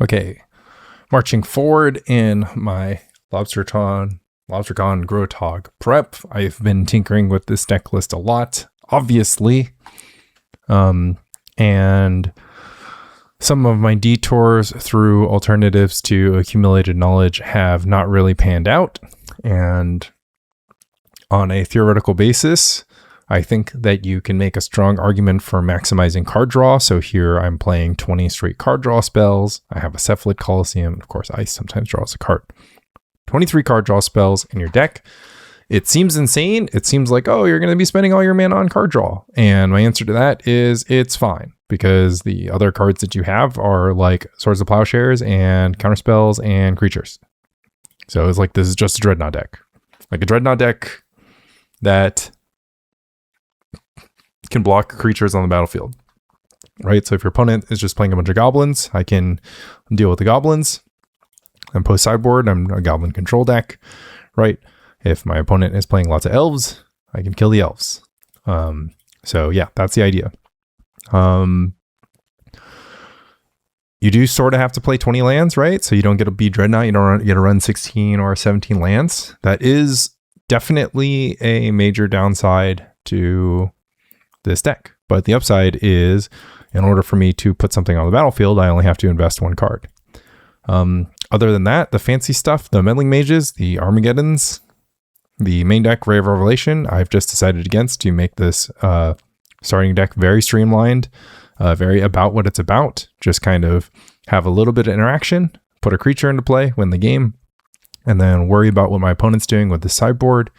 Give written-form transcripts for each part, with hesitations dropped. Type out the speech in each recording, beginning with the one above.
Okay, marching forward in my Lobstercon Grotog prep. I've been tinkering with this deck list a lot, obviously. And some of my detours through alternatives to accumulated knowledge have not really panned out. And on a theoretical basis, I think that you can make a strong argument for maximizing card draw. So here I'm playing 20 straight card draw spells. I have a Cephalid Colosseum, and of course Ice sometimes draws a card. 23 card draw spells in your deck. It seems insane. It seems like, oh, you're going to be spending all your mana on card draw. And my answer to that is it's fine, because the other cards that you have are like Swords of Plowshares and Counterspells and creatures. So it's like, this is just a Dreadnought deck. Like a Dreadnought deck that can block creatures on the battlefield, right? So if your opponent is just playing a bunch of goblins, I can deal with the goblins. And post sideboard, I'm a goblin control deck, right? If my opponent is playing lots of elves, I can kill the elves. So yeah, that's the idea. You do sort of have to play 20 lands, right? So you don't get to be Dreadnought, you don't get to run 16 or 17 lands. That is definitely a major downside to this deck. But the upside is, in order for me to put something on the battlefield, I only have to invest one card. Other than that, the fancy stuff, the Meddling Mages, the Armageddons, the main deck, Ray of Revelation, I've just decided against to make this starting deck very streamlined, very about what it's about. Just kind of have a little bit of interaction, put a creature into play, win the game, and then worry about what my opponent's doing with the sideboard.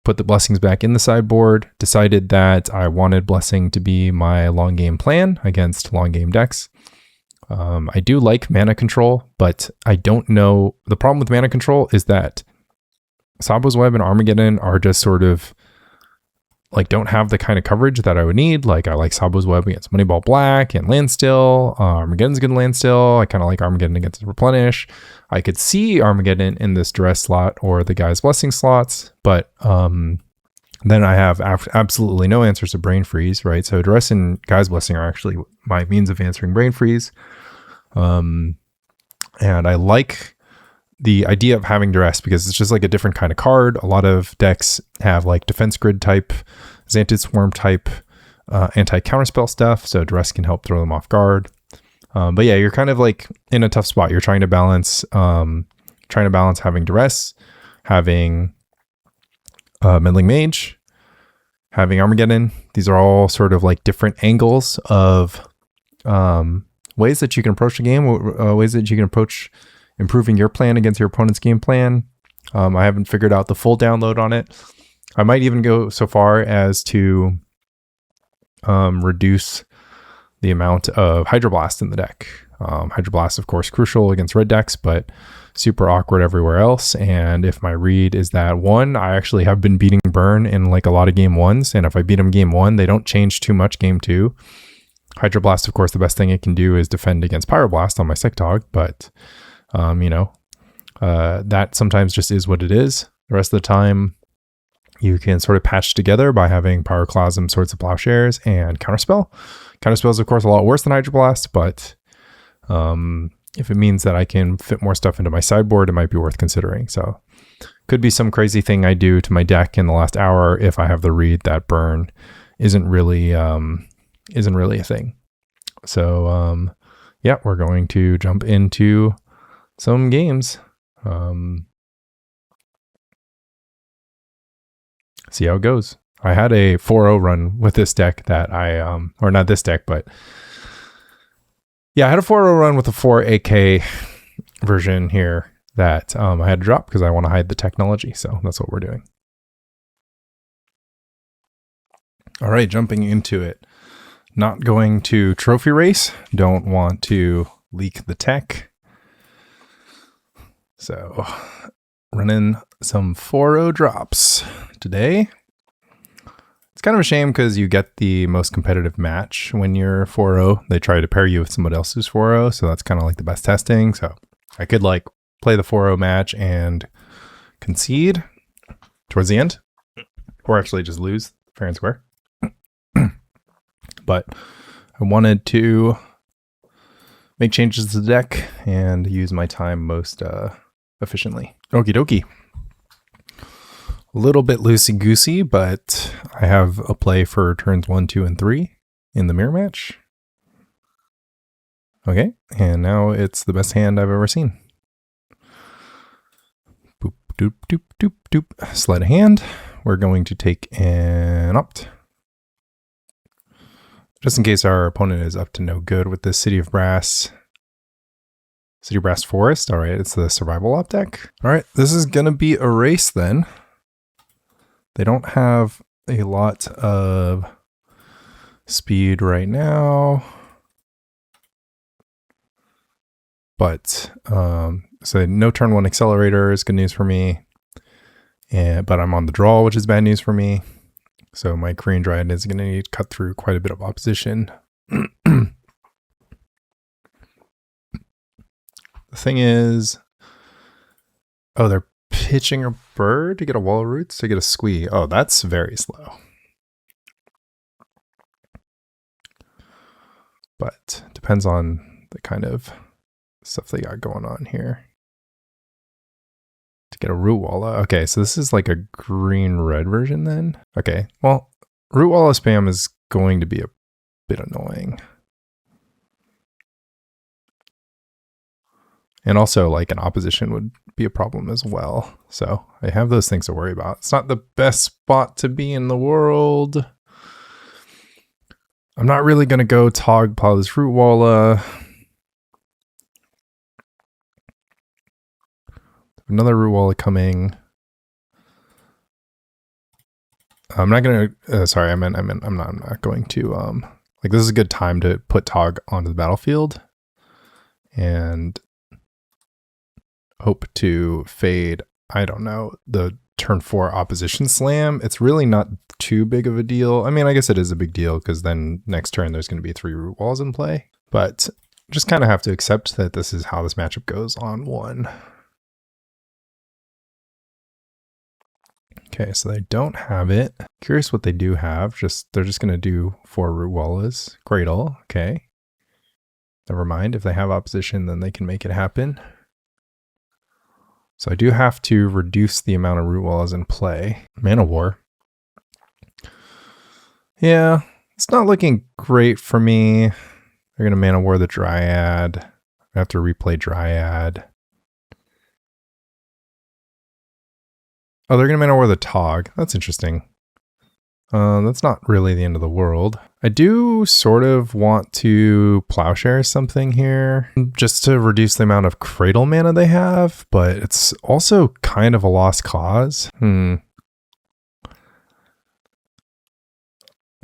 Put the blessings back in the sideboard, decided that I wanted blessing to be my long game plan against long game decks. I do like mana control, but I don't know. The problem with mana control is that Sabo's Web and Armageddon are just sort of like, don't have the kind of coverage that I would need. Like, I like Sabo's Web against Moneyball Black and Landstill. Armageddon's good Landstill. I kind of like Armageddon against Replenish. I could see Armageddon in this Duress slot or the Gaia's Blessing slots, but then I have absolutely no answers to Brain Freeze, right? So Duress and Gaia's Blessing are actually my means of answering Brain Freeze. And I like the idea of having Duress because it's just like a different kind of card. A lot of decks have like Defense Grid type, Xantid Swarm type, anti-counterspell stuff. So Duress can help throw them off guard. But yeah, you're kind of like in a tough spot. You're trying to balance having Duress, having Meddling Mage, having Armageddon. These are all sort of like different angles of ways that you can approach the game, ways that you can approach improving your plan against your opponent's game plan. I haven't figured out the full download on it. I might even go so far as to reduce the amount of Hydroblast in the deck. Hydroblast, of course, crucial against red decks, but super awkward everywhere else. And if my read is that one, I actually have been beating Burn in like a lot of game ones. And if I beat them game one, they don't change too much game two. Hydroblast, of course, the best thing it can do is defend against Pyroblast on my Psychatog, but that sometimes just is what it is. The rest of the time, you can sort of patch together by having Pyroclasm, Swords of Plowshares, and Counterspell. Counterspell is, of course, a lot worse than Hydroblast, but if it means that I can fit more stuff into my sideboard, it might be worth considering. So could be some crazy thing I do to my deck in the last hour if I have the read that Burn isn't really a thing. So yeah, we're going to jump into some games. See how it goes. I had a 4-0 run with this deck that or not this deck, but yeah, I had a 4-0 run with a 4 AK version here that I had to drop because I want to hide the technology. So that's what we're doing. All right, jumping into it. Not going to trophy race. Don't want to leak the tech. So running some 4-0 drops today. It's kind of a shame because you get the most competitive match when you're 4-0. They try to pair you with somebody else who's 4-0, so that's kind of like the best testing. So I could like play the 4-0 match and concede towards the end, or actually just lose fair and square. But I wanted to make changes to the deck and use my time most efficiently. Okie dokie. A little bit loosey-goosey, but I have a play for turns 1, 2, and 3 in the mirror match. Okay, and now it's the best hand I've ever seen. Boop, doop, doop, doop, doop. Sleight of hand. We're going to take an opt. Just in case our opponent is up to no good with this City of Brass Forest. All right, it's the survival opt deck. All right, this is going to be a race then. They don't have a lot of speed right now. But, so no turn 1 accelerator is good news for me. But I'm on the draw, which is bad news for me. So my Quirion Dryad is going to need to cut through quite a bit of opposition. The thing is, oh, they're pitching a bird to get a wall of roots to get a squee. Oh, that's very slow. But depends on the kind of stuff they got going on here. To get a root walla. Okay, so this is like a green-red version then. Okay, well, root walla spam is going to be a bit annoying. And also, like, an opposition would be a problem as well. So I have those things to worry about. It's not the best spot to be in the world. I'm not really going to go Tog plow this root walla. Another root walla coming. I'm not going to, sorry, I'm not going to, like, this is a good time to put Tog onto the battlefield. And hope to fade, I don't know, the turn 4 opposition slam. It's really not too big of a deal. I mean, I guess it is a big deal because then next turn there's going to be 3 root walls in play. But just kind of have to accept that this is how this matchup goes on 1. Okay, so they don't have it. Curious what they do have. They're just going to do 4 root wallas. Cradle, okay. Never mind. If they have opposition, then they can make it happen. So I do have to reduce the amount of root wallas in play. Mana War. Yeah, it's not looking great for me. They're going to Mana War the Dryad. I have to replay Dryad. Oh, they're going to Mana War the Tog. That's interesting. That's not really the end of the world. I do sort of want to Plowshare something here just to reduce the amount of Cradle mana they have, but it's also kind of a lost cause.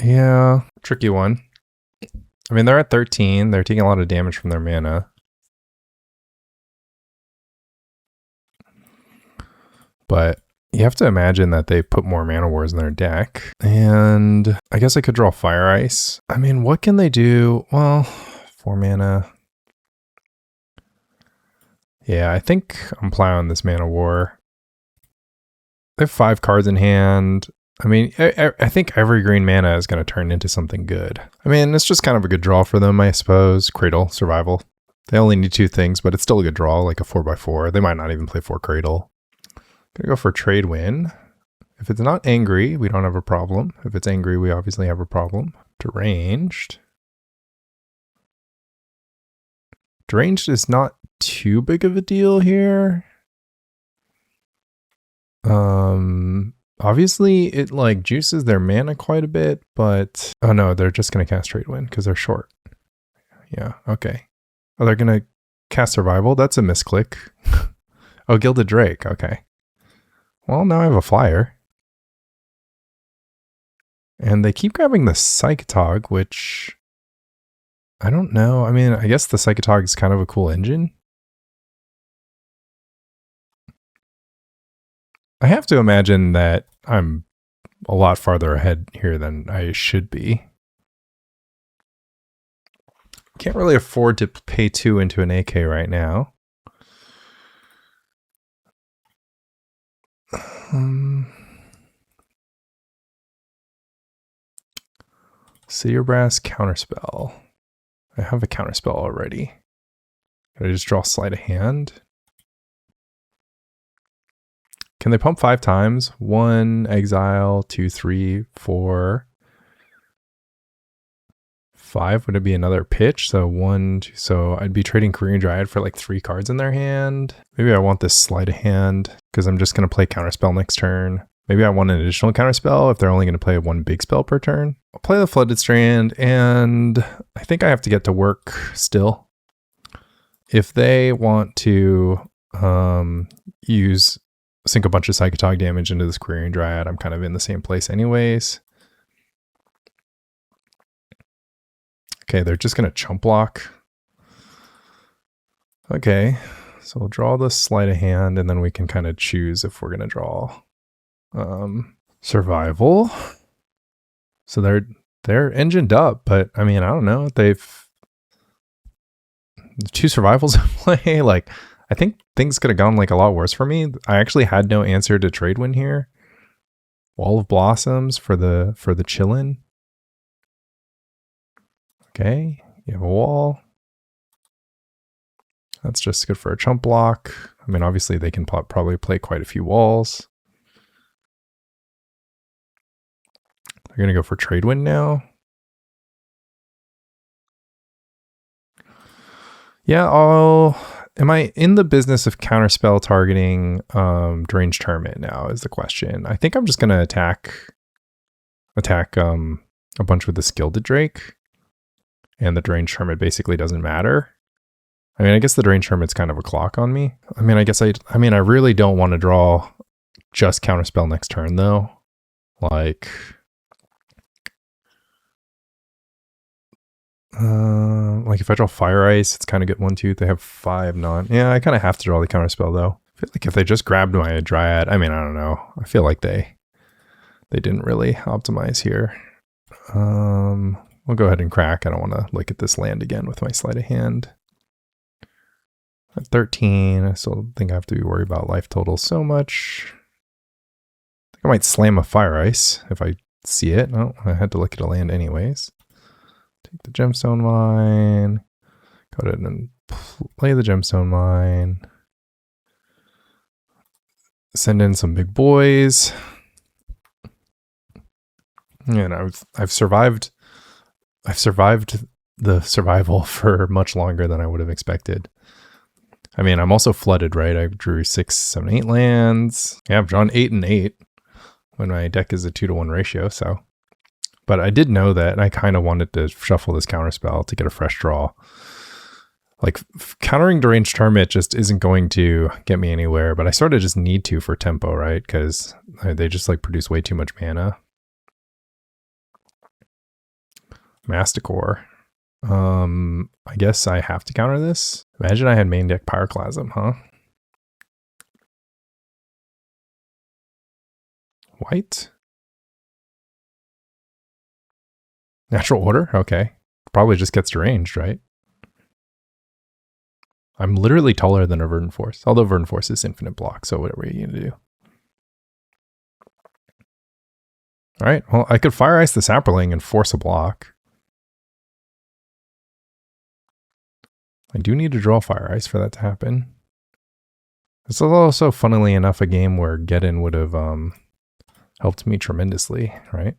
Yeah, tricky one. I mean, they're at 13. They're taking a lot of damage from their mana. But you have to imagine that they put more Mana Wars in their deck. And I guess I could draw Fire Ice. I mean, what can they do? Well, 4 mana. Yeah, I think I'm plowing this Mana War. They have 5 cards in hand. I mean, I think every green mana is going to turn into something good. I mean, it's just kind of a good draw for them, I suppose. Cradle, Survival. They only need 2 things, but it's still a good draw, like a 4x4. They might not even play 4 Cradle. Gonna go for Trade Win. If it's not angry, we don't have a problem. If it's angry, we obviously have a problem. Deranged. Deranged is not too big of a deal here. Obviously it like juices their mana quite a bit, but oh no, they're just gonna cast Trade Win because they're short. Yeah, okay. Oh, they're gonna cast Survival? That's a misclick. Oh, Gilded Drake, okay. Well, now I have a flyer. And they keep grabbing the Psychatog, which I don't know. I mean, I guess the Psychatog is kind of a cool engine. I have to imagine that I'm a lot farther ahead here than I should be. Can't really afford to pay 2 into an AK right now. City of Brass Counterspell. I have a Counterspell already. Did I just draw Sleight of Hand? Can they pump 5 times? 1, exile, 2, 3, 4, 5. Would it be another pitch? So 1, 2, so I'd be trading Quirion Dryad for like 3 cards in their hand. Maybe I want this Sleight of Hand because I'm just going to play Counterspell next turn. Maybe I want an additional Counterspell if they're only going to play 1 big spell per turn. I'll play the Flooded Strand, and I think I have to get to work still. If they want to sink a bunch of Psychatog damage into this Quirion Dryad, I'm kind of in the same place anyways. Okay, they're just going to chump block. Okay, so we'll draw the Sleight of Hand, and then we can kind of choose if we're going to draw Survival. So they're engined up, but I mean, I don't know. They've 2 survivals in play. Like, I think things could have gone like a lot worse for me. I actually had no answer to trade win here. Wall of Blossoms for the chillin'. Okay, you have a wall. That's just good for a chump block. I mean, obviously they can probably play quite a few walls. They're going to go for trade win now. Yeah, am I in the business of counterspell targeting Deranged Hermit now is the question. I think I'm just going to attack a bunch with the Skilded Drake. And the Deranged Hermit basically doesn't matter. I mean, I guess the Deranged Hermit's kind of a clock on me. I mean, I really don't want to draw just Counterspell next turn, though. Like if I draw Fire Ice, it's kind of good 1, 2. They have 5 non. Yeah, I kind of have to draw the Counterspell, though. I feel like if they just grabbed my Dryad, I mean, I don't know. I feel like they didn't really optimize here. We'll go ahead and crack. I don't want to look at this land again with my Sleight of Hand. At 13, I still think I have to be worried about life total so much. I think I might slam a Fire Ice if I see it. No, I had to look at a land anyways. Take the Gemstone Mine. Go ahead and play the Gemstone Mine. Send in some big boys. And I've survived the survival for much longer than I would have expected. I mean, I'm also flooded, right? I drew 6, 7, 8 lands. Yeah, I've drawn 8 and 8 when my deck is a 2-to-1 ratio. So, but I did know that, and I kind of wanted to shuffle this Counterspell to get a fresh draw. Like, countering Deranged Hermit just isn't going to get me anywhere, but I sort of just need to for tempo, right? Because they just like produce way too much mana. Masticore. I guess I have to counter this. Imagine I had main deck Pyroclasm, huh? White. Natural Order? Okay. Probably just gets deranged, right? I'm literally taller than a Verdant Force. Although Verdant Force is infinite block, so whatever you're going to do. Alright, well, I could Fire Ice the Sapperling and force a block. I do need to draw Fire Ice for that to happen. This is also, funnily enough, a game where Get-In would have helped me tremendously, right?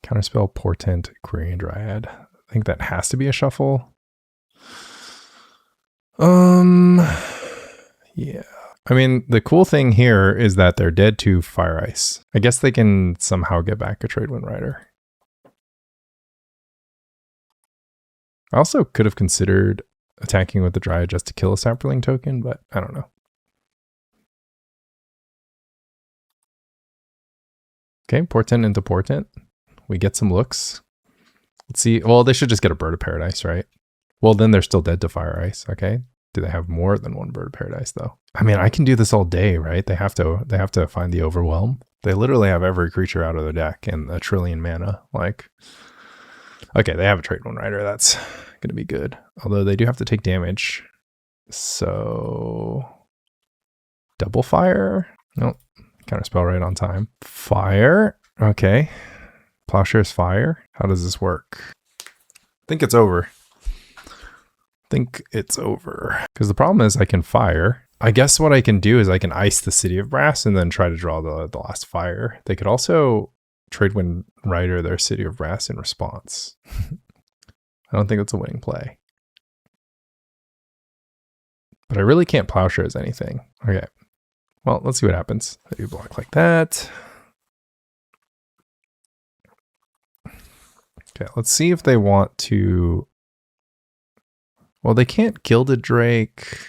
Counterspell, Portent, Quirion Dryad. I think that has to be a shuffle. Yeah. I mean, the cool thing here is that they're dead to Fire Ice. I guess they can somehow get back a Trade Wind Rider. I also could have considered attacking with the Dryad just to kill a Sapperling token, but I don't know. Okay, Portent into Portent. We get some looks. Let's see. Well, they should just get a Bird of Paradise, right? Well, then they're still dead to Fire Ice. Okay. Do they have more than one Bird of Paradise, though? I mean, I can do this all day, right? They have to find the Overwhelm. They literally have every creature out of their deck and 1 trillion mana. Like, okay, they have a Trade Wind Rider. That's going to be good. Although they do have to take damage. So, double fire? Nope. Counterspell right on time. Fire. Okay. Plowshares fire. How does this work? think it's over. Because the problem is I can fire. I guess what I can do is I can ice the City of Brass and then try to draw the last fire. They could also Tradewind Rider their City of Brass in response. I don't think that's a winning play. But I really can't Plowshares anything. Okay. Well, let's see what happens. They do block like that. Okay, let's see if they want to... Well, they can't Gilded Drake.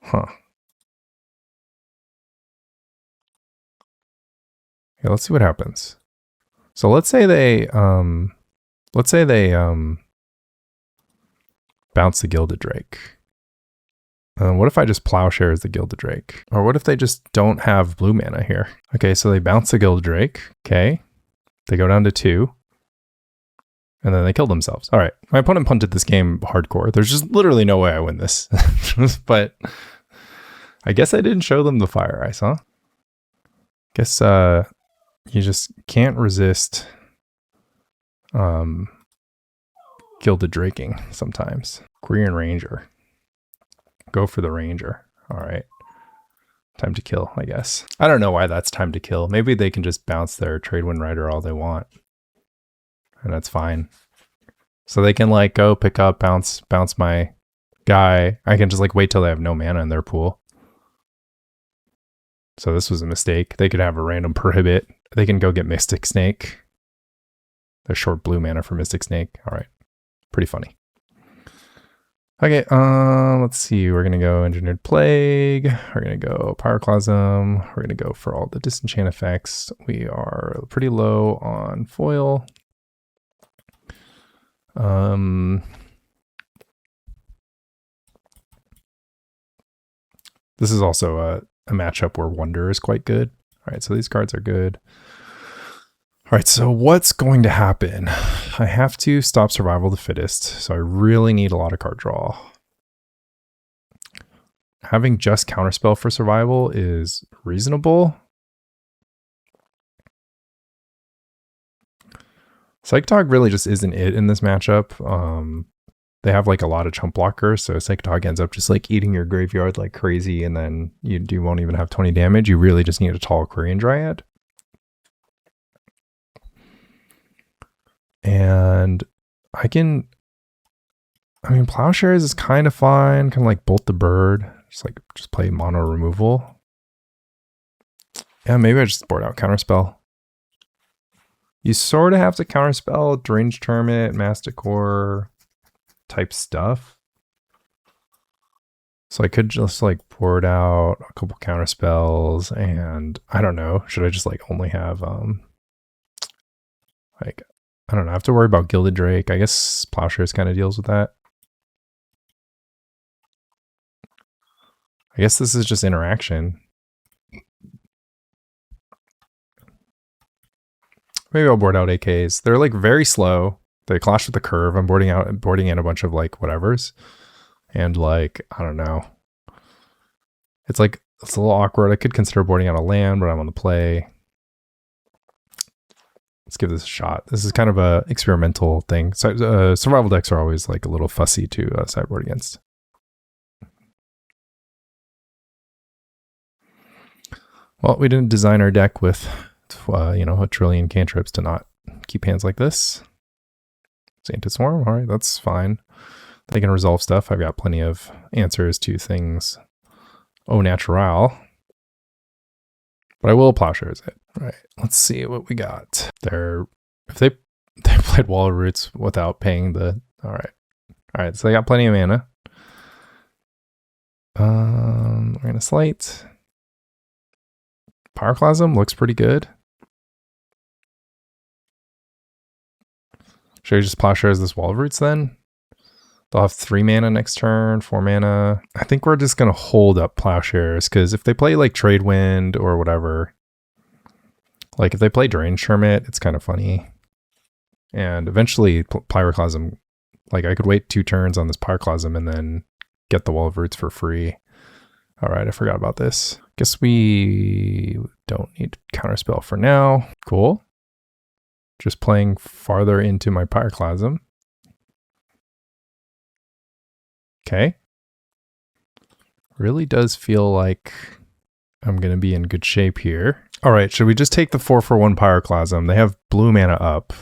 Huh. Okay, let's see what happens. So let's say they bounce the Gilded Drake. What if I just Plowshares the Gilded Drake? Or what if they just don't have blue mana here? Okay, so they bounce the Gilded Drake. Okay. They go down to 2. And then they kill themselves. All right. My opponent punted this game hardcore. There's just literally no way I win this. But I guess I didn't show them the fire ice, huh? Guess you just can't resist Gilded Draking sometimes. Quirion Ranger. Go for the Ranger. All right. Time to kill, I guess. I don't know why that's time to kill. Maybe they can just bounce their Tradewind Rider all they want. And that's fine. So they can like go pick up, bounce my guy. I can just like wait till they have no mana in their pool. So this was a mistake. They could have a random Prohibit. They can go get Mystic Snake. They're short blue mana for Mystic Snake. All right. Pretty funny. Okay, let's see. We're going to go Engineered Plague. We're going to go Pyroclasm. We're going to go for all the disenchant effects. We are pretty low on foil. This is also a matchup where Wonder is quite good. All right, so these cards are good. All right, so what's going to happen? I have to stop Survival of the Fittest, so I really need a lot of card draw. Having just Counterspell for survival is reasonable. Psychatog really just isn't it in this matchup. They have like a lot of chump blockers, so Psychatog ends up just like eating your graveyard like crazy, and then you won't even have 20 damage. You really just need a tall Quirion Dryad. And I mean, Plowshares is kind of fine. Kind of like Bolt the Bird. Just play mono removal. Yeah, maybe I just board out Counterspell. You sort of have to Counterspell Deranged Hermit, Masticore type stuff. So I could just like board out a couple Counterspells, and I don't know. Should I just like only have I don't know. I have to worry about Gilded Drake. I guess Plowshares kind of deals with that. I guess this is just interaction. Maybe I'll board out AKs. They're like very slow. They clash with the curve. I'm boarding in a bunch of like whatevers. And like, I don't know. It's a little awkward. I could consider boarding out a land, but I'm on the play. Let's give this a shot. This is kind of a experimental thing. So, survival decks are always like a little fussy to sideboard against. Well, we didn't design our deck with, a trillion cantrips to not keep hands like this. Sainted Swarm, all right, that's fine. They can resolve stuff. I've got plenty of answers to things au natural. But I will Plowshares it. All right, let's see what we got. If they played Wall of Roots without paying the... All right, so they got plenty of mana. We're going to Sleight. Pyroclasm looks pretty good. Should I just Plowshares this Wall of Roots then? They'll have 3 mana next turn, 4 mana. I think we're just going to hold up Plowshares, because if they play like Tradewind or whatever, like if they play Deranged Hermit, it's kind of funny. And eventually Pyroclasm, like I could wait 2 turns on this Pyroclasm and then get the Wall of Roots for free. All right, I forgot about this. Guess we don't need Counterspell for now. Cool. just playing farther into my Pyroclasm. Okay. Really does feel like I'm going to be in good shape here. All right, should we just take the 4/1 Pyroclasm? They have blue mana up.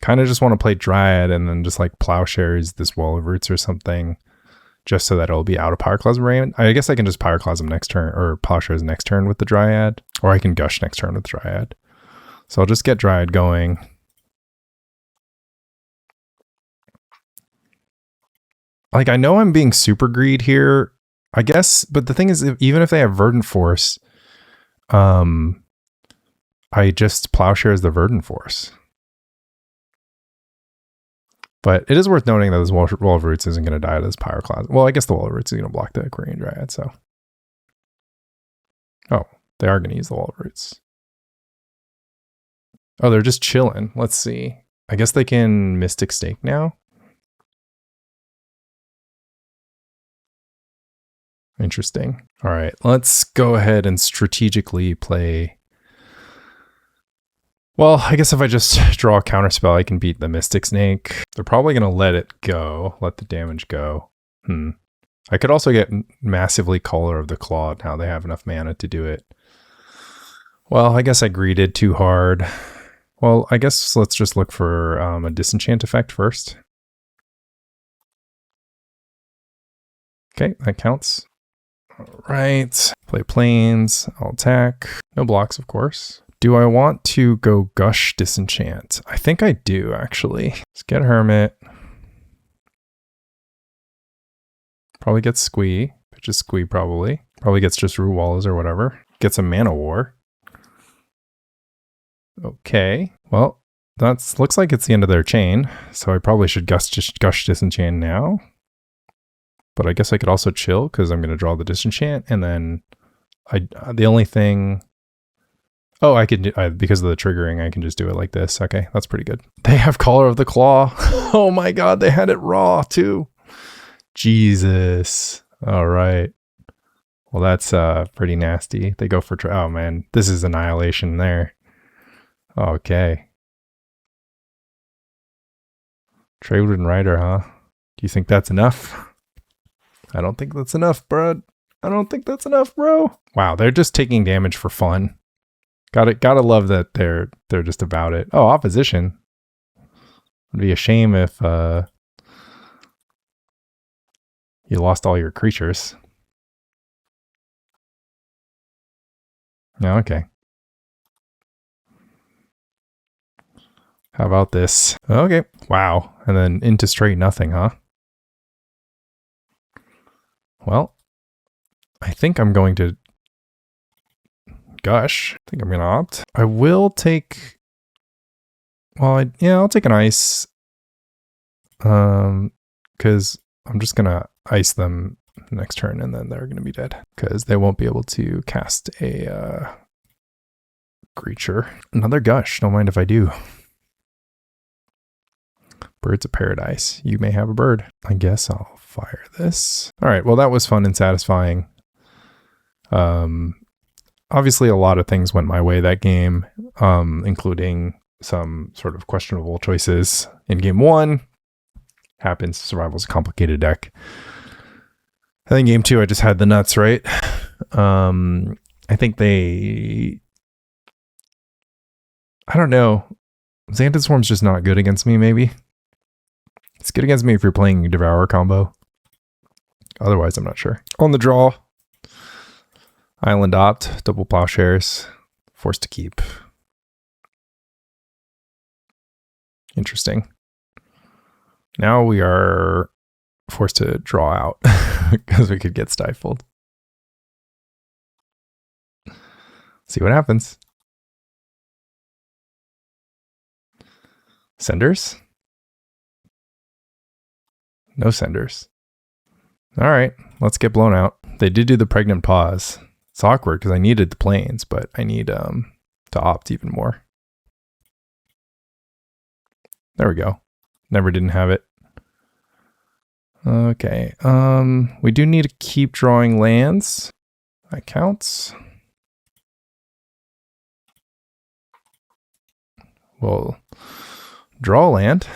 Kind of just want to play Dryad and then just like Plowshares this Wall of Roots or something, just so that it'll be out of Pyroclasm range. I guess I can just Pyroclasm next turn, or Plowshares next turn with the Dryad, or I can Gush next turn with Dryad. So I'll just get Dryad going. Like, I know I'm being super greed here, I guess, but the thing is, even if they have Verdant Force, I just Plowshares the Verdant Force. But it is worth noting that this Wall of Roots isn't going to die to this Pyroclasm. Well, I guess the Wall of Roots is going to block the Quirion Dryad, so. Oh, they are going to use the Wall of Roots. Oh, they're just chilling. Let's see. I guess they can Mystic Stake now. Interesting. All right, let's go ahead and strategically play. Well, I guess if I just draw a Counterspell, I can beat the Mystic Snake. They're probably going to let it go, let the damage go. I could also get massively Collar of the Claw now they have enough mana to do it. Well, I guess I greeded too hard. Well, I guess let's just look for a Disenchant effect first. Okay, that counts. All right, play Plains, I'll attack. No blocks, of course. Do I want to go Gush Disenchant? I think I do, actually. Let's get Hermit. Probably gets Squee. Pitches Squee, probably. Probably gets just Root Walls or whatever. Gets a Mana War. Okay. Well, that looks like it's the end of their chain. So I probably should Gush Disenchant now. But I guess I could also chill because I'm going to draw the Disenchant. And then the only thing... Oh, I can do, because of the triggering, I can just do it like this. Okay, that's pretty good. They have Collar of the Claw. Oh my god, they had it raw too. Jesus. All right. Well, that's pretty nasty. They go for... Oh man, this is Annihilation there. Okay. Tradewood Rider, huh? Do you think that's enough? I don't think that's enough, bro. I don't think that's enough, bro. Wow, they're just taking damage for fun. Gotta love that they're just about it. Oh, opposition. It'd be a shame if you lost all your creatures. Yeah, okay. How about this? Okay. Wow. And then into straight nothing, huh? Well, I think I'm going to Gush. I think I'm going to opt. I will take... Well, yeah, I'll take an Ice. Because I'm just going to Ice them next turn and then they're going to be dead. Because they won't be able to cast a creature. Another Gush. Don't mind if I do. Birds of Paradise. You may have a bird. I guess I'll fire this. All right. Well, that was fun and satisfying. Obviously, a lot of things went my way that game, including some sort of questionable choices in game one. Happens. Survival's a complicated deck. I think game two, I just had the nuts, right? I think they... I don't know. Xanthid Swarm's just not good against me, maybe. It's good against me if you're playing Devour combo. Otherwise, I'm not sure. On the draw, Island Opt, double Plowshares, forced to keep. Interesting. Now we are forced to draw out because we could get stifled. See what happens. Senders? No senders. All right, let's get blown out. They did do the Pregnant Pause. It's awkward because I needed the Plains, but I need to opt even more. There we go. Never didn't have it. Okay, we do need to keep drawing lands. That counts. we'll draw a land.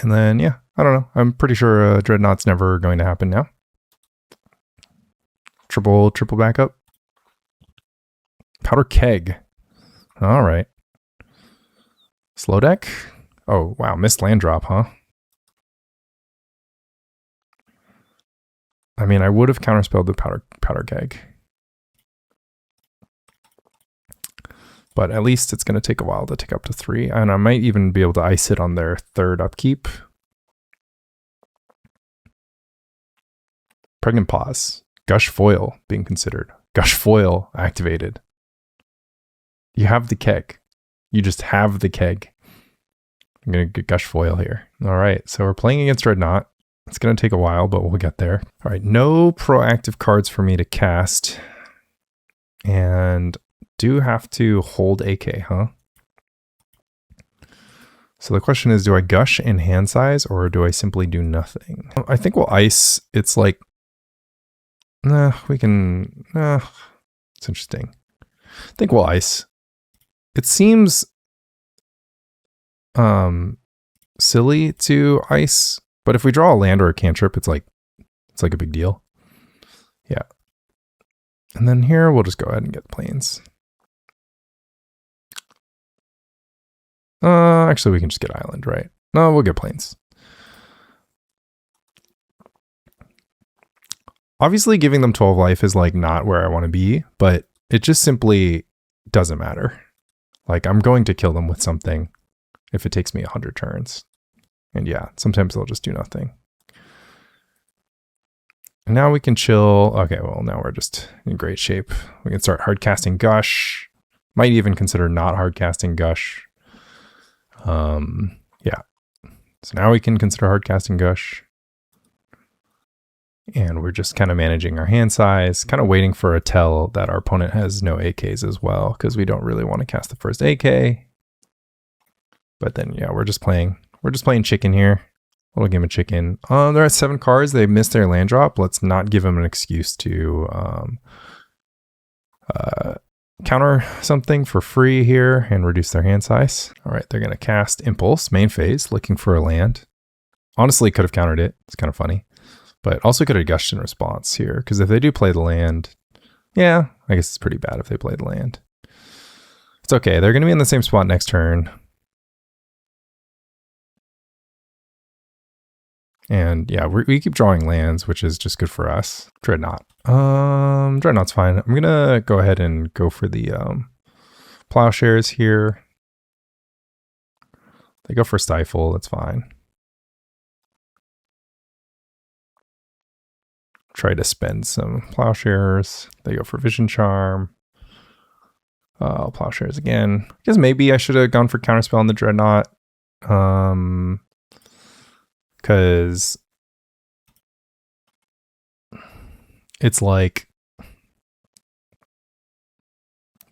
And then, yeah, I don't know. I'm pretty sure Dreadnought's never going to happen now. Triple backup. Powder Keg. All right. Slow deck. Oh, wow. Missed land drop, huh? I mean, I would have counterspelled the powder keg. But at least it's going to take a while to tick up to 3. And I might even be able to ice it on their 3rd upkeep. Pregnant Pause. Gush Foil being considered. Gush Foil activated. You have the keg. You just have the keg. I'm going to get Gush Foil here. All right, so we're playing against Dreadnought. It's going to take a while, but we'll get there. All right, no proactive cards for me to cast. And do have to hold AK, huh? So the question is, do I Gush in hand size or do I simply do nothing? I think we'll ice. It's like, we can, it's interesting. I think we'll ice. It seems silly to ice, but if we draw a land or a cantrip, it's like a big deal. Yeah. And then here we'll just go ahead and get plains. Actually we can just get island, right? No, we'll get plains. Obviously giving them 12 life is like not where I want to be, but it just simply doesn't matter. Like I'm going to kill them with something if it takes me 100 turns. And yeah, sometimes they'll just do nothing. And now we can chill. Okay, well now we're just in great shape. We can start hard casting Gush. Might even consider not hard casting Gush. Yeah. So now we can consider hard casting Gush. And we're just kind of managing our hand size, kind of waiting for a tell that our opponent has no AKs as well, because we don't really want to cast the first AK. But then, yeah, we're just playing chicken here. A little game of chicken. They're at 7 cards. They missed their land drop. Let's not give them an excuse to counter something for free here and reduce their hand size. All right, they're going to cast Impulse, main phase, looking for a land. Honestly, could have countered it. It's kind of funny. But also could have gushed in response here, because if they do play the land, yeah, I guess it's pretty bad if they play the land. It's okay. They're going to be in the same spot next turn. And yeah, we keep drawing lands, which is just good for us. Dreadnought. Dreadnought's fine. I'm going to go ahead and go for the Plowshares here. They go for Stifle. That's fine. Try to spend some Plowshares. They go for Vision Charm. Plowshares again. I guess maybe I should have gone for Counterspell on the Dreadnought. Because it's like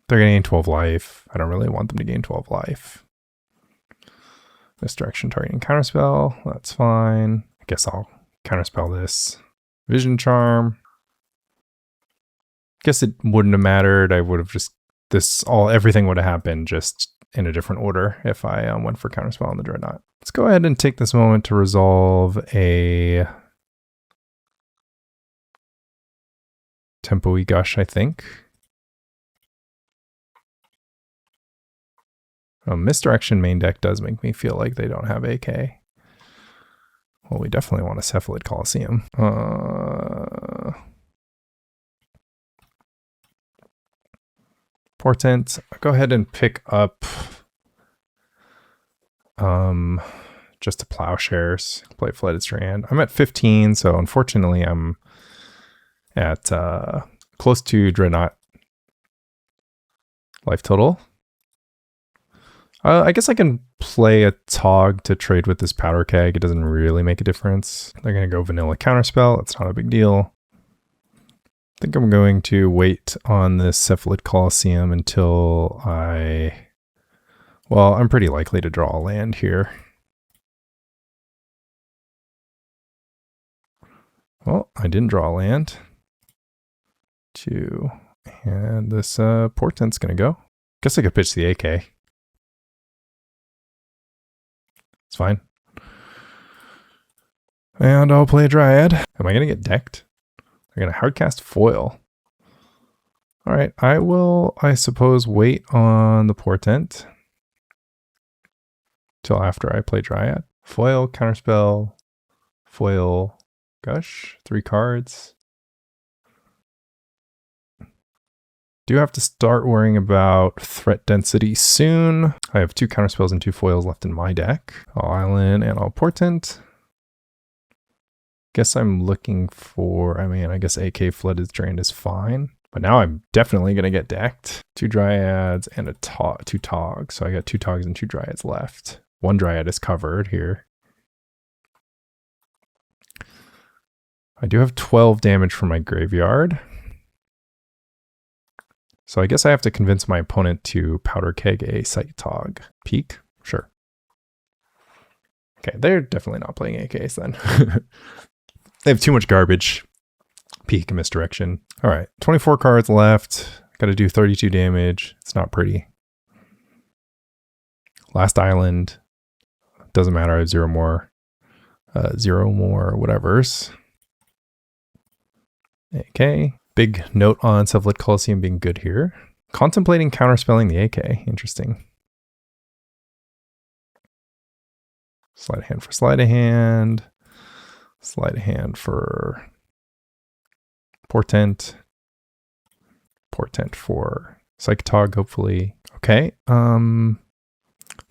they're going to gain 12 life. I don't really want them to gain 12 life. Misdirection targeting Counterspell. That's fine. I guess I'll Counterspell this. Vision Charm. Guess it wouldn't have mattered. I would have just everything would have happened just in a different order if I went for Counterspell on the Dreadnought. Let's go ahead and take this moment to resolve a Tempo-y Gush, I think. Misdirection main deck does make me feel like they don't have AK. Well, we definitely want a Cephalid Coliseum. Portent. I'll go ahead and pick up just a Plowshares. Play Flooded Strand. I'm at 15, so unfortunately I'm at close to Dreadnought life total. I guess I can play a Tog to trade with this Powder Keg. It doesn't really make a difference. They're going to go vanilla Counterspell. It's not a big deal. I think I'm going to wait on this Cephalid Coliseum until I'm pretty likely to draw a land here. Well, I didn't draw a land. And this Portent's going to go. Guess I could pitch the AK. It's fine. And I'll play a Dryad. Am I going to get decked? I'm going to hardcast foil. All right, I will, I suppose, wait on the Portent till after I play Dryad. Foil, Counterspell, foil, Gush, 3 cards. Do have to start worrying about threat density soon. I have 2 Counterspells and 2 foils left in my deck. All Island and all Portent. Guess I'm looking for, I guess AK Flooded Strand is fine. But now I'm definitely going to get decked. 2 Dryads and 2 Togs. So I got 2 Togs and 2 Dryads left. 1 Dryad is covered here. I do have 12 damage from my graveyard. So I guess I have to convince my opponent to powder keg a Psychatog. Peak? Sure. Okay, they're definitely not playing AKs then. They have too much garbage. Peak and misdirection. All right, 24 cards left. Got to do 32 damage. It's not pretty. Last island. Doesn't matter. I have 0 more. 0 more whatevers. AK. Big note on Self-Lit Coliseum being good here. Contemplating counterspelling the AK. Interesting. Sleight of hand for sleight of hand. Sleight of hand for Portent. Portent for Psychatog, hopefully. Okay.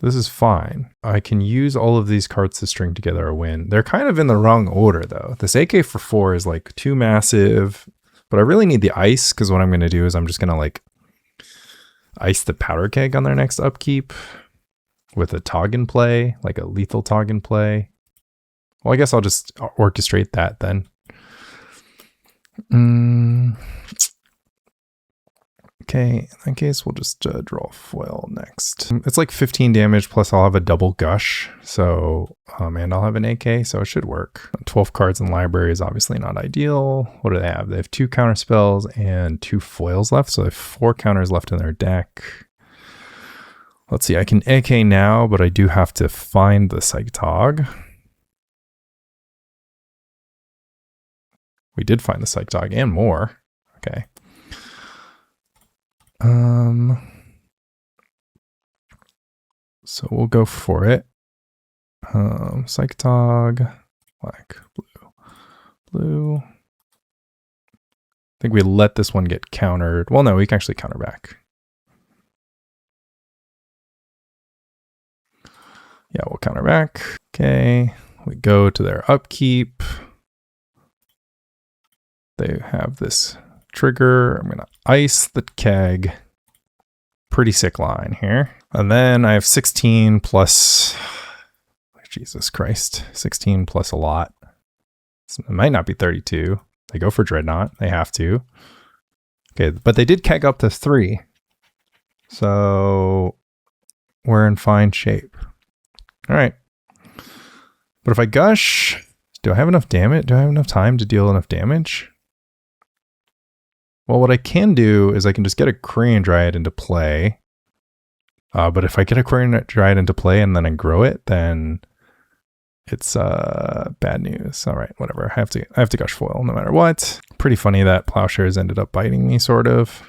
This is fine. I can use all of these cards to string together a win. They're kind of in the wrong order though. This AK for 4 is like too massive, but I really need the ice because what I'm going to do is I'm just going to like ice the powder keg on their next upkeep with a Tog in play, like a lethal Tog in play. Well, I guess I'll just orchestrate that then. Okay, in that case, we'll just draw foil next. It's like 15 damage, plus I'll have a double Gush, so, and I'll have an AK, so it should work. 12 cards in library is obviously not ideal. What do they have? They have 2 counterspells and 2 foils left, so they have 4 counters left in their deck. Let's see, I can AK now, but I do have to find the Psychatog. We did find the Psychatog and more. Okay. So we'll go for it. Psychatog, black, blue. I think we let this one get countered. Well, no, we can actually counter back. Yeah, we'll counter back. Okay, we go to their upkeep. They have this trigger. I'm going to ice the keg. Pretty sick line here. And then I have 16 plus, Jesus Christ, 16 plus a lot. So it might not be 32. They go for Dreadnought. They have to. Okay, but they did keg up to 3. So we're in fine shape. All right. But if I Gush, do I have enough damage? Do I have enough time to deal enough damage? Well, what I can do is I can just get a Quirion Dryad into play. But if I get a Quirion Dryad into play and then I grow it, then it's bad news. All right, whatever. I have to Gush foil no matter what. Pretty funny that Plowshares ended up biting me, sort of.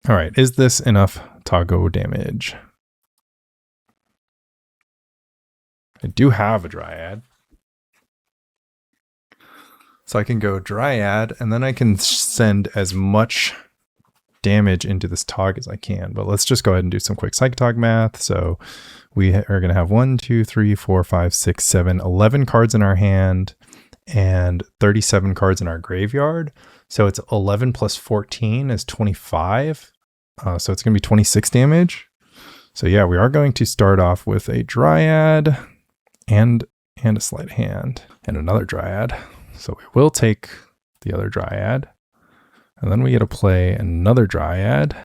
All right, is this enough Togo damage? I do have a Dryad. So I can go Dryad, and then I can send as much damage into this Tog as I can. But let's just go ahead and do some quick Psychatog math. So we are going to have 1, 2, 3, 4, 5, 6, 7, 11 cards in our hand and 37 cards in our graveyard. So it's 11 plus 14 is 25. So it's going to be 26 damage. So yeah, we are going to start off with a Dryad and a Sleight of Hand and another Dryad. So we will take the other Dryad, and then we get to play another Dryad.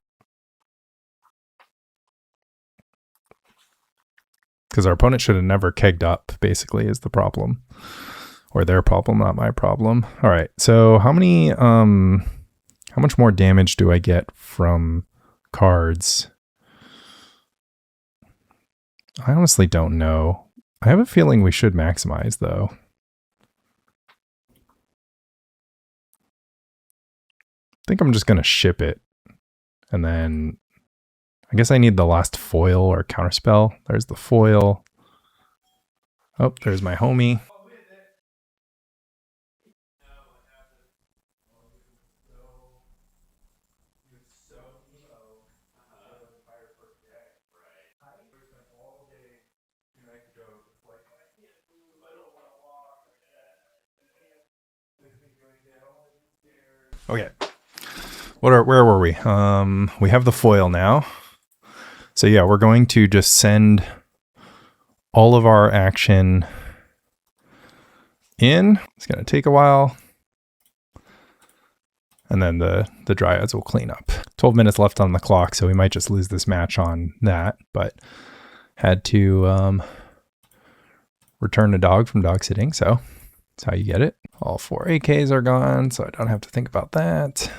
Because our opponent should have never kegged up, basically, is the problem. Or their problem, not my problem. All right, so how much more damage do I get from cards. I honestly don't know. I have a feeling we should maximize though. I think I'm just going to ship it. And then I guess I need the last foil or counterspell. There's the foil. Oh, there's my homie. Okay. Where were we? We have the foil now. So yeah, we're going to just send all of our action in. It's going to take a while. And then the Dryads will clean up. 12 minutes left on the clock, so we might just lose this match on that. But had to return a dog from dog sitting, so that's how you get it. All 4 AKs are gone, so I don't have to think about that.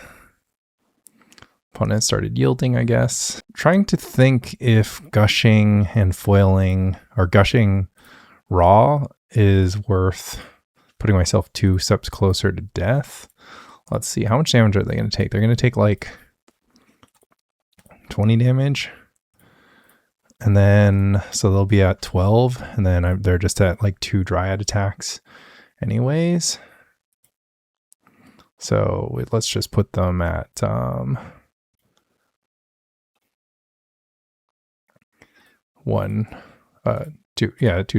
Opponent started yielding, I guess. Trying to think if gushing and foiling, or gushing raw, is worth putting myself 2 steps closer to death. Let's see, how much damage are they going to take? They're going to take like 20 damage. And then, so they'll be at 12, and then they're just at like 2 Dryad attacks anyways. So let's just put them at 2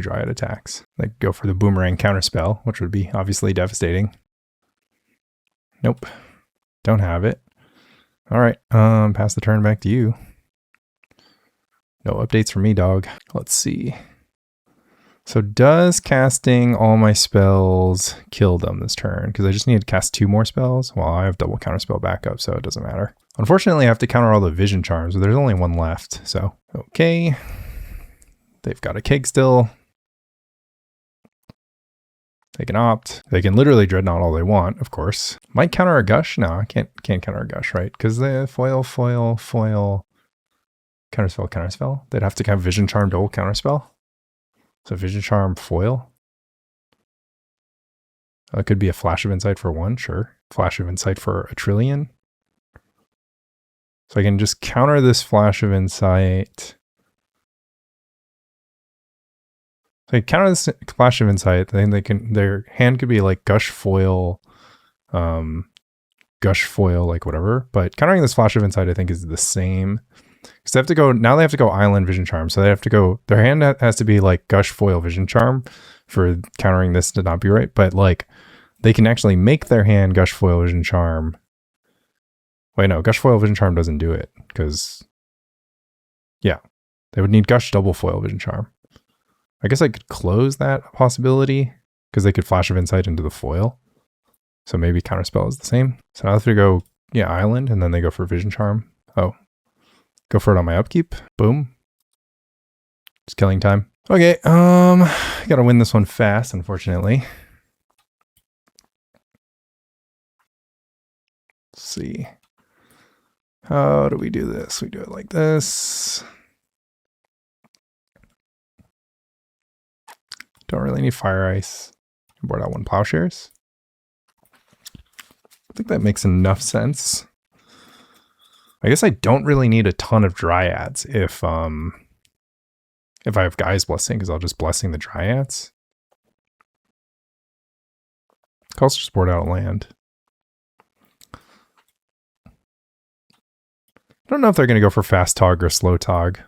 Dryad attacks. Like go for the boomerang counterspell, which would be obviously devastating. Nope, don't have it. All right, pass the turn back to you. No updates for me, dog. Let's see. So does casting all my spells kill them this turn? Because I just need to cast 2 more spells. Well, I have double counterspell backup, so it doesn't matter. Unfortunately, I have to counter all the vision charms, but there's only 1 left. So, okay. They've got a keg still. They can opt. They can literally Dreadnought all they want, of course. Might counter a Gush? No, I can't counter a Gush, right? Because the foil, counterspell. They'd have to have vision charm double counterspell. So vision charm foil. It could be a flash of insight for 1, sure. Flash of insight for a trillion. So I can just counter this flash of insight. So I counter this flash of insight. Then they can, their hand could be like Gush foil, like whatever. But countering this flash of insight, I think, is the same. Because they have to go, now they have to go Island Vision Charm. So they have to go, their hand has to be like Gush foil Vision Charm for countering this to not be right. But like, they can actually make their hand Gush foil Vision Charm. Wait, no, Gush foil Vision Charm doesn't do it. Because, yeah, they would need Gush double foil Vision Charm. I guess I could close that possibility because they could Flash of Insight into the foil. So maybe Counterspell is the same. So now if they go, yeah, Island, and then they go for Vision Charm. Oh, go for it on my upkeep. Boom. Just killing time. Okay, gotta win this one fast, unfortunately. Let's see. How do we do this? We do it like this. Don't really need Fire Ice. Board out 1 Plowshares. I think that makes enough sense. I guess I don't really need a ton of Dryads if I have Gaia's Blessing, because I'll just Blessing the Dryads. I'll also just board out land. I don't know if they're going to go for Fast Tog or Slow Tog.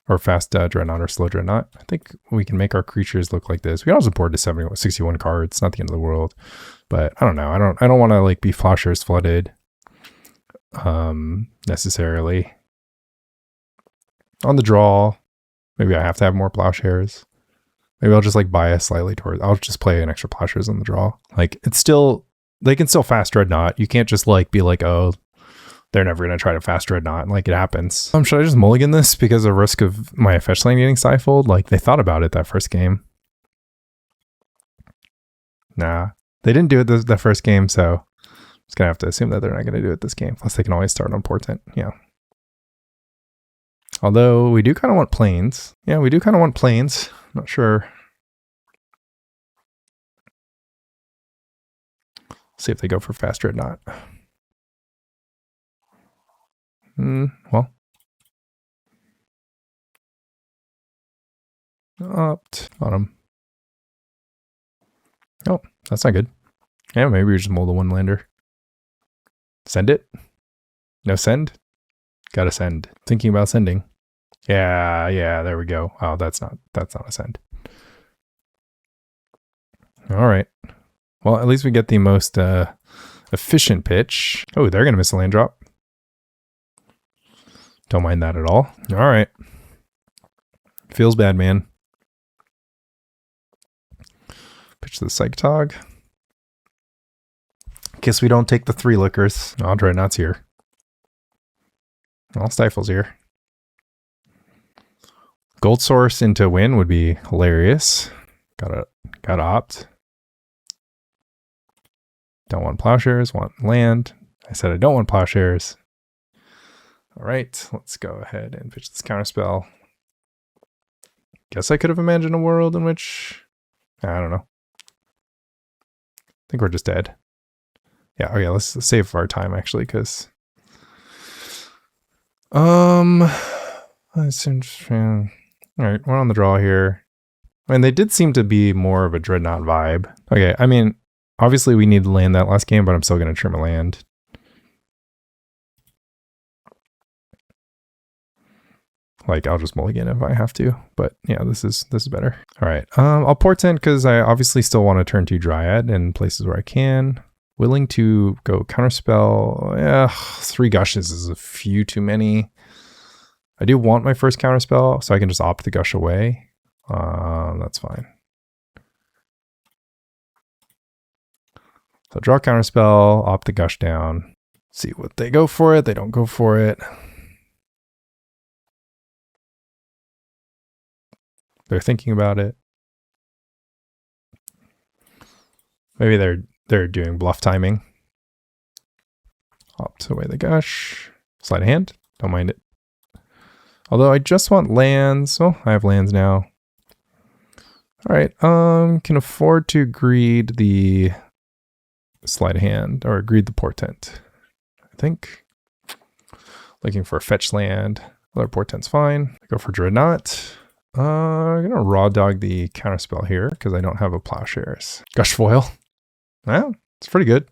Or Fast Dreadnought or Slow Dreadnought. I think we can make our creatures look like this. We can also board to 61 cards. It's not the end of the world. But I don't know. I don't want to like be Plowshares flooded necessarily. On the draw, maybe I have to have more Plowshares. Maybe I'll just like bias slightly towards, I'll just play an extra Plowshares on the draw. Like it's still, they can still Fast Dreadnought. You can't just like be like, oh, they're never going to try to Fast Dreadnought. Like it happens. Should I just mulligan this because of risk of my fetch lane getting stifled? Like they thought about it that first game. Nah, they didn't do it that first game. So I'm just going to have to assume that they're not going to do it this game. Plus they can always start on Portent. Yeah. Although we do kind of want plains. Yeah, we do kind of want plains. Not sure. See if they go for fast Dreadnought. Well. Opt on them. Oh, that's not good. Yeah, maybe we just mold a one lander. Send it? No send? Gotta send. Thinking about sending. Yeah, there we go. Oh, that's not a send. All right. Well, at least we get the most efficient pitch. Oh, they're gonna miss a land drop. Don't mind that at all. All right. Feels bad, man. Pitch the Psychatog. Guess we don't take the 3 liquors. Oh, Dreadnought's here. All Stifle's here. Gold source into win would be hilarious. Gotta opt. Don't want Plowshares, want land. I said I don't want Plowshares. All right, let's go ahead and pitch this Counterspell. Guess I could have imagined a world in which, I don't know. I think we're just dead. Yeah, okay, let's save our time actually, because that's interesting. All right, we're on the draw here. I mean, they did seem to be more of a Dreadnought vibe. Okay, I mean, obviously we need to land that last game, but I'm still going to trim a land. Like, I'll just mulligan if I have to, but yeah, this is better. All right, I'll Portent because I obviously still want to turn 2 Dryad in places where I can. Willing to go Counterspell. Yeah, 3 Gushes is a few too many. I do want my first Counterspell, so I can just opt the Gush away. That's fine. So draw Counterspell, opt the Gush down. See what they go for it. They don't go for it. They're thinking about it. Maybe they're doing bluff timing. Opt away the Gush. Sleight of Hand. Don't mind it. Although I just want lands. Oh, I have lands now. All right. Can afford to greed the Sleight of Hand or greed the Portent. I think. Looking for a fetch land. Other Portent's fine. Go for Dreadnought. I'm gonna raw dog the Counterspell here because I don't have a Plowshares. Gush foil. Well, it's pretty good.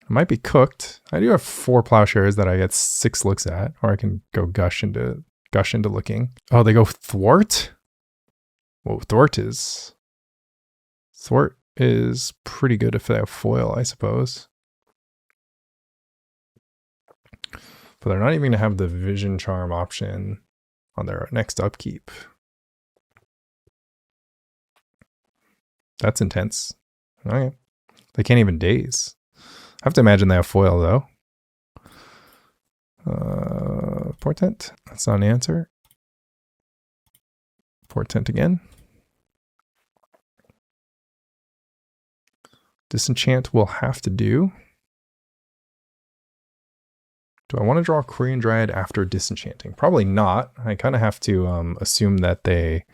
It might be cooked. I do have 4 Plowshares that I get 6 looks at, or I can go gush into looking. Oh, they go thwart? Whoa, thwart is pretty good if they have foil, I suppose. But they're not even gonna have the vision charm option on their next upkeep. That's intense. Okay. They can't even daze. I have to imagine they have foil though. Portent. That's not an answer. Portent again. Disenchant will have to do. Do I want to draw Quirion Dryad after disenchanting? Probably not. I kind of have to assume that they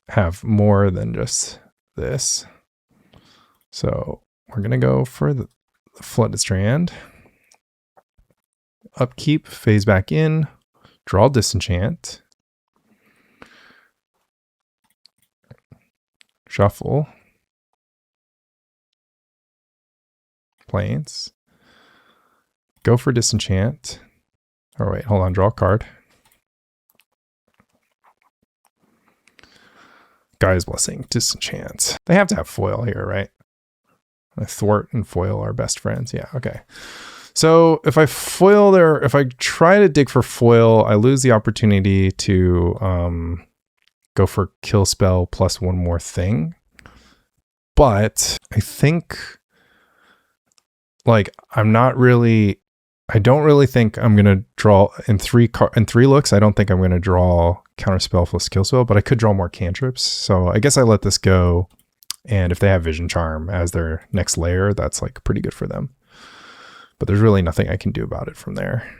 have more than just this. So we're going to go for the Flooded Strand. Upkeep, phase back in, draw disenchant. Shuffle. Plains. Go for disenchant. Oh wait, hold on, draw a card. Gaia's Blessing, disenchant. They have to have foil here, right? Thwart and foil are best friends. Yeah, okay. So if I foil if I try to dig for foil, I lose the opportunity to go for kill spell plus one more thing. But I think, like, I don't really think I'm gonna draw in three looks. I don't think I'm gonna draw Counterspell plus kill spell, but I could draw more cantrips. So I guess I let this go And if they have Vision Charm as their next layer, that's like pretty good for them. But there's really nothing I can do about it from there.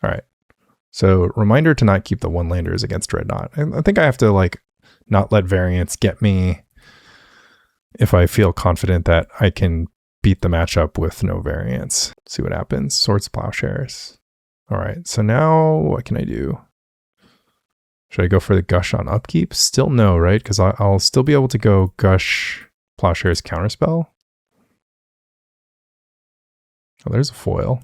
All right. So reminder to not keep the one landers against Dreadnought. I think I have to like not let variance get me if I feel confident that I can beat the matchup with no variance. See what happens. Swords, Plowshares. All right. So now what can I do? Should I go for the Gush on upkeep? Still no, right? Because I'll still be able to go Gush, Plowshares, Counterspell. Oh, there's a foil.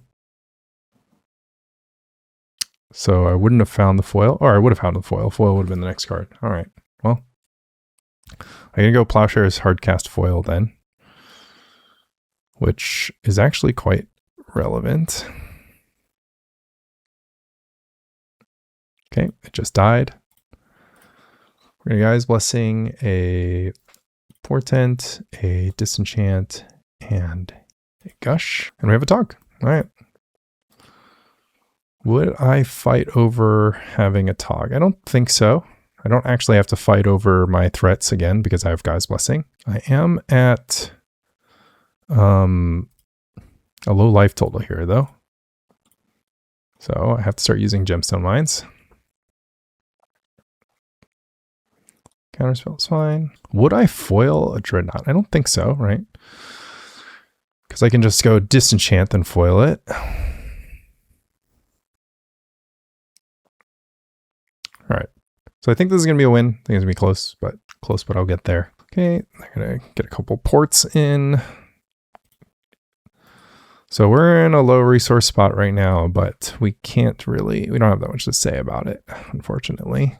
So I wouldn't have found the foil. Or I would have found the foil. Foil would have been the next card. All right. Well, I'm going to go Plowshares Hardcast Foil then, which is actually quite relevant. Okay, it just died. We're going to Gaia's Blessing, a Portent, a Disenchant, and a Gush. And we have a Tog. All right. Would I fight over having a Tog? I don't think so. I don't actually have to fight over my threats again because I have Gaia's Blessing. I am at a low life total here though. So I have to start using Gemstone Mines. Counterspell is fine. Would I foil a Dreadnought? I don't think so, right? Because I can just go Disenchant and foil it. All right. So I think this is going to be a win. I think it's going to be close, but I'll get there. Okay. I'm going to get a couple ports in. So we're in a low resource spot right now, but we don't have that much to say about it, unfortunately.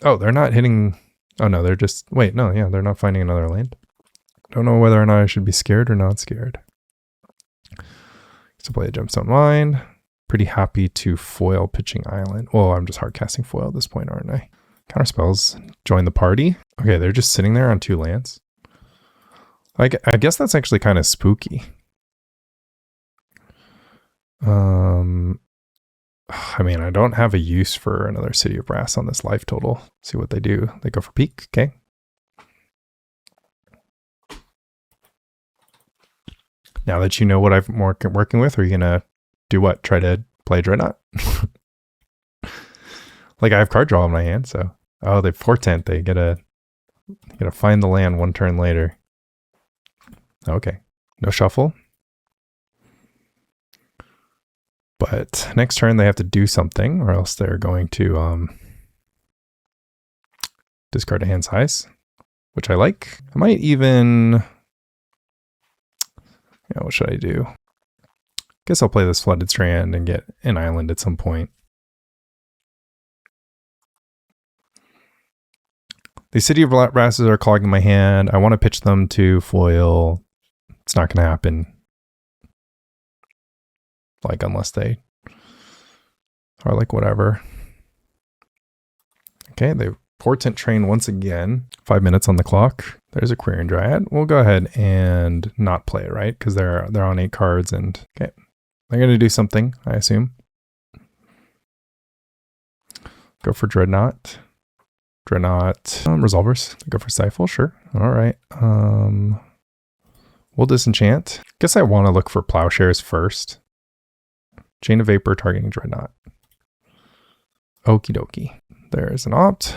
Oh, they're not hitting. Oh no, they're just, wait, no, yeah, they're not finding another land. Don't know whether or not I should be scared or not scared. So play a Gemstone Mine. Pretty happy to foil Pitching Island. Well, I'm just hard casting foil at this point, aren't I? Counterspells join the party. Okay, they're just sitting there on 2 lands. I guess that's actually kind of spooky. I mean, I don't have a use for another City of Brass on this life total. See what they do. They go for peak. Okay. Now that you know what I'm working with, are you going to do what? Try to play Dreadnought? Like I have card draw in my hand, so. Oh, they Portent. They gotta find the land 1 turn later. Okay. No shuffle. But next turn they have to do something or else they're going to discard a hand size, which I like. I might even, what should I do? Guess I'll play this Flooded Strand and get an island at some point. The City of Brasses are clogging my hand. I want to pitch them to foil. It's not going to happen. Like, unless they are like, whatever. Okay, they Portent train once again. 5 minutes on the clock. There's a Quirion Dryad. We'll go ahead and not play it, right? Because they're on 8 cards and, okay. They're going to do something, I assume. Go for Dreadnought. Resolvers. Go for Stifle, sure. All right. We'll disenchant. Guess I want to look for Plowshares first. Chain of Vapor targeting Dreadnought. Okie dokie. There's an opt.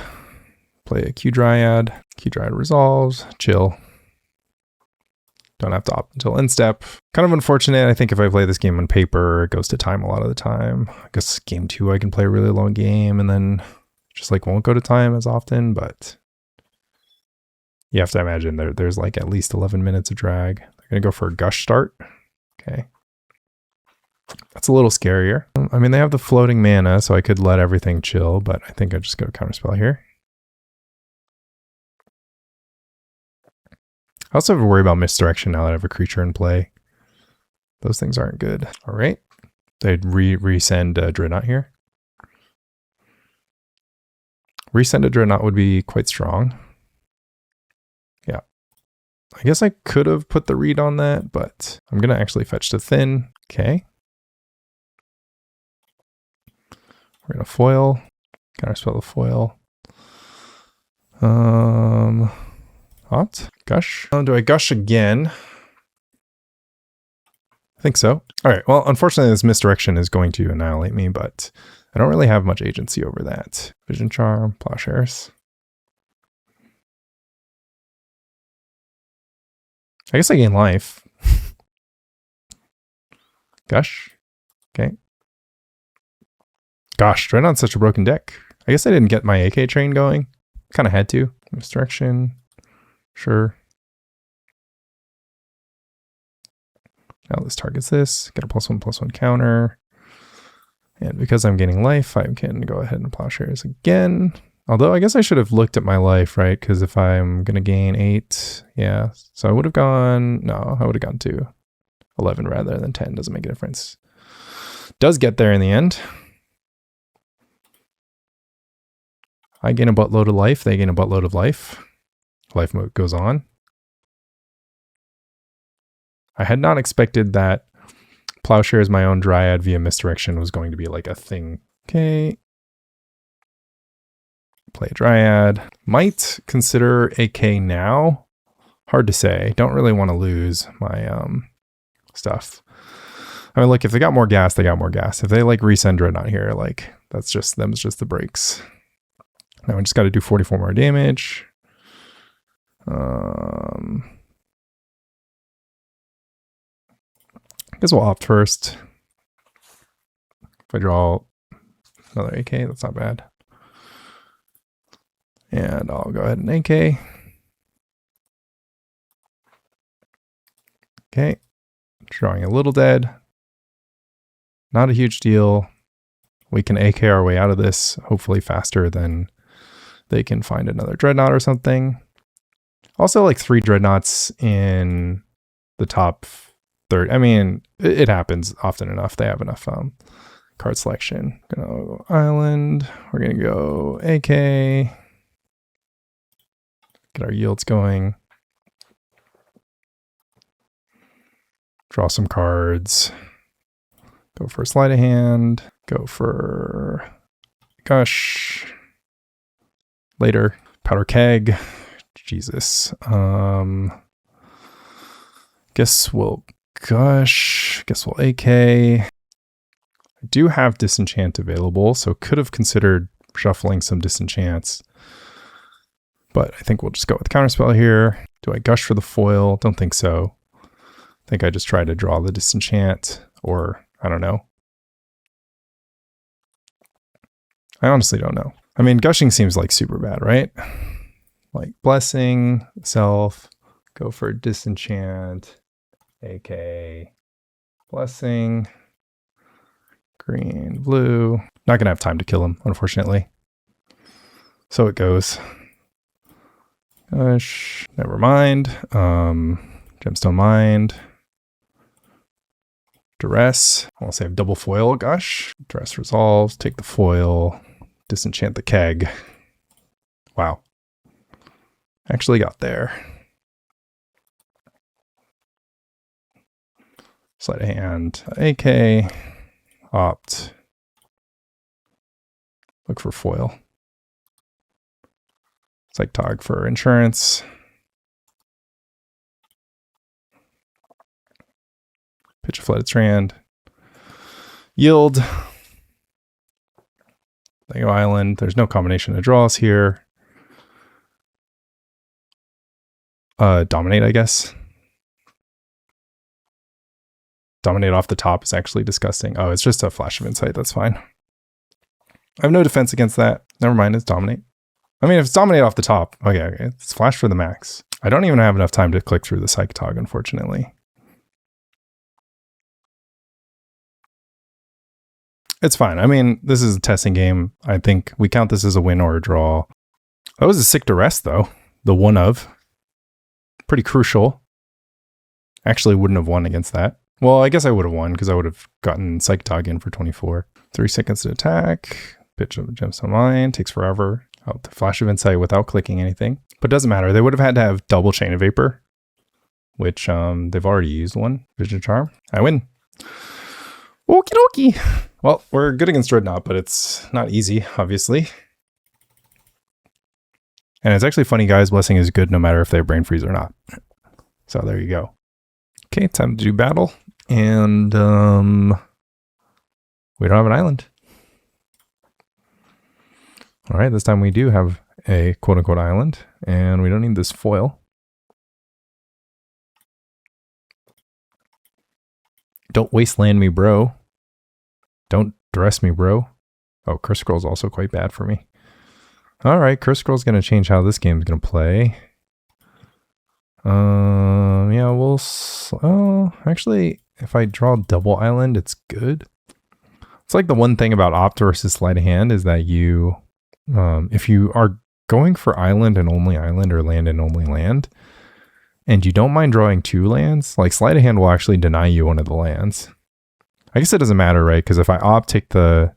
Play a Q Dryad. Q Dryad resolves. Chill. Don't have to opt until end step. Kind of unfortunate. I think if I play this game on paper, it goes to time a lot of the time. I guess game 2 I can play a really long game and then just like won't go to time as often, but you have to imagine there's like at least 11 minutes of drag. They're going to go for a Gush start. Okay. That's a little scarier. I mean, they have the floating mana, so I could let everything chill, but I think I just go Counterspell here. I also have to worry about misdirection now that I have a creature in play. Those things aren't good. All right. They'd resend Dreadnought here. Resend a Dreadnought would be quite strong. Yeah. I guess I could have put the read on that, but I'm going to actually fetch to thin. Okay. We're going to foil. Counterspell the foil. Opt? Gush? Do I gush again? I think so. All right, well, unfortunately this misdirection is going to annihilate me, but I don't really have much agency over that. Vision Charm, Plowshares. I guess I gain life. Gush. Okay. Gosh, Dreadnought's such a broken deck. I guess I didn't get my AK train going. Kind of had to. Misdirection. Sure. Now this targets this. Get a +1/+1 counter. And because I'm gaining life, I can go ahead and Plowshares again. Although I guess I should have looked at my life, right? Because if I'm going to gain 8, yeah. So I would have gone, no, I would have gone to 11 rather than 10. Doesn't make a difference. Does get there in the end. I gain a buttload of life. They gain a buttload of life. Life mode goes on. I had not expected that Plowshares my own Dryad via misdirection was going to be like a thing. Okay. Play a Dryad. Might consider AK now. Hard to say. Don't really want to lose my stuff. I mean, look, if they got more gas, they got more gas. If they like resend Dreadnought here, like that's just them's just the breaks. Now we just got to do 44 more damage. I guess we'll opt first. If I draw another AK, that's not bad. And I'll go ahead and AK. Okay. Drawing a little dead. Not a huge deal. We can AK our way out of this, hopefully faster than they can find another Dreadnought or something. Also, like 3 Dreadnoughts in the top 30. I mean, it happens often enough. They have enough card selection. Gonna go Island. We're gonna go AK. Get our yields going. Draw some cards. Go for Sleight of Hand. Go for Gush. Later. Powder Keg. Jesus. Guess we'll Gush. Guess we'll AK. I do have Disenchant available, so could have considered shuffling some Disenchants. But I think we'll just go with Counterspell here. Do I Gush for the foil? Don't think so. I think I just try to draw the Disenchant, or I don't know. I honestly don't know. I mean, gushing seems like super bad, right? Like Blessing, Self, go for Disenchant, AK, Blessing, green, blue. Not gonna have time to kill him, unfortunately. So it goes. Gush, never mind. Gemstone Mine. Duress. I'll say I have double foil Gush. Duress resolves, take the foil, disenchant the keg. Wow. Actually got there. Sleight of Hand, AK, opt, look for foil. Psychatog for insurance. Pitch a Flooded Strand. Yield. Gaea Island. There's no combination of draws here. Dominate, I guess. Dominate off the top is actually disgusting. Oh, it's just a Flash of Insight. That's fine. I have no defense against that. Never mind, it's Dominate. I mean, if it's Dominate off the top, okay, it's Flash for the max. I don't even have enough time to click through the Psychatog, unfortunately. It's fine. I mean, this is a testing game. I think we count this as a win or a draw. That was a sick Duress, though. The one of. Pretty crucial. Actually wouldn't have won against that. Well, I guess I would have won because I would have gotten Psychatog in for 24. 3 seconds to attack. Pitch of Gemstone Mine. Takes forever. Oh, the Flash of Insight without clicking anything. But doesn't matter. They would have had to have double Chain of Vapor, which they've already used one. Vision Charm. I win. Okie dokie. Well, we're good against Dreadnought, but it's not easy, obviously. And it's actually funny, guys, Blessing is good no matter if they have Brain Freeze or not. So there you go. Okay, time to do battle. And we don't have an island. All right, this time we do have a quote-unquote island, and we don't need this foil. Don't wasteland me, bro. Don't Duress me, bro. Oh, Curse Scroll is also quite bad for me. All right, Curse Scroll is going to change how this game is going to play. Yeah, we'll... Oh, actually, if I draw double island, it's good. It's like the one thing about Opt versus Sleight of Hand is that you... if you are going for island and only island or land and only land, and you don't mind drawing 2 lands, like Sleight of Hand will actually deny you one of the lands. I guess it doesn't matter, right? Because if I opt, take the...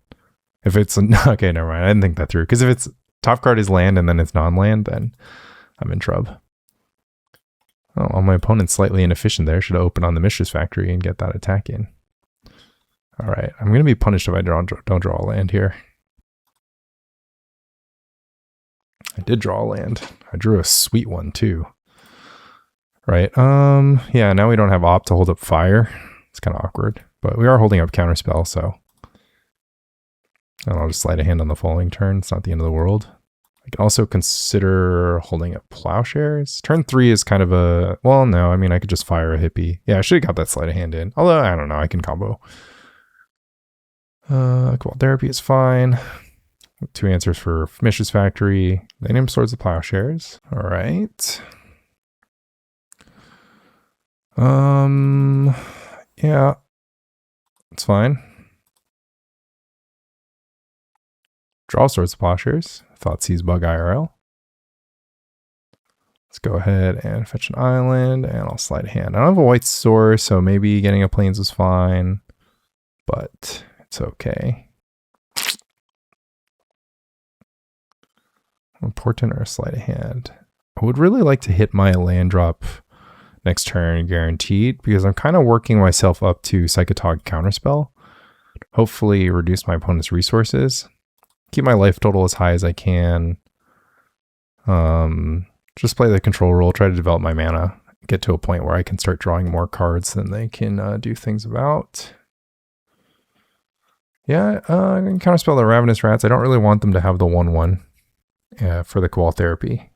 If it's... Okay, never mind. I didn't think that through. Because if it's top card is land and then it's non-land, then I'm in trouble. Oh, my opponent's slightly inefficient there. Should have opened on the Mistress Factory and get that attack in. All right. I'm going to be punished if I don't draw a land here. I did draw a land. I drew a sweet one too. Right. Yeah, now we don't have Opt to hold up fire. It's kind of awkward. But we are holding up Counterspell, so... And I'll just Sleight of Hand on the following turn. It's not the end of the world. I can also consider holding up Plowshares. Turn 3 is kind of a... Well, no, I mean, I could just fire a hippie. Yeah, I should have got that Sleight of Hand in. Although, I don't know, I can combo. Cool. Therapy is fine. 2 answers for Mistress Factory. They name Swords of Plowshares. All right. Yeah. It's fine. Draw Swords of Plowshares. Thoughtseize Bug IRL. Let's go ahead and fetch an island, and I'll Sleight of Hand. I don't have a white source, so maybe getting a plains was fine, but it's okay. A Portent or a Sleight of Hand. I would really like to hit my land drop next turn guaranteed, because I'm kind of working myself up to Psychatog Counterspell. Hopefully reduce my opponent's resources. Keep my life total as high as I can. Just play the control role, try to develop my mana, get to a point where I can start drawing more cards than they can do things about. Yeah, I can Counterspell the Ravenous Rats. I don't really want them to have the 1/1 for the Qual Therapy.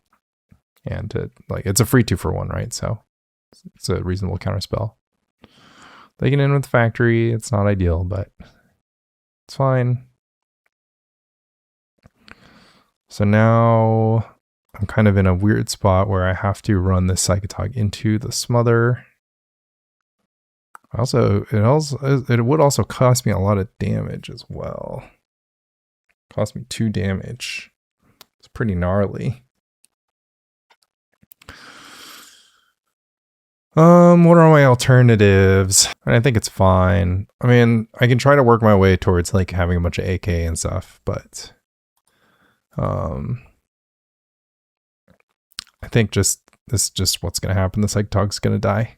And it's a free 2 for 1, right? So it's a reasonable Counterspell. They get in with the Factory. It's not ideal, but it's fine. So now I'm kind of in a weird spot where I have to run this Psychatog into the Smother. It would also cost me a lot of damage as well. Cost me 2 damage. It's pretty gnarly. What are my alternatives? I think it's fine. I mean, I can try to work my way towards like having a bunch of AK and stuff, but I think this is just what's going to happen. The Psychatog's going to die.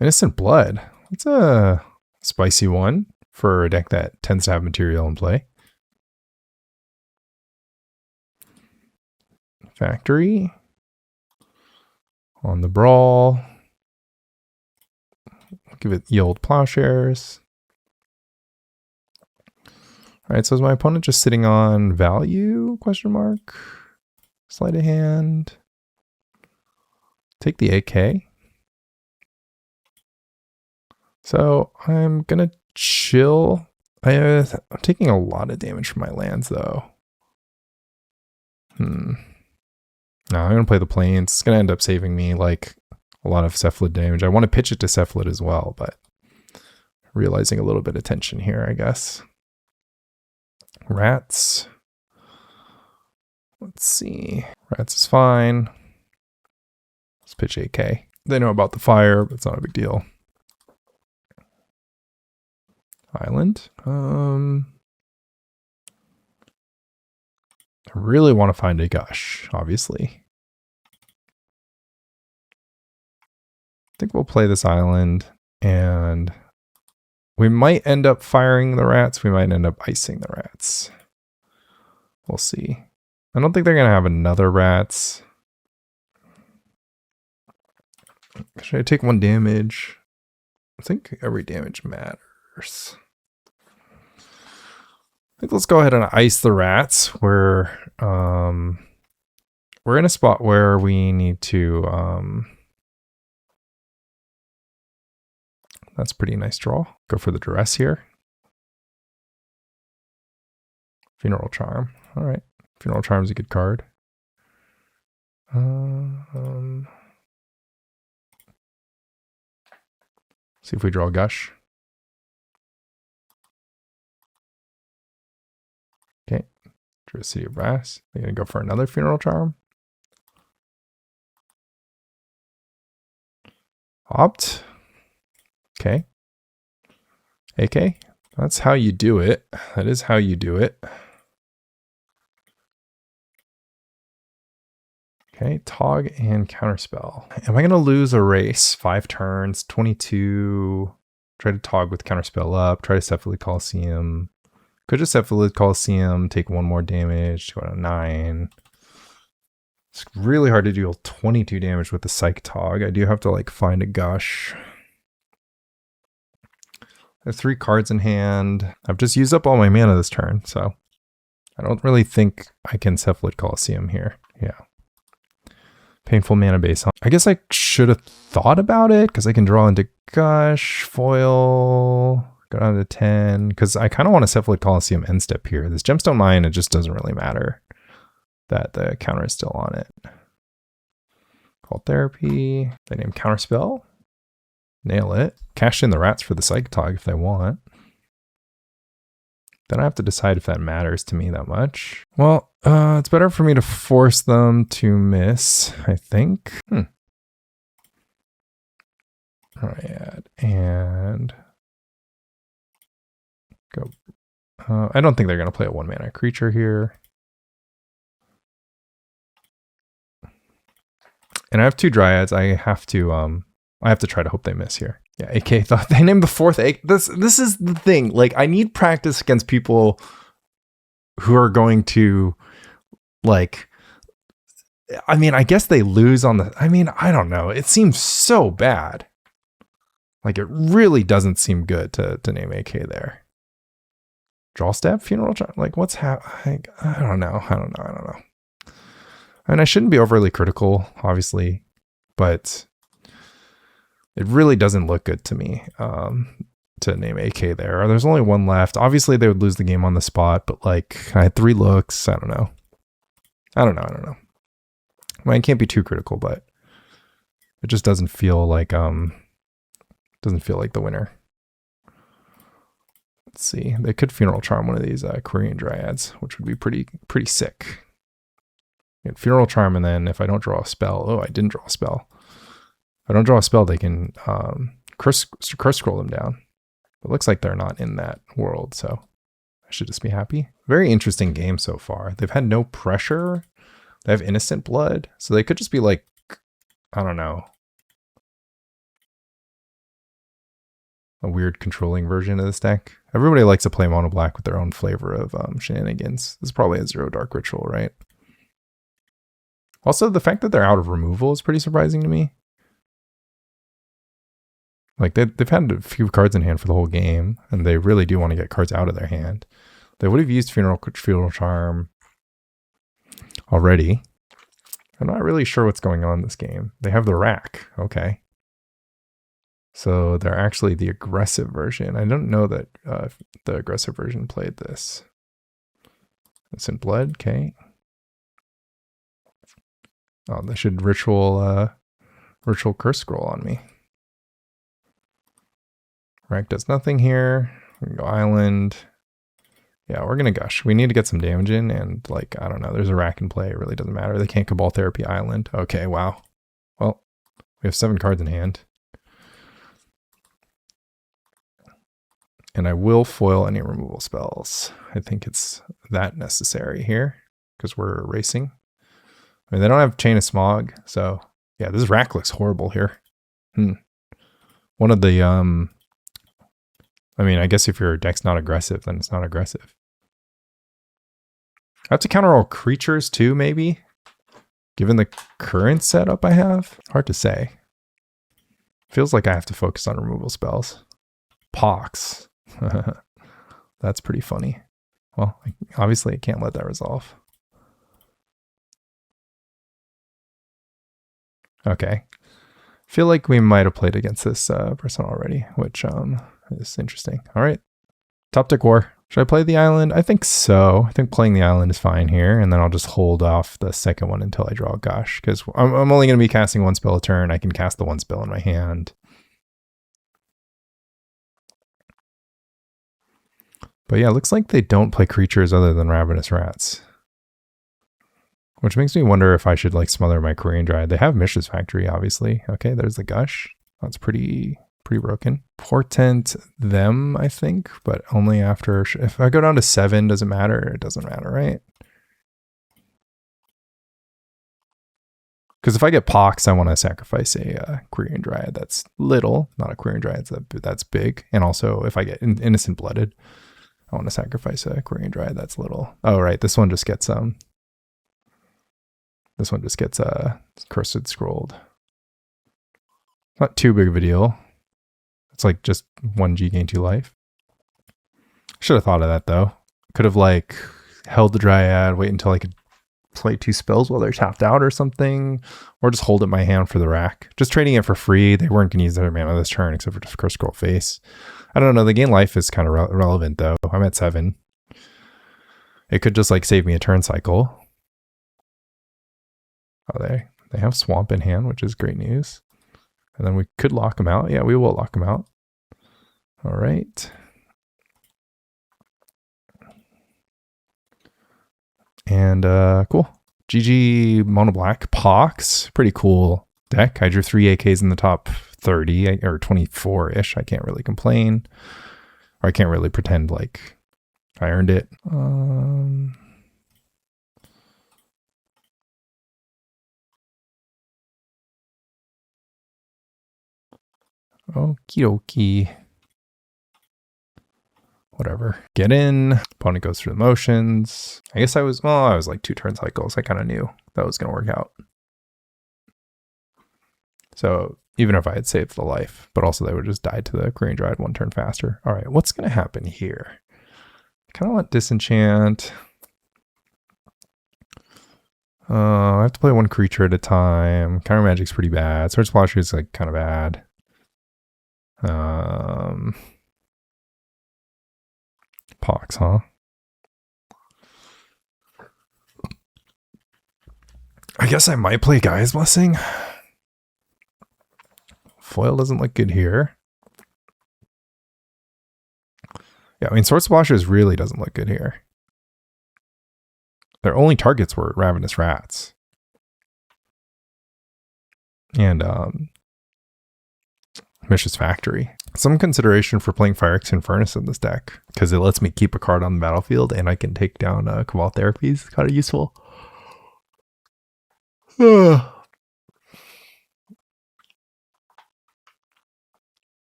Innocent Blood. It's a spicy one for a deck that tends to have material in play. Factory. On the Brawl. Give it Yield Plowshares. Alright, so is my opponent just sitting on value? Question mark. Sleight of Hand. Take the AK. So I'm gonna chill. I'm taking a lot of damage from my lands though. No, I'm gonna play the plains. It's gonna end up saving me like a lot of Cephalid damage. I want to pitch it to Cephalid as well, but realizing a little bit of tension here, I guess. Rats. Let's see. Rats is fine. Let's pitch AK. They know about the fire, but it's not a big deal. Island. I really want to find a Gush, obviously. I think we'll play this island, and we might end up firing the rats. We might end up icing the rats. We'll see. I don't think they're going to have another rats. Should I take 1 damage? I think every damage matters. I think let's go ahead and ice the rats. We're in a spot where we need to that's a pretty nice draw. Go for the Duress here. Funeral Charm. All right. Funeral Charm is a good card. See if we draw Gush. Okay. Drew City of Brass. They're going to go for another Funeral Charm. Opt. Okay. AK. That's how you do it. That is how you do it. Okay, Tog and Counterspell. Am I going to lose a race? 5 turns, 22. Try to Tog with Counterspell up. Try to Cephalid Coliseum. Could just Cephalid Coliseum, take 1 more damage, go to 9. It's really hard to deal 22 damage with the Psychatog. I do have to like find a Gush. I have 3 cards in hand. I've just used up all my mana this turn, so I don't really think I can Cephalid Coliseum here. Yeah. Painful mana base. I guess I should have thought about it because I can draw into Gush, foil, go down to 10. Because I kind of want to Cephalid Coliseum end step here. This Gemstone Mine, it just doesn't really matter that the counter is still on it. Call Therapy. They name Counterspell. Nail it. Cash in the rats for the Psychatog if they want. Then I have to decide if that matters to me that much. Well, it's better for me to force them to miss, I think. Dryad and go. I don't think they're going to play a 1-mana creature here. And I have 2 Dryads. I have to try to hope they miss here. Yeah, AK thought they named the 4th AK. This is the thing. Like, I need practice against people who are going to, like, I mean, I guess they lose on the, I mean, I don't know. It seems so bad. Like, it really doesn't seem good to name AK there. Draw step, funeral, like, what's happening? I don't know. I don't know. I mean, I shouldn't be overly critical, obviously, but it really doesn't look good to me to name AK there. There's only 1 left. Obviously, they would lose the game on the spot, but like I had 3 looks. I don't know. I mean, it can't be too critical, but it just doesn't feel like the winner. Let's see. They could Funeral Charm one of these Quirion Dryads, which would be pretty sick. Funeral Charm, and then if I don't draw a spell, I didn't draw a spell. If I don't draw a spell, they can curse scroll them down. It looks like they're not in that world, so I should just be happy. Very interesting game so far. They've had no pressure. They have Innocent Blood, so they could just be like, I don't know, a weird controlling version of this deck. Everybody likes to play mono black with their own flavor of shenanigans. This is probably a 0 dark ritual, right? Also, the fact that they're out of removal is pretty surprising to me. Like, they've had a few cards in hand for the whole game, and they really do want to get cards out of their hand. They would have used Funeral Charm already. I'm not really sure what's going on in this game. They have the rack. Okay. So they're actually the aggressive version. I don't know that the aggressive version played this. It's in blood. Okay. Oh, they should ritual curse scroll on me. Rack does nothing here. We can go island. Yeah, we're gonna Gush. We need to get some damage in, and like, I don't know, there's a rack in play. It really doesn't matter. They can't Cabal Therapy island. Okay, wow. Well, we have 7 cards in hand. And I will foil any removal spells. I think it's that necessary here because we're racing. I mean, they don't have Chain of Smog, so yeah, this rack looks horrible here. One of the I mean, I guess if your deck's not aggressive, then it's not aggressive. I have to counter all creatures too, maybe? Given the current setup I have? Hard to say. Feels like I have to focus on removal spells. Pox. That's pretty funny. Well, obviously I can't let that resolve. Okay. Feel like we might have played against this person already, which is interesting. All right. Top deck war. Should I play the island? I think so. I think playing the island is fine here, and then I'll just hold off the second one until I draw a Gush, because I'm only going to be casting one spell a turn. I can cast the one spell in my hand. But yeah, it looks like they don't play creatures other than Ravenous Rats. Which makes me wonder if I should like smother my Quirion Dryad. They have Mishra's Factory, obviously. Okay, there's the Gush. That's pretty broken. Portent them, I think, but only after... If I go down to 7, does it matter? It doesn't matter, right? Because if I get Pox, I want to sacrifice a Quirion Dryad that's little, not a Quirion Dryad that's big. And also, if I get Innocent Blooded, I want to sacrifice a Quirion Dryad that's little. Oh, right, this one just gets Cursed Scrolled. Not too big of a deal. It's like just 1G gain 2 life. Should have thought of that though. Could have like held the Dryad, wait until I could play 2 spells while they're tapped out or something, or just hold it in my hand for the rack. Just trading it for free. They weren't going to use their mana this turn except for just Cursed Scroll face. I don't know. The gain life is kind of relevant though. I'm at 7. It could just like save me a turn cycle. Oh, they have Swamp in hand, which is great news. And then we could lock them out. Yeah, we will lock them out. All right. And cool. GG Mono Black. Pox. Pretty cool deck. I drew 3 AKs in the top 30 or 24-ish. I can't really complain. Or I can't really pretend like I earned it. Okie dokie. Whatever. Get in. Opponent goes through the motions. I guess I was like 2 turn cycles. I kind of knew that was going to work out. So even if I had saved the life, but also they would just die to the Quirion Dryad 1 turn faster. All right, what's going to happen here? I kind of want Disenchant. I have to play 1 creature at a time. Counter Magic's pretty bad. Sword Splasher is like kind of bad. Pox, huh? I guess I might play Gaia's Blessing. Foil doesn't look good here. Yeah, I mean, Sword Splashers really doesn't look good here. Their only targets were Ravenous Rats. And Mishra's Factory. Some consideration for playing Phyrexian Furnace in this deck, because it lets me keep a card on the battlefield and I can take down Cabal Therapies. It's kind of useful.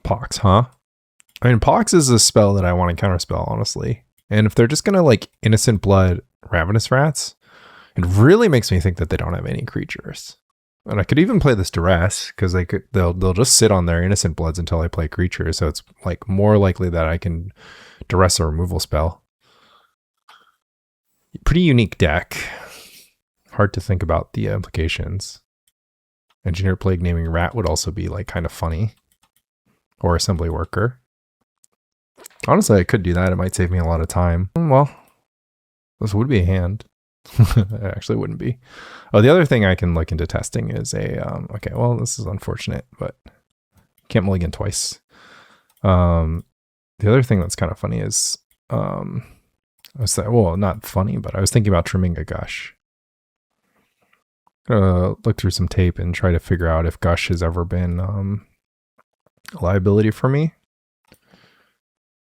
Pox, huh? I mean, Pox is a spell that I want to counterspell, honestly. And if they're just going to like Innocent Blood Ravenous Rats, it really makes me think that they don't have any creatures. And I could even play this Duress, because they'll just sit on their Innocent Bloods until I play creatures. So it's like more likely that I can Duress a removal spell. Pretty unique deck. Hard to think about the implications. Engineer Plague naming Rat would also be like kind of funny. Or Assembly Worker. Honestly, I could do that. It might save me a lot of time. Well, this would be a hand. It actually wouldn't be. Oh, the other thing I can look into testing is a... okay, well, this is unfortunate, but can't mulligan twice. The other thing that's kind of funny is... well, not funny, but I was thinking about trimming a Gush. Look through some tape and try to figure out if Gush has ever been... a liability for me.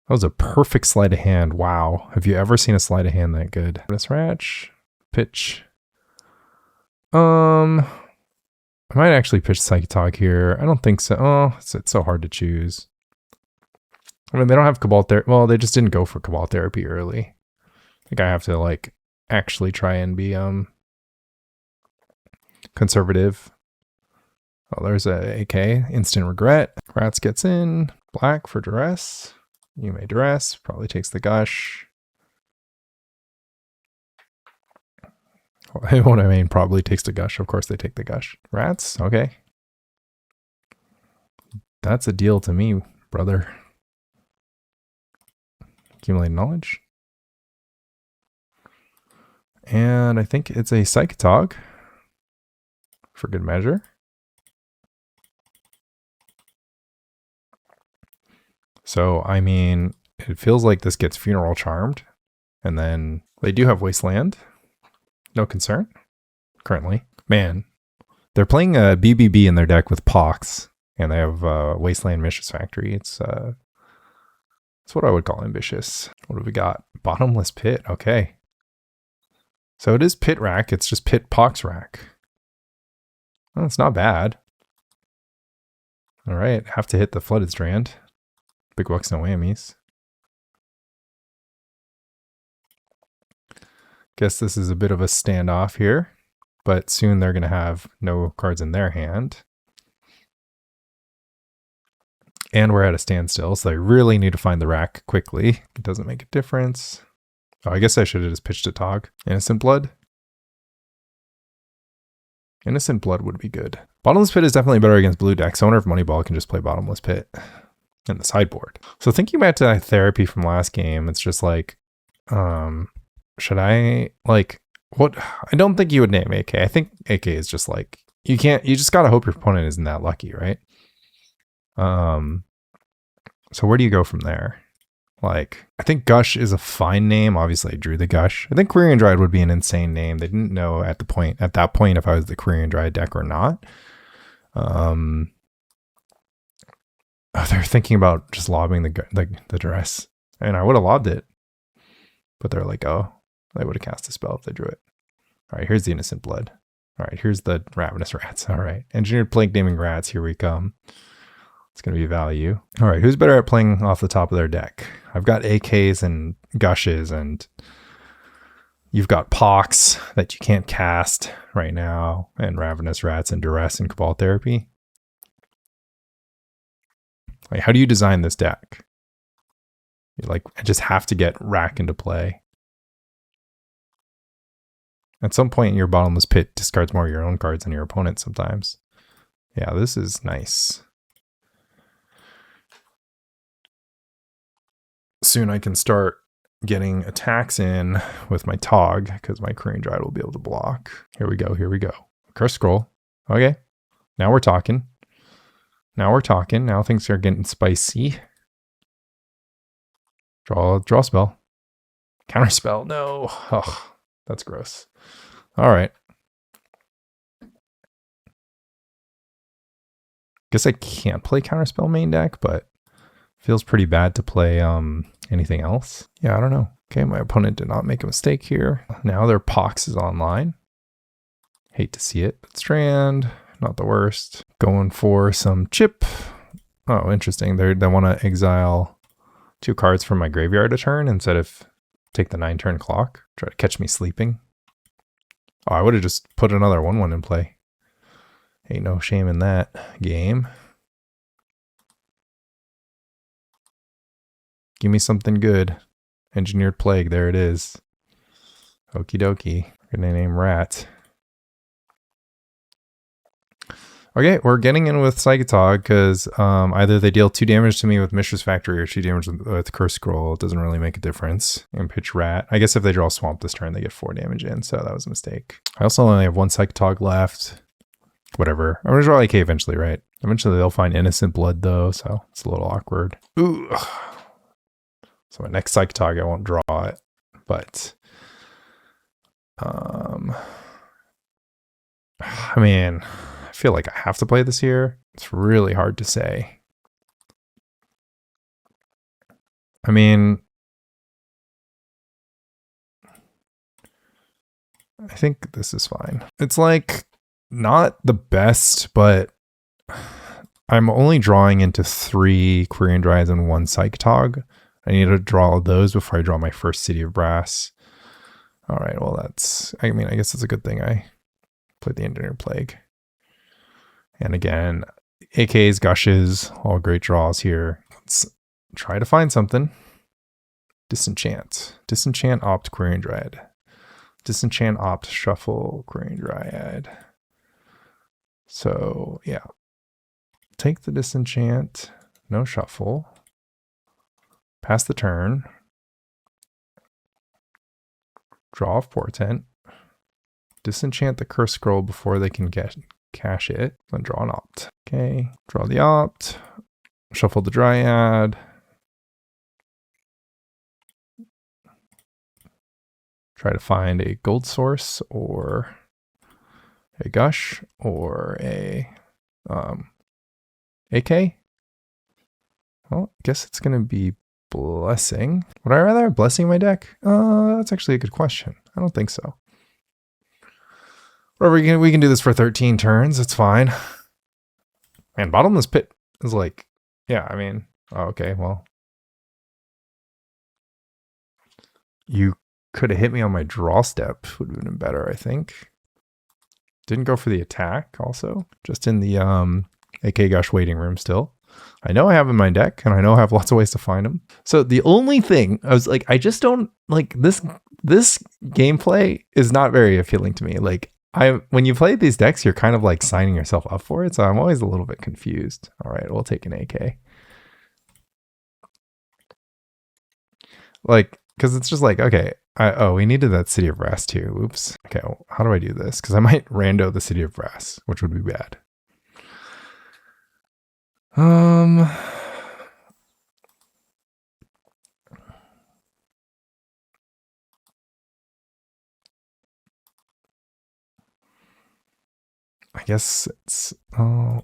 That was a perfect sleight of hand. Wow. Have you ever seen a sleight of hand that good? Scratch. Pitch. I might actually pitch Psychatog here. I don't think so. Oh, it's so hard to choose. I mean, they don't have Cabal Therapy. Well, they just didn't go for Cabal Therapy early. I think I have to, like, actually try and be conservative. Oh, there's a AK. Instant regret. Rats gets in. Black for Duress. You may Duress. Probably takes the Gush. What I mean, probably takes the Gush. Of course they take the Gush. Rats? Okay. That's a deal to me, brother. Accumulate knowledge. And I think it's a Psychatog for good measure. So, I mean, it feels like this gets Funeral Charmed. And then they do have Wasteland. No concern, currently. Man, they're playing a BBB in their deck with Pox. And they have Wasteland Mistress Factory. It's what I would call ambitious. What have we got? Bottomless Pit. Okay. So it is Pit Rack. It's just Pit Pox Rack. Well, it's not bad. All right. Have to hit the Flooded Strand. Big bucks, no whammies. Guess this is a bit of a standoff here. But soon they're going to have no cards in their hand. And we're at a standstill, so they really need to find the rack quickly. It doesn't make a difference. Oh, I guess I should have just pitched a Tog. Innocent Blood? Innocent Blood would be good. Bottomless Pit is definitely better against blue decks. I wonder if Moneyball can just play Bottomless Pit in the sideboard. So thinking back to that therapy from last game, it's just like, should I, like, what? I don't think you would name AK. I think AK is just like, you just gotta hope your opponent isn't that lucky, right? So where do you go from there? Like, I think Gush is a fine name. Obviously, I drew the Gush. I think Quirion Dryad would be an insane name. They didn't know at that point if I was the Quirion Dryad deck or not. They're thinking about just lobbing the Duress, and I would have lobbed it, but they're like, oh, they would have cast a spell if they drew it. All right, here's the Innocent Blood. All right, here's the Ravenous Rats. All right, Engineered Plague Naming Rats. Here we come. It's going to be value. All right, who's better at playing off the top of their deck? I've got AKs and Gushes, and you've got Pox that you can't cast right now, and Ravenous Rats and Duress and Cabal Therapy. Like, how do you design this deck? You like, I just have to get Rack into play. At some point in your Bottomless Pit discards more of your own cards than your opponent sometimes. Yeah, this is nice. Soon I can start getting attacks in with my Tog, because my Quirion Dryad will be able to block. Here we go, here we go. Curse Scroll. Okay, now we're talking. Now we're talking. Now things are getting spicy. Draw spell. Counterspell. No. Oh, that's gross. All right. Guess I can't play Counterspell main deck, but feels pretty bad to play anything else. Yeah, I don't know. Okay, my opponent did not make a mistake here. Now their Pox is online. Hate to see it. Strand, not the worst. Going for some chip. Oh, interesting. They want to exile 2 cards from my graveyard a turn instead of take the 9-turn clock. Try to catch me sleeping. Oh, I would have just put another 1/1 in play. Ain't no shame in that game. Give me something good. Engineered Plague, there it is. Okie dokie. We're gonna name Rat. Okay, we're getting in with Psychatog because either they deal 2 damage to me with Mistress Factory or 2 damage with Curse Scroll. It doesn't really make a difference. And pitch Rat. I guess if they draw Swamp this turn, they get 4 damage in, so that was a mistake. I also only have 1 Psychatog left. Whatever. I'm gonna draw AK eventually, right? Eventually they'll find Innocent Blood though, so it's a little awkward. Ooh. So my next Psychatog, I won't draw it, but I mean, I feel like I have to play this here. It's really hard to say. I mean, I think this is fine. It's like not the best, but I'm only drawing into 3 Quirion Dryads and 1 Psychatog. I need to draw those before I draw my first City of Brass. All right, well, I mean, I guess it's a good thing I played the Engineer Plague. And again, AKs, Gushes, all great draws here. Let's try to find something. Disenchant. Disenchant, opt, Quirion Dryad. Disenchant, opt, shuffle, Quirion Dryad. So, yeah. Take the disenchant, no shuffle. Pass the turn. Draw off Portent. Disenchant the curse scroll before they can cash it. Then draw an opt. Okay, draw the opt. Shuffle the Dryad. Try to find a gold source or a Gush or a AK. Well, I guess it's going to be Blessing. Would I rather have Blessing in my deck? That's actually a good question. I don't think so. Whatever, we can do this for 13 turns. It's fine. Man, Bottomless Pit is like, yeah, I mean, okay, well. You could have hit me on my draw step. Would have been better, I think. Didn't go for the attack also. Just in the AK Gush waiting room still. I know I have in my deck, and I know I have lots of ways to find them. So the only thing, I was like, I just don't, like, this gameplay is not very appealing to me. Like, when you play these decks, you're kind of like signing yourself up for it, so I'm always a little bit confused. All right, we'll take an AK. Like, because it's just like, okay, oh, we needed that City of Brass too. Oops. Okay, well, how do I do this? Because I might rando the City of Brass, which would be bad. I guess it's, oh,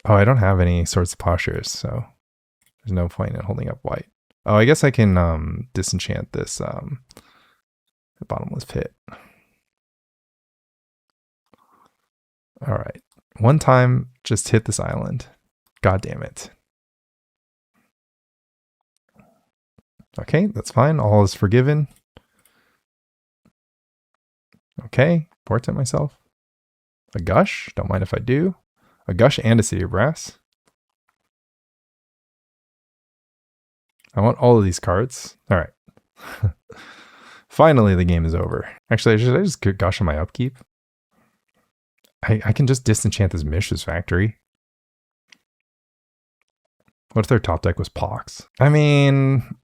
I don't have any Swords of Plowshares, so there's no point in holding up white. Oh, I guess I can disenchant this Bottomless Pit. All right. One time, just hit this island. God damn it. Okay, that's fine. All is forgiven. Okay, Portent myself. A Gush, don't mind if I do. A Gush and a City of Brass. I want all of these cards. All right. Finally, the game is over. Actually, should I just Gush on my upkeep? I can just disenchant this Mish's Factory. What if their top deck was Pox? I mean,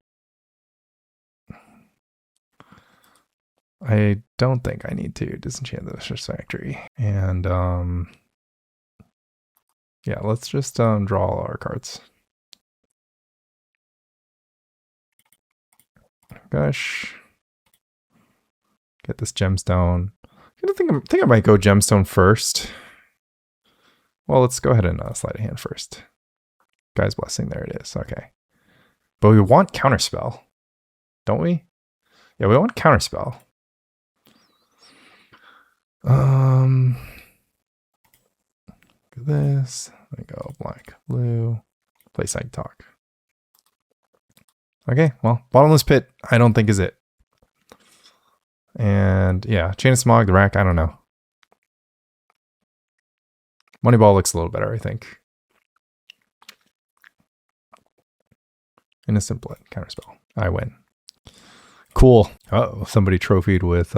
I don't think I need to disenchant the Mish's Factory. And yeah, let's just draw all our cards. Gush. Get this Gemstone. I think I might go Gemstone first. Well, let's go ahead and Sleight of Hand first. Guy's Blessing, there it is. Okay. But we want Counterspell, don't we? Yeah, we want Counterspell. Look at this. Let me go black, blue. Play Psychatog. Okay, well, Bottomless Pit, I don't think is it. And yeah, Chain of Smog, the Rack, I don't know. Moneyball looks a little better, I think. Innocent Blood, Counterspell. I win. Cool. Uh-oh, somebody trophied with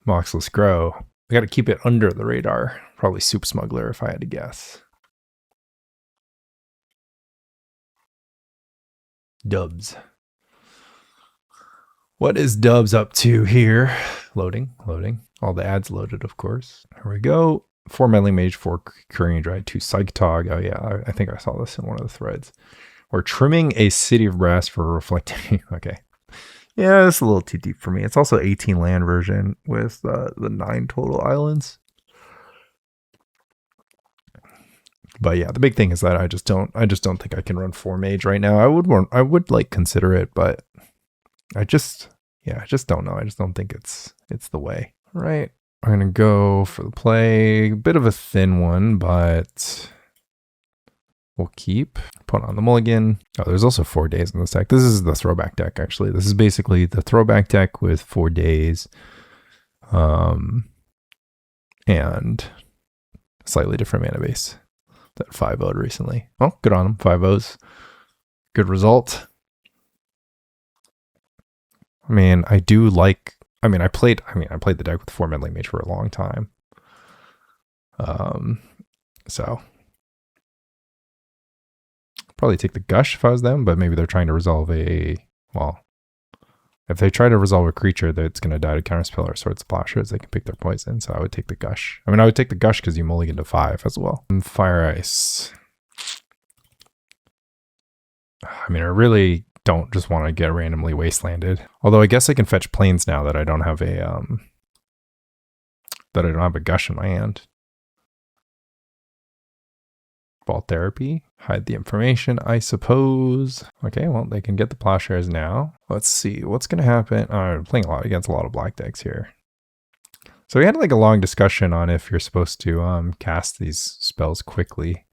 Moxless Grow. I got to keep it under the radar. Probably Soup Smuggler if I had to guess. Dubs. What is Dubs up to here? Loading. All the ads loaded, of course. Here we go. 4 Meddling Mage, 4 Quirion Dryad, 2 Psychatog. Oh yeah, I think I saw this in one of the threads. We're trimming a City of Brass for reflecting. Okay. Yeah, it's a little too deep for me. It's also 18 land version with the 9 total islands. But yeah, the big thing is that I just don't think I can run 4 mage right now. I would like consider it, but I just don't know. I just don't think it's the way. All right. I'm going to go for the play. Bit of a thin one, but we'll keep. Put on the mulligan. Oh, there's also 4 days in this deck. This is the throwback deck, actually. This is basically the throwback deck with 4 days. And slightly different mana base. That 5-0'd recently. Oh, good on him. 5-0s. Good result. I mean, I played the deck with 4 meddling mage for a long time. So probably take the Gush if I was them, but maybe they're trying to resolve if they try to resolve a creature that's going to die to Counterspell or Swords of Plowshares, they can pick their poison. So I would take the Gush. I mean, I would take the Gush because you mulligan to 5 as well. And Fire Ice. I mean, I really don't just want to get randomly wastelanded. Although I guess I can fetch planes now that I don't have a Gush in my hand. Ball Therapy, hide the information, I suppose. Okay, well, they can get the Plowshares now. Let's see what's going to happen. I'm playing against a lot of black decks here. So we had like a long discussion on if you're supposed to cast these spells quickly.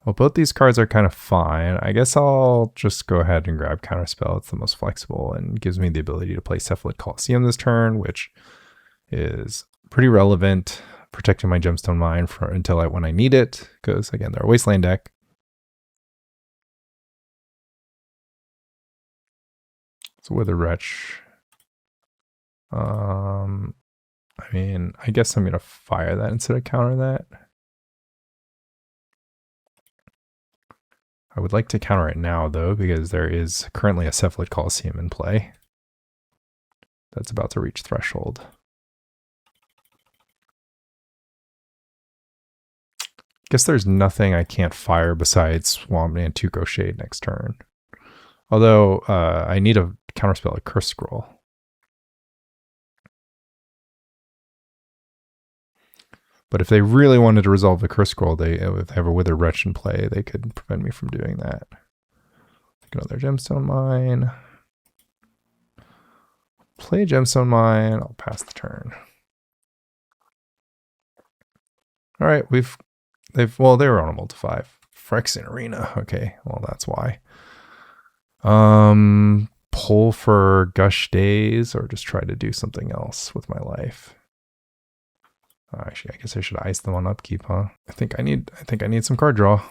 Well, both these cards are kind of fine. I guess I'll just go ahead and grab Counterspell. It's the most flexible and gives me the ability to play Cephalid Colosseum this turn, which is pretty relevant. Protecting my Gemstone Mine when I need it, because again, they're a wasteland deck. So Wither Wretch. I mean, I guess I'm gonna fire that instead of counter that. I would like to counter it now though, because there is currently a Cephalid Colosseum in play that's about to reach threshold. Guess there's nothing I can't fire besides Swampman and Tuco Shade next turn. Although I need a Counterspell, a Curse Scroll. But if they really wanted to resolve the Curse Scroll, if they have a Wither Wretch in play, they could prevent me from doing that. Take another Gemstone Mine. Play Gemstone Mine. I'll pass the turn. All right, they were on a multi-5. Phyrexian Arena. Okay, well that's why. Pull for Gush Days or just try to do something else with my life. Actually, I guess I should ice them on upkeep, huh? I think I need some card draw.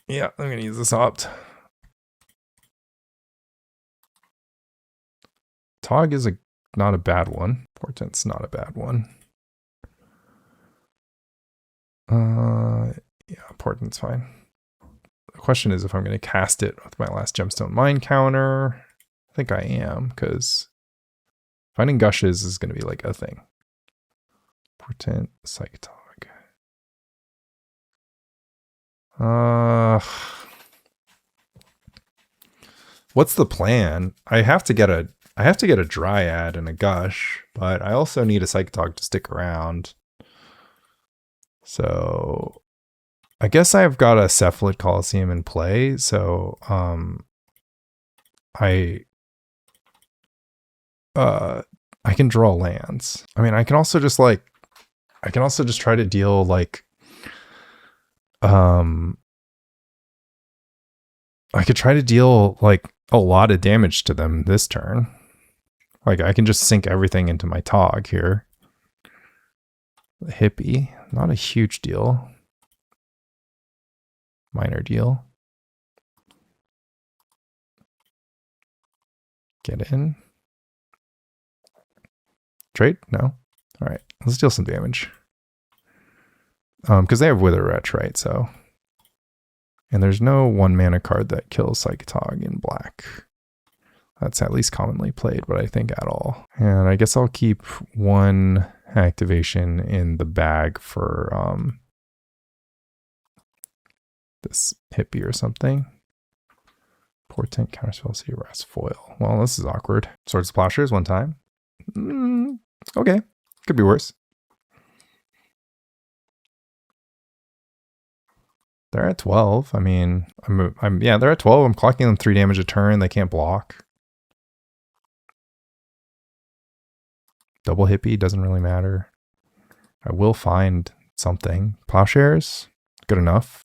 Yeah, I'm gonna use this opt. Tog is not a bad one. Portent's not a bad one. Yeah, Portent's fine. The question is if I'm going to cast it with my last Gemstone Mine counter. I think I am, because finding Gushes is going to be like a thing. Portent, Psychatog. What's the plan? I have to get a Dryad and a Gush, but I also need a Psychatog to stick around. So I guess I've got a Cephalid Colosseum in play, so I can draw lands. I mean, I can also just try to deal like I could try to deal like a lot of damage to them this turn. Like I can just sink everything into my Tog here. The Hippie, not a huge deal. Minor deal. Get in. Trade? No. All right, let's deal some damage. Because they have Wither Wretch, right? So, and there's no 1 mana card that kills Psychatog in black. That's at least commonly played, but I think at all. And I guess I'll keep 1 activation in the bag for this Hippie or something. Portent, Counterspell, Sideboard, foil. Well, this is awkward. Swords of Plowshares 1 time. Okay, could be worse. They're at 12. I mean, yeah, they're at 12. I'm clocking them 3 damage a turn. They can't block. Double hippie doesn't really matter. I will find something. Plowshares, good enough.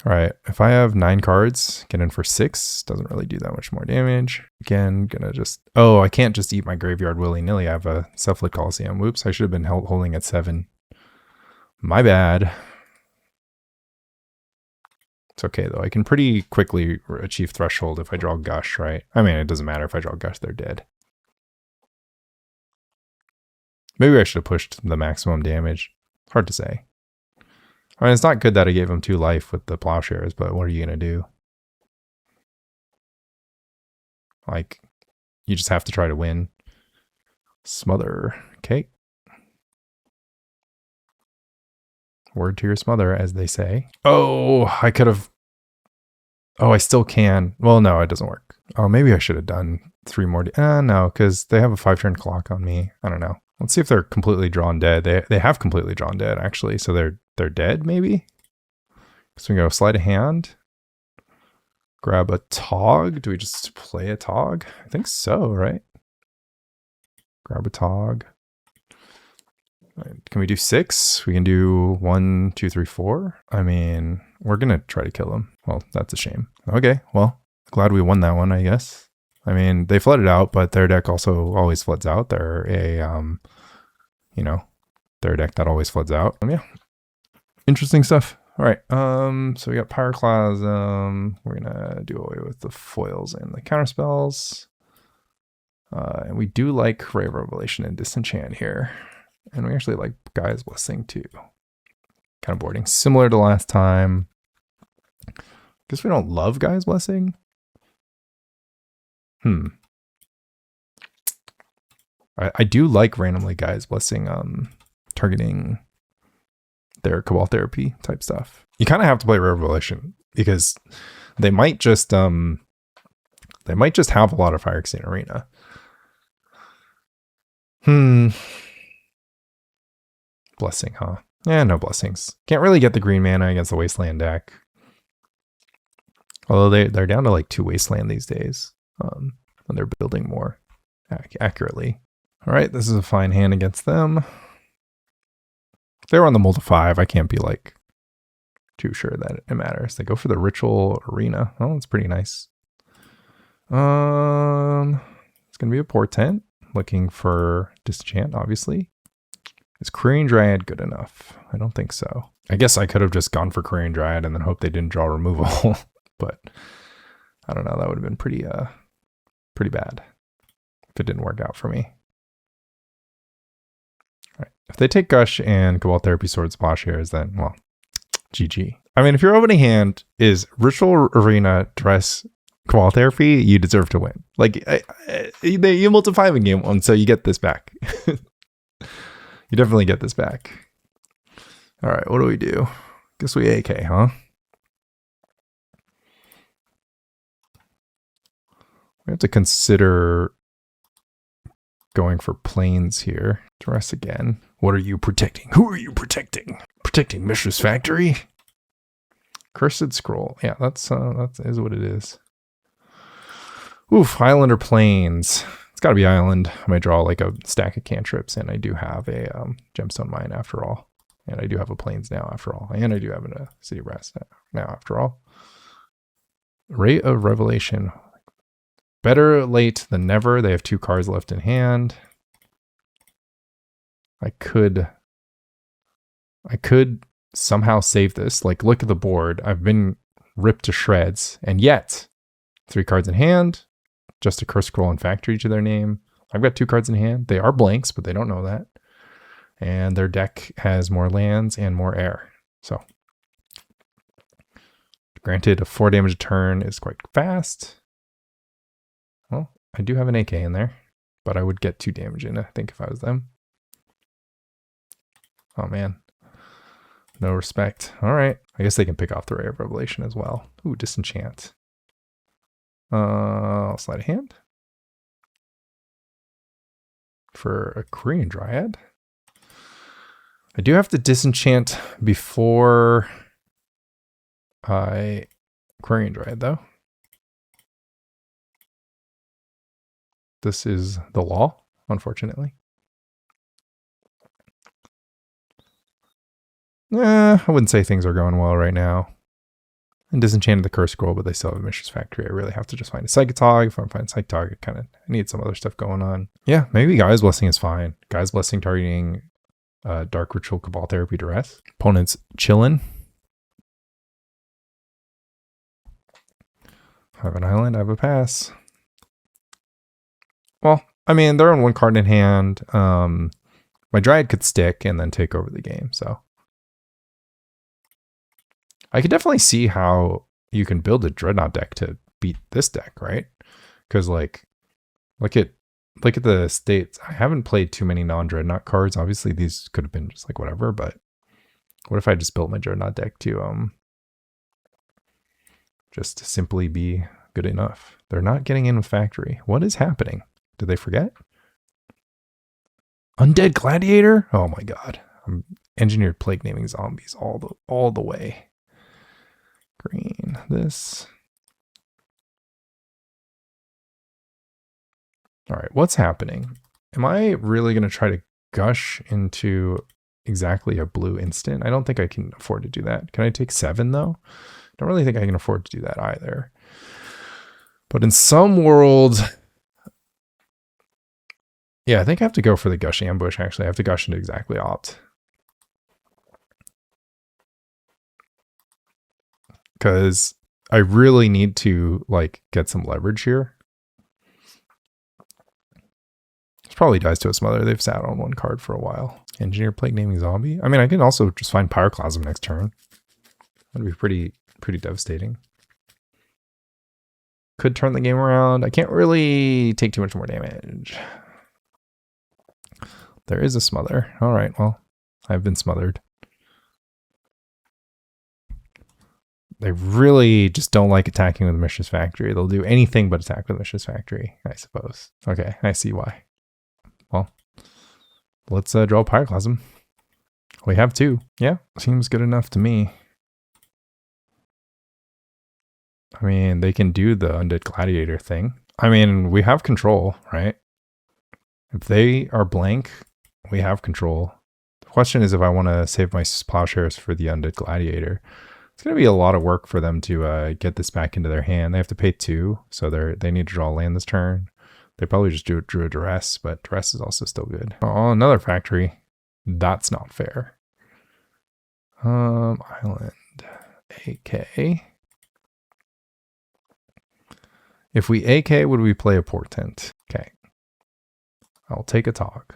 All right, if I have 9 cards, get in for 6. Doesn't really do that much more damage. Again, gonna just, oh, I can't just eat my graveyard willy-nilly. I have a Self-Lit Coliseum. Whoops, I should have been holding at 7. My bad. It's okay though. I can pretty quickly achieve threshold if I draw Gush, right? I mean, it doesn't matter if I draw Gush, they're dead. Maybe I should have pushed the maximum damage. Hard to say. I mean, it's not good that I gave him 2 life with the Plowshares, but what are you going to do? Like, you just have to try to win. Smother. Okay. Word to your smother, as they say. Oh, I could have... Oh, I still can. Well, no, it doesn't work. Oh, maybe I should have done 3 more. No, because they have a 5-turn clock on me. I don't know. Let's see if they're completely drawn dead. They have completely drawn dead, actually. So they're dead, maybe? So we go Sleight of Hand. Grab a Tog. Do we just play a Tog? I think so, right? Grab a Tog. Can we do 6? We can do 1, 2, 3, 4. I mean, we're going to try to kill them. Well, that's a shame. Okay, well, glad we won that one, I guess. I mean, they flooded out, but their deck also always floods out. They're a, you know, their deck that always floods out. Yeah, interesting stuff. All right, so we got Pyroclasm. We're gonna do away with the foils and the counterspells. And we do like Ray of Revelation and Disenchant here. And we actually like Gaia's Blessing too. Counterboarding, similar to last time. Guess we don't love Gaia's Blessing. I do like randomly Gaia's Blessing targeting their Cabal Therapy type stuff. You kind of have to play Revelation because they might just have a lot of Fire Casino Arena. Blessing, huh? Yeah, no blessings. Can't really get the green mana against the Wasteland deck. Although they're down to like 2 Wasteland these days. And they're building more accurately. All right, this is a fine hand against them. If they were on the mold of 5, I can't be like too sure that it matters. They go for the Ritual Arena. Oh, it's pretty nice. It's gonna be a Portent. Looking for Disenchant, obviously. Is Quirion Dryad good enough? I don't think so. I guess I could have just gone for Quirion Dryad and then hope they didn't draw removal. But I don't know. That would have been pretty bad if it didn't work out for me. All right. If they take Gush and Cabal Therapy Swords Plowshares, then, well, GG. I mean, if your opening hand is Ritual Arena, Duress, Cabal Therapy, you deserve to win. Like, you multiply in game 1, so you get this back. You definitely get this back. All right, what do we do? Guess we AK, huh? We have to consider going for planes here. Duress again. What are you protecting? Who are you protecting? Protecting Mishra's Factory? Cursed Scroll. Yeah, that is what it is. Oof, Island or Plains. It's got to be Island. I might draw like a stack of cantrips, and I do have a Gemstone Mine after all. And I do have a Plains now after all. And I do have a City Rest now after all. Ray of Revelation. Better late than never. They have 2 cards left in hand. I could somehow save this. Like, look at the board. I've been ripped to shreds. And yet, 3 cards in hand. Just a Curse Scroll and Factory to their name. I've got 2 cards in hand. They are blanks, but they don't know that. And their deck has more lands and more air. So, granted, a 4 damage a turn is quite fast. Well, I do have an AK in there, but I would get 2 damage in, I think, if I was them. Oh, man. No respect. All right. I guess they can pick off the Ray of Revelation as well. Ooh, Disenchant. I'll Sleight of Hand. For a Quirion Dryad. I do have to Disenchant before Quirion Dryad though. This is the law, unfortunately. I wouldn't say things are going well right now. And disenchanted the curse scroll, but they still have a Mishra's Factory. I really have to just find a Psychatog. If I'm finding Psychatog, I need some other stuff going on. Yeah, maybe Gaia's Blessing is fine. Gaia's Blessing targeting Dark Ritual Cabal Therapy Duress. Opponent's chillin'. I have an island, I have a pass. Well, I mean, they're on one card in hand. My Dryad could stick and then take over the game, so. I could definitely see how you can build a Dreadnought deck to beat this deck, right? Because like, look at the states. I haven't played too many non-Dreadnought cards. Obviously, these could have been just like whatever, but what if I just built my Dreadnought deck to just to simply be good enough? They're not getting in with Factory. What is happening? Did they forget? Undead Gladiator? Oh my god. I'm engineered plague naming zombies all the way. Green, this. All right, what's happening? Am I really going to try to gush into exactly a blue instant? I don't think I can afford to do that. Can I take 7 though? I don't really think I can afford to do that either. But in some worlds, yeah, I think I have to go for the Gush ambush, actually. I have to gush into exactly opt. Because I really need to like get some leverage here. This probably dies to a smother. They've sat on one card for a while. Engineer Plague Naming Zombie. I mean, I can also just find Pyroclasm next turn. That'd be pretty devastating. Could turn the game around. I can't really take too much more damage. There is a smother. All right, well, I've been smothered. They really just don't like attacking with Mishra's Factory. They'll do anything but attack with Mishra's Factory, I suppose. Okay, I see why. Well, let's draw Pyroclasm. We have 2. Yeah, seems good enough to me. I mean, they can do the Undead Gladiator thing. I mean, we have control, right? If they are blank, we have control. The question is if I want to save my Plowshares for the Undead Gladiator. It's going to be a lot of work for them to get this back into their hand. They have to pay 2, so they need to draw land this turn. They probably just drew a Duress, but Duress is also still good. Oh, another Factory. That's not fair. Island. AK. If we AK, would we play a Portent? Okay. I'll take a Tog.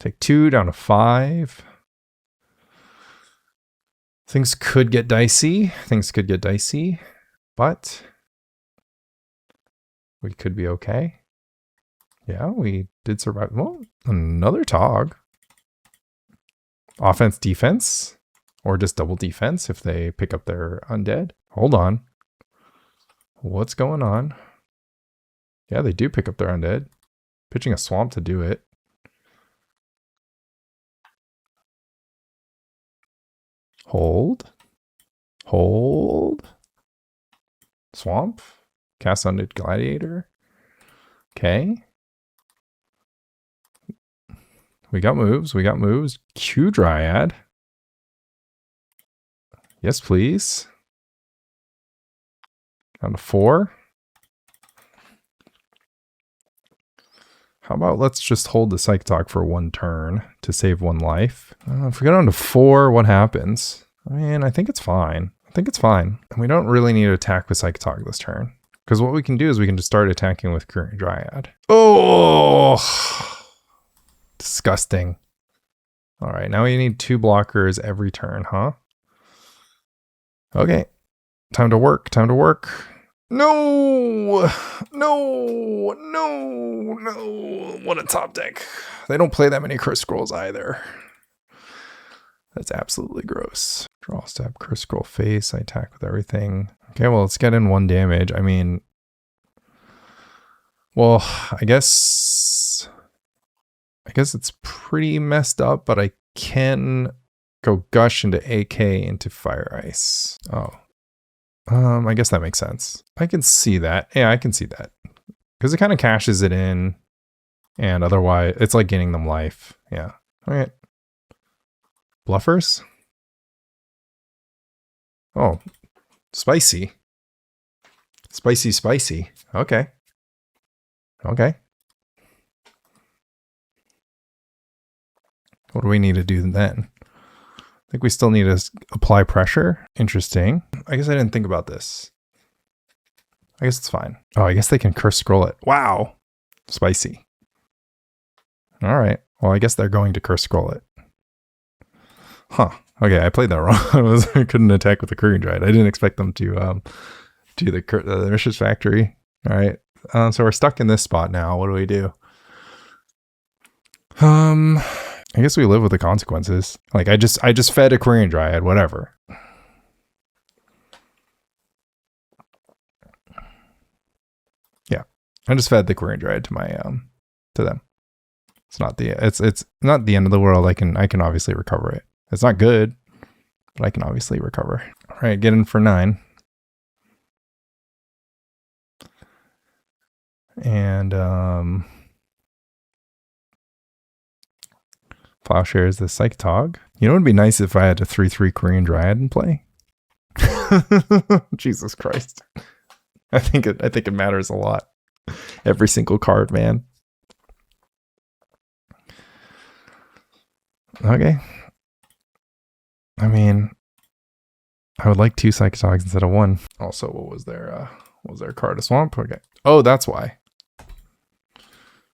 Take 2 down to 5. Things could get dicey. But we could be okay. Yeah, we did survive. Well, another Tog. Offense, defense, or just double defense if they pick up their undead. Hold on. What's going on? Yeah, they do pick up their undead. Pitching a swamp to do it. Hold. Swamp. Cast Undead Gladiator. Okay. We got moves. Q Dryad. Yes, please. Down to 4. How about let's just hold the Psychatog for 1 turn to save 1 life. If we go down to 4, what happens? I mean, I think it's fine. And we don't really need to attack with Psychatog this turn. Because what we can do is we can just start attacking with Quirion Dryad. Oh! Disgusting. All right, now we need 2 blockers every turn, huh? Okay. Time to work. No! What a top deck. They don't play that many Curse Scrolls either. That's absolutely gross. Draw, step, Curse Scroll face. I attack with everything. Okay, well, let's get in 1 damage. I mean, well, I guess it's pretty messed up, but I can go Gush into AK into Fire Ice. Oh. I guess that makes sense. I can see that. Yeah, I can see that. Because it kind of cashes it in. And otherwise, it's like gaining them life. Yeah. All right. Bluffers? Oh. Spicy. Spicy, spicy. Okay. Okay. What do we need to do then? I think we still need to apply pressure. Interesting. I guess I didn't think about this. I guess it's fine. Oh, I guess they can curse scroll it. Wow. Spicy. All right. Well, I guess they're going to curse scroll it. Huh. Okay, I played that wrong. I couldn't attack with the Quirion Dryad. I didn't expect them to do the Vicious Factory. All right. So we're stuck in this spot now. What do we do? I guess we live with the consequences. Like I just fed a Quirion Dryad, whatever. Yeah. I just fed the Quirion Dryad to my to them. It's not the end of the world. I can obviously recover it. It's not good, but I can obviously recover. All right, get in for 9. And Plowshares the Psychatog. You know what would be nice if I had a 3/3 Quirion Dryad in play? Jesus Christ. I think it matters a lot. Every single card, man. Okay. I mean, I would like 2 Psychatogs instead of 1. Also, what was their card? A swamp? Okay. Oh, that's why.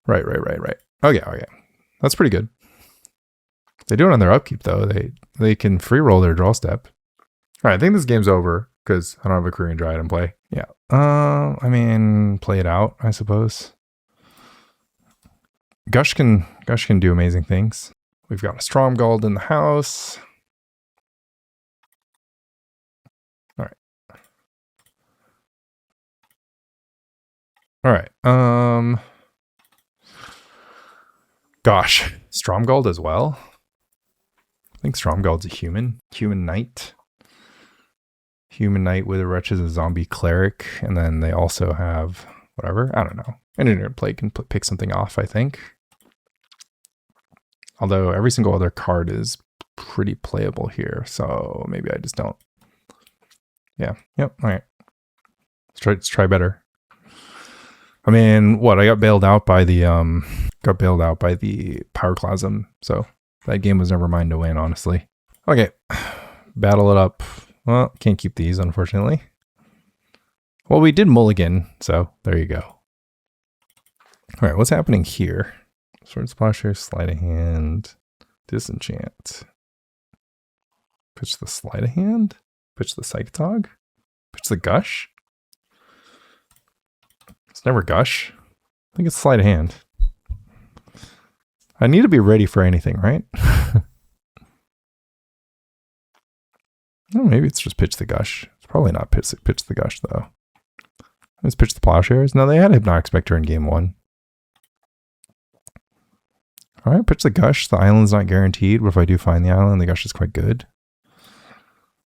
Right. Okay. That's pretty good. They do it on their upkeep though. They can free roll their draw step. All right, I think this game's over because I don't have a Quirion Dryad in play. Yeah. I mean, play it out, I suppose. Gush can do amazing things. We've got a Stromgald in the house. All right. Gosh, Stromgald as well. I think Stromgald's a human knight. Human knight with a wretch as a zombie cleric, and then they also have whatever. I don't know. Engineer play can pick something off, I think. Although every single other card is pretty playable here, so maybe I just don't. Yeah. Yep. All right. Let's try better. I mean, what? I got bailed out by the Pyroclasm, so that game was never mine to win, honestly. Okay. Battle it up. Well, can't keep these, unfortunately. Well, we did mulligan, so there you go. All right, what's happening here? Sword Splasher, Sleight of Hand, Disenchant. Pitch the Sleight of Hand? Pitch the Psychatog? Pitch the Gush? It's never Gush. I think it's Sleight of Hand. I need to be ready for anything, right? Oh, maybe it's just pitch the Gush. It's probably not pitch the Gush, though. Let's pitch the Plowshares. No, they had Hypnotic Spectre in game 1. All right, pitch the Gush. The island's not guaranteed, but if I do find the island, the Gush is quite good.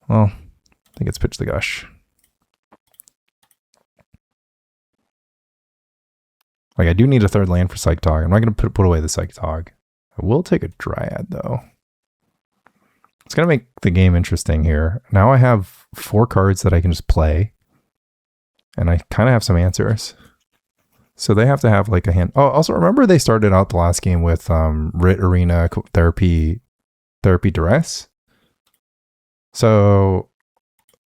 Well, I think it's pitch the Gush. Like, I do need a 3rd land for Psychatog. I'm not going to put away the Psychatog. I will take a Dryad, though. It's going to make the game interesting here. Now I have 4 cards that I can just play. And I kind of have some answers. So they have to have like a hand. Oh, also remember they started out the last game with Writ Arena Therapy Duress. So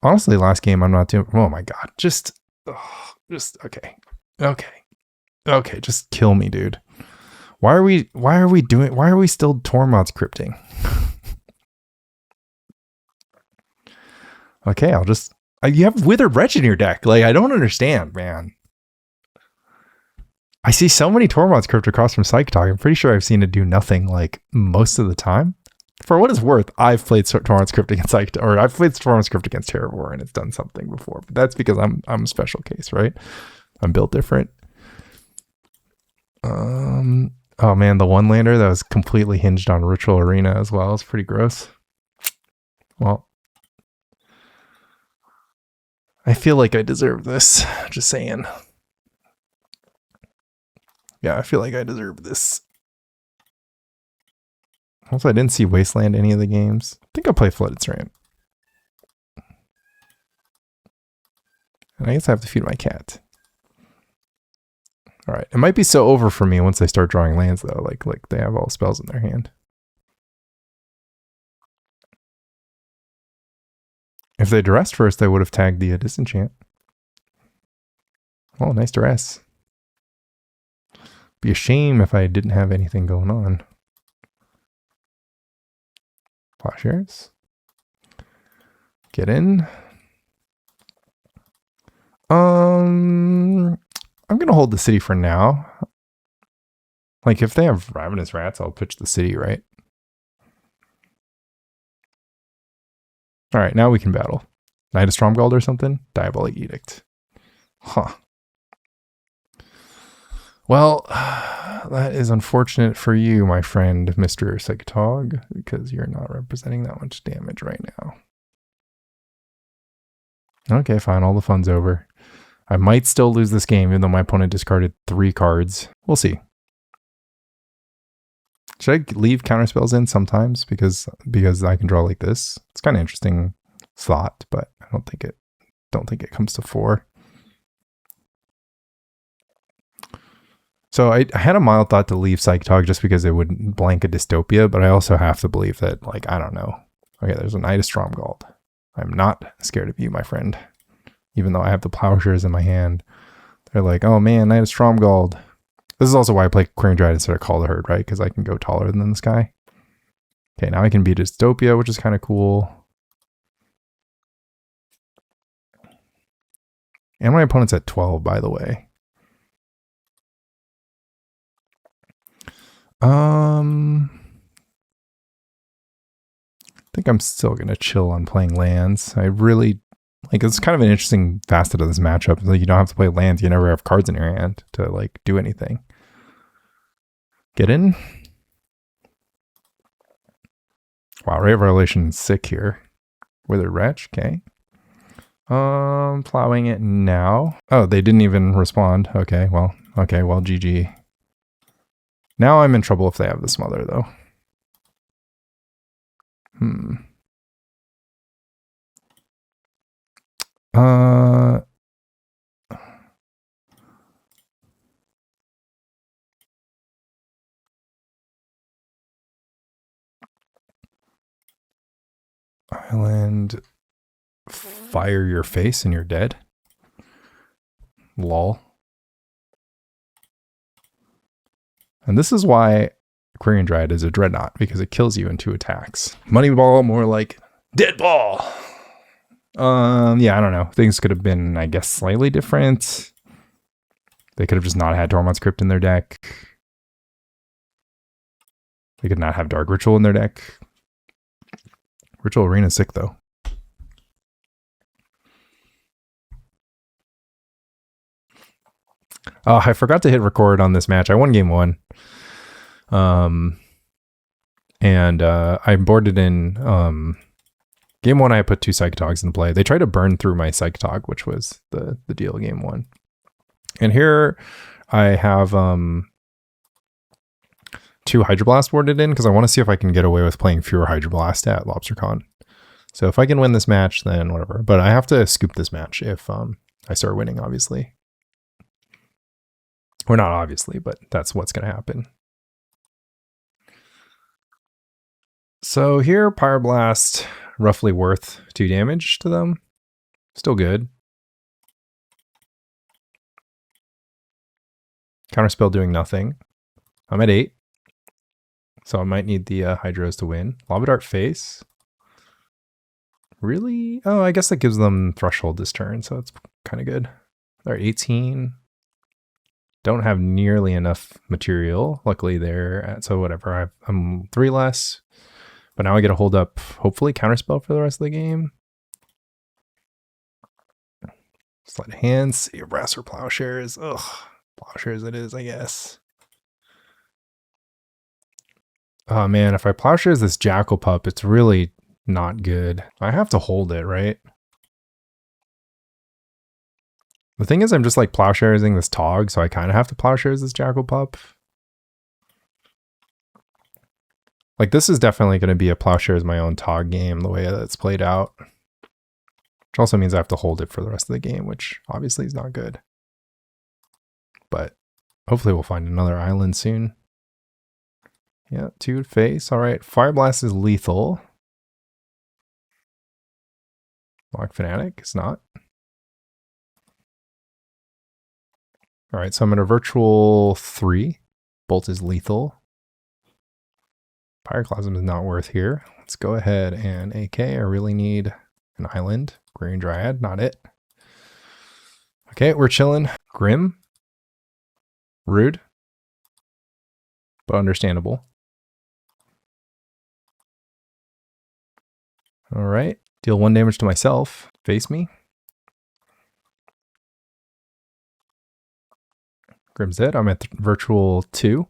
honestly, last game I'm not doing. Oh my god, just okay, just kill me, dude. Why are we still Tormod's crypting? Okay, I'll just. You have Withered Wretch in your deck. Like, I don't understand, man. I see so many Tormod's crypt across from Psychatog. I'm pretty sure I've seen it do nothing like most of the time. For what it's worth, I've played Tormod's crypt against Psychatog, or I've played Tormod's crypt against Terravor, and it's done something before. But that's because I'm a special case, right? I'm built different. Oh man, the one lander that was completely hinged on Ritual Arena as well is pretty gross. Well, I feel like I deserve this. Just saying. Yeah, I feel like I deserve this. Also, I didn't see Wasteland any of the games. I think I'll play Flooded Strand. And I guess I have to feed my cat. All right. It might be so over for me once they start drawing lands, though. Like they have all spells in their hand. If they Duressed first, they would have tagged the Disenchant. Oh, nice Duress. Be a shame if I didn't have anything going on. Plowshares. Get in. I'm gonna hold the city for now. Like if they have Ravenous Rats, I'll pitch the city, right? All right, now we can battle. Knight of Stromgald or something? Diabolic Edict. Huh. Well, that is unfortunate for you, my friend, Mr. Psychatog, because you're not representing that much damage right now. Okay, fine. All the fun's over. I might still lose this game, even though my opponent discarded 3 cards. We'll see. Should I leave counterspells in sometimes because I can draw like this? It's kind of interesting thought, but I don't think it comes to 4. So I had a mild thought to leave Psychatog just because it would blank a dystopia, but I also have to believe that, like, I don't know. Okay, there's a Knight of Stromgald. I'm not scared of you, my friend. Even though I have the Plowshares in my hand. They're like, oh man, Knight of Stromgald. This is also why I play Quirion Dryad instead of Call the Herd, right? Because I can go taller than this guy. Okay, now I can beat Dystopia, which is kind of cool. And my opponent's at 12, by the way. I think I'm still going to chill on playing lands. I really, like, it's kind of an interesting facet of this matchup. Like, you don't have to play lands. You never have cards in your hand to, like, do anything. Get in. Wow, Ray of Revelation sick here. Withered Wretch, okay. Plowing it now. Oh, they didn't even respond. Okay, well, GG. Now I'm in trouble if they have the Smother, though. Island. Fire your face and you're dead. Lol. And this is why Quirion Dryad is a Dreadnought, because it kills you in 2 attacks. Moneyball, more like dead ball. Yeah, I don't know. Things could have been, I guess, slightly different. They could have just not had Tormod's Crypt in their deck. They could not have Dark Ritual in their deck. Ritual Arena is sick, though. Oh, I forgot to hit record on this match. I won game 1. And I boarded in game 1. I put 2 Psychatogs in play. They tried to burn through my Psychatog, which was the deal game 1. And here I have 2 Hydroblast boarded in because I want to see if I can get away with playing fewer Hydroblast at Lobstercon. So if I can win this match, then whatever. But I have to scoop this match if I start winning, obviously. Or not obviously, but that's what's going to happen. So here, Pyroblast, roughly worth 2 damage to them. Still good. Counterspell doing nothing. I'm at 8. So I might need the Hydros to win. Lava Dart face. Really? Oh, I guess that gives them Threshold this turn, so that's kind of good. They're at 18. Don't have nearly enough material. Luckily they're at, so whatever. I'm 3 less. But now I get to hold up, hopefully, Counterspell for the rest of the game. Sleight of Hand, Brass or Plowshares. Ugh, Plowshares it is, I guess. Oh man, if I Plowshares this Jackal Pup, it's really not good. I have to hold it, right? The thing is, I'm just like Plowsharesing this Tog, so I kind of have to Plowshares this Jackal Pup. Like, this is definitely going to be a Plowshares my own Tog game, the way that's played out. Which also means I have to hold it for the rest of the game, which obviously is not good. But hopefully we'll find another island soon. Yeah, 2 face. All right, Fire Blast is lethal. Lock Fanatic is not. All right, so I'm at a virtual 3. Bolt is lethal. Pyroclasm is not worth here. Let's go ahead and AK. I really need an island. Quirion Dryad, not it. Okay, we're chilling. Grim. Rude. But understandable. All right. Deal 1 damage to myself. Face me. Grim's dead. I'm at virtual 2.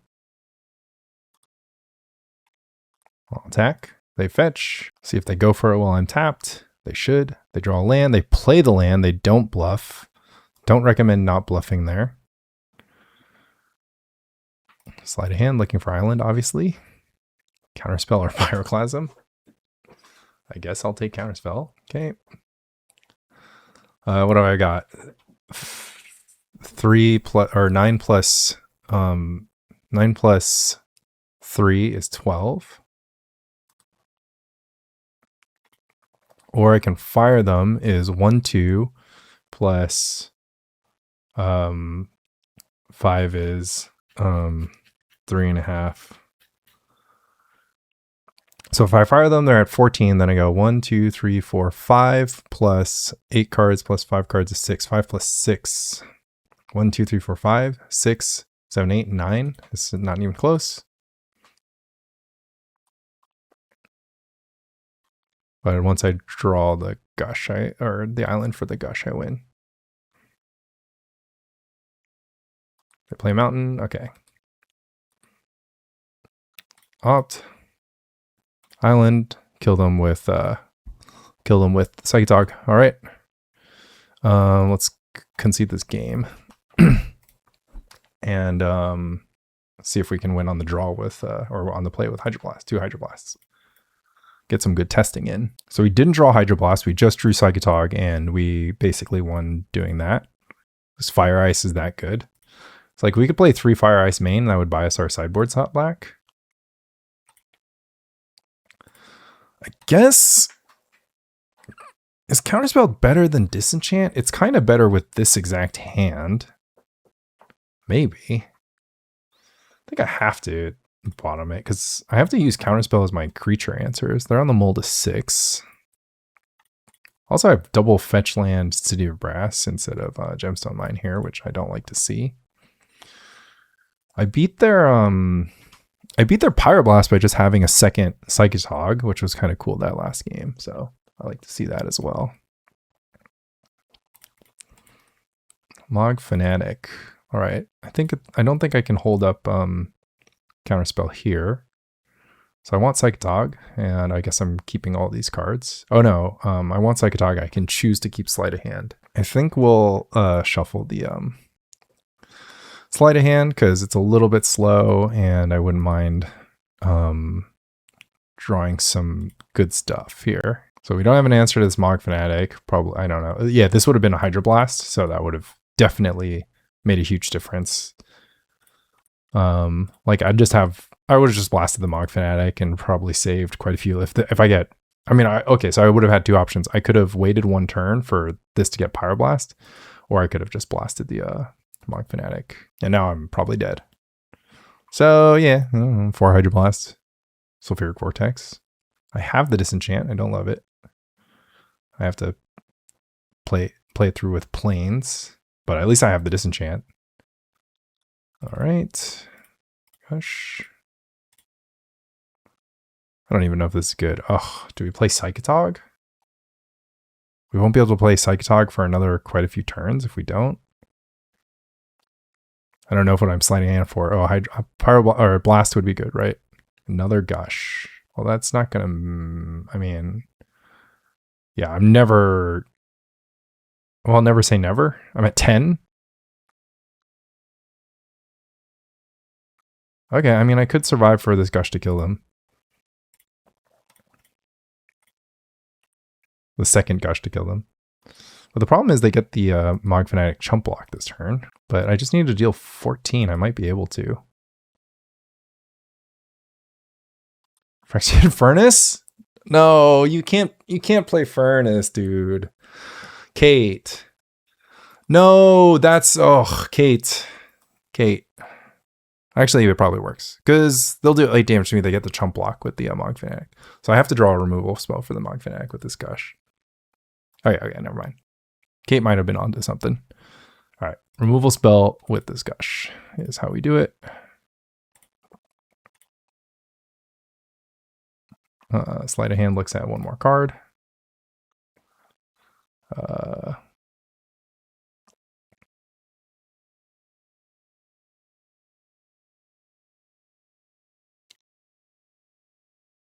I'll attack. They fetch. See if they go for it while I'm tapped. They should. They draw a land. They play the land. They don't bluff. Don't recommend not bluffing there. Sleight of Hand, looking for island, obviously. Counterspell or Pyroclasm. I guess I'll take Counterspell. Okay. What have I got? 3 plus or 9 plus 9 plus 3 is 12. Or I can fire them is 1, 2 plus 5 is 3.5. So if I fire them, they're at 14. Then I go 1, 2, 3, 4, 5 plus 8 cards plus 5 cards is 6. 5 plus 6. 1, 2, 3, 4, 5, 6, 7, 8, 9. This is not even close. But once I draw the Gush, or the island for the Gush, I win. They play mountain. Okay. Opt. Island. Kill them with Psychatog. All right. Let's concede this game. And see if we can win on the draw with or on the play with Hydroblast. 2 Hydroblasts. Get some good testing in. So we didn't draw Hydroblast. We just drew Psychatog, and we basically won doing that. This Fire Ice is that good. It's like we could play 3 Fire Ice main, and that would buy us our sideboard slot back. I guess, is Counterspell better than Disenchant? It's kind of better with this exact hand. Maybe. I think I have to bottom it because I have to use Counterspell as my creature answers. They're on the mold of 6. Also, I have double fetch land City of Brass instead of Gemstone Mine here, which I don't like to see. I beat their Pyroblast by just having a second Psychatog, which was kind of cool that last game. So I like to see that as well. Log Fanatic. All right. I don't think I can hold up Counterspell here. So I want Psychatog, and I guess I'm keeping all these cards. Oh no, I want Psychatog. I can choose to keep Sleight of Hand. I think we'll shuffle the Sleight of Hand because it's a little bit slow, and I wouldn't mind drawing some good stuff here. So we don't have an answer to this Mog Fanatic. Probably, I don't know. Yeah, this would have been a Hydroblast, so that would have definitely made a huge difference. Like I would have just blasted the Mog Fanatic and probably saved quite a few. If I get, I mean, okay, so I would have had 2 options. I could have waited 1 turn for this to get Pyroblast, or I could have just blasted the Mog Fanatic, and now I'm probably dead. So yeah, 4 Hydroblast, Sulfuric Vortex. I have the Disenchant. I don't love it. I have to play it through with Plains, but at least I have the Disenchant. All right, Gush. I don't even know if this is good. Oh, do we play Psychatog? We won't be able to play Psychatog for another quite a few turns if we don't. I don't know what I'm sliding in for. Oh, Pyro or Blast would be good, right? Another Gush. Well, that's not gonna. I mean, Yeah, I'm never... Well, I'll never say never. I'm at 10. Okay, I mean, I could survive for this Gush to kill them. The second Gush to kill them. But the problem is they get the Mog Fanatic chump block this turn. But I just need to deal 14. I might be able to. Phyrexian Furnace? No, you can't play Furnace, dude. Kate. No, that's... Oh, Kate. Actually, it probably works. Because they'll do 8 damage to me. They get the chump block with the Mog Fanatic. So I have to draw a removal spell for the Mog Fanatic with this Gush. Okay, never mind. Kate might have been onto something. All right, removal spell with this Gush is how we do it. Sleight of Hand looks at one more card.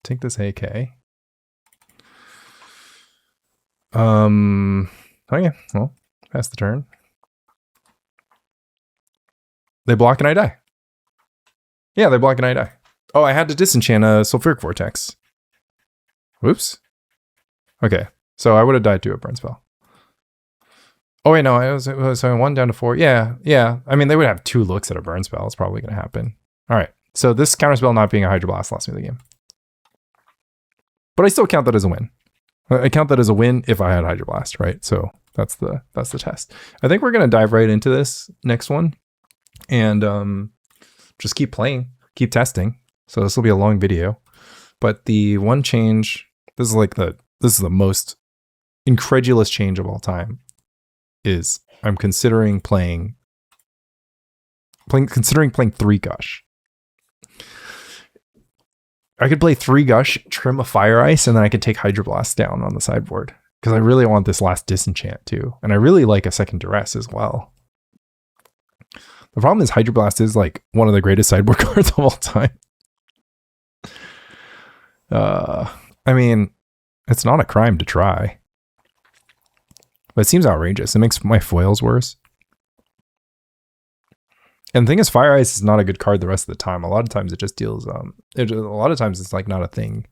Take this AK. Okay, well, pass the turn. They block and I die. Yeah, they block and I die. Oh, I had to disenchant a Sulfuric Vortex. Whoops. Okay, so I would have died to a burn spell. Oh wait, no, it was 1 down to 4. Yeah. I mean, they would have 2 looks at a burn spell. It's probably going to happen. All right, so this Counterspell not being a Hydroblast lost me the game. But I still count that as a win. I count that as a win if I had Hydroblast, right? So that's the test. I think we're going to dive right into this next one and just keep playing, keep testing. So this will be a long video. But the one change, this is the most incredulous change of all time, is I'm considering playing 3 Gush. I could play 3 Gush, trim a Fire Ice, and then I could take Hydroblast down on the sideboard. Because I really want this last disenchant too. And I really like a second Duress as well. The problem is Hydroblast is like one of the greatest sideboard cards of all time. I mean, it's not a crime to try. But it seems outrageous. It makes my foils worse. And the thing is, Fire Ice is not a good card the rest of the time. A lot of times it just deals, a lot of times it's like not a thing.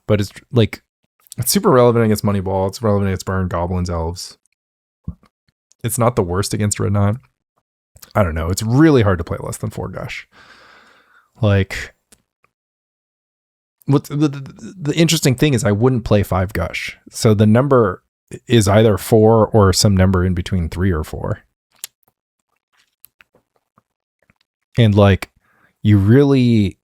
But it's like, it's super relevant against Moneyball. It's relevant against Burn, Goblins, Elves. It's not the worst against Dreadnought. I don't know. It's really hard to play less than 4 Gush. Like, what the interesting thing is I wouldn't play 5 Gush. So the number is either 4 or some number in between 3 or 4. And like, you really,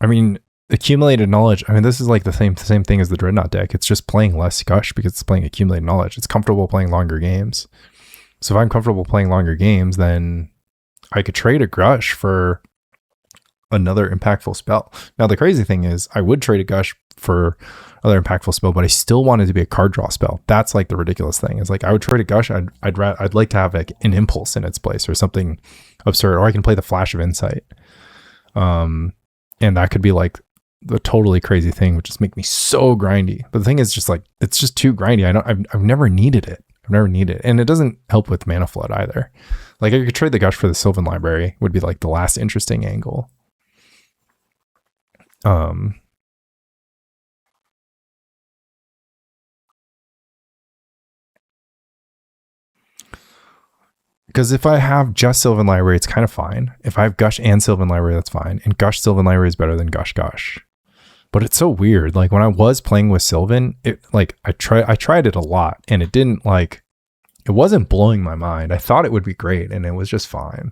I mean, accumulated knowledge. I mean, this is like the same thing as the Dreadnought deck. It's just playing less Gush because it's playing accumulated knowledge. It's comfortable playing longer games. So if I'm comfortable playing longer games, then I could trade a Gush for another impactful spell. Now, the crazy thing is I would trade a Gush for another impactful spell, but I still want it to be a card draw spell. That's like the ridiculous thing. It's like I would trade a Gush. I'd like to have like an Impulse in its place or something absurd, or I can play the Flash of Insight. And that could be like the totally crazy thing, which just make me so grindy. But the thing is just like, it's just too grindy. I've never needed it. And it doesn't help with Mana Flood either. Like I could trade the Gush for the Sylvan Library would be like the last interesting angle. Because if I have just Sylvan Library, it's kind of fine. If I have Gush and Sylvan Library, that's fine. And Gush Sylvan Library is better than Gush. But it's so weird. Like when I was playing with Sylvan, it like I tried it a lot and it didn't like, it wasn't blowing my mind. I thought it would be great and it was just fine.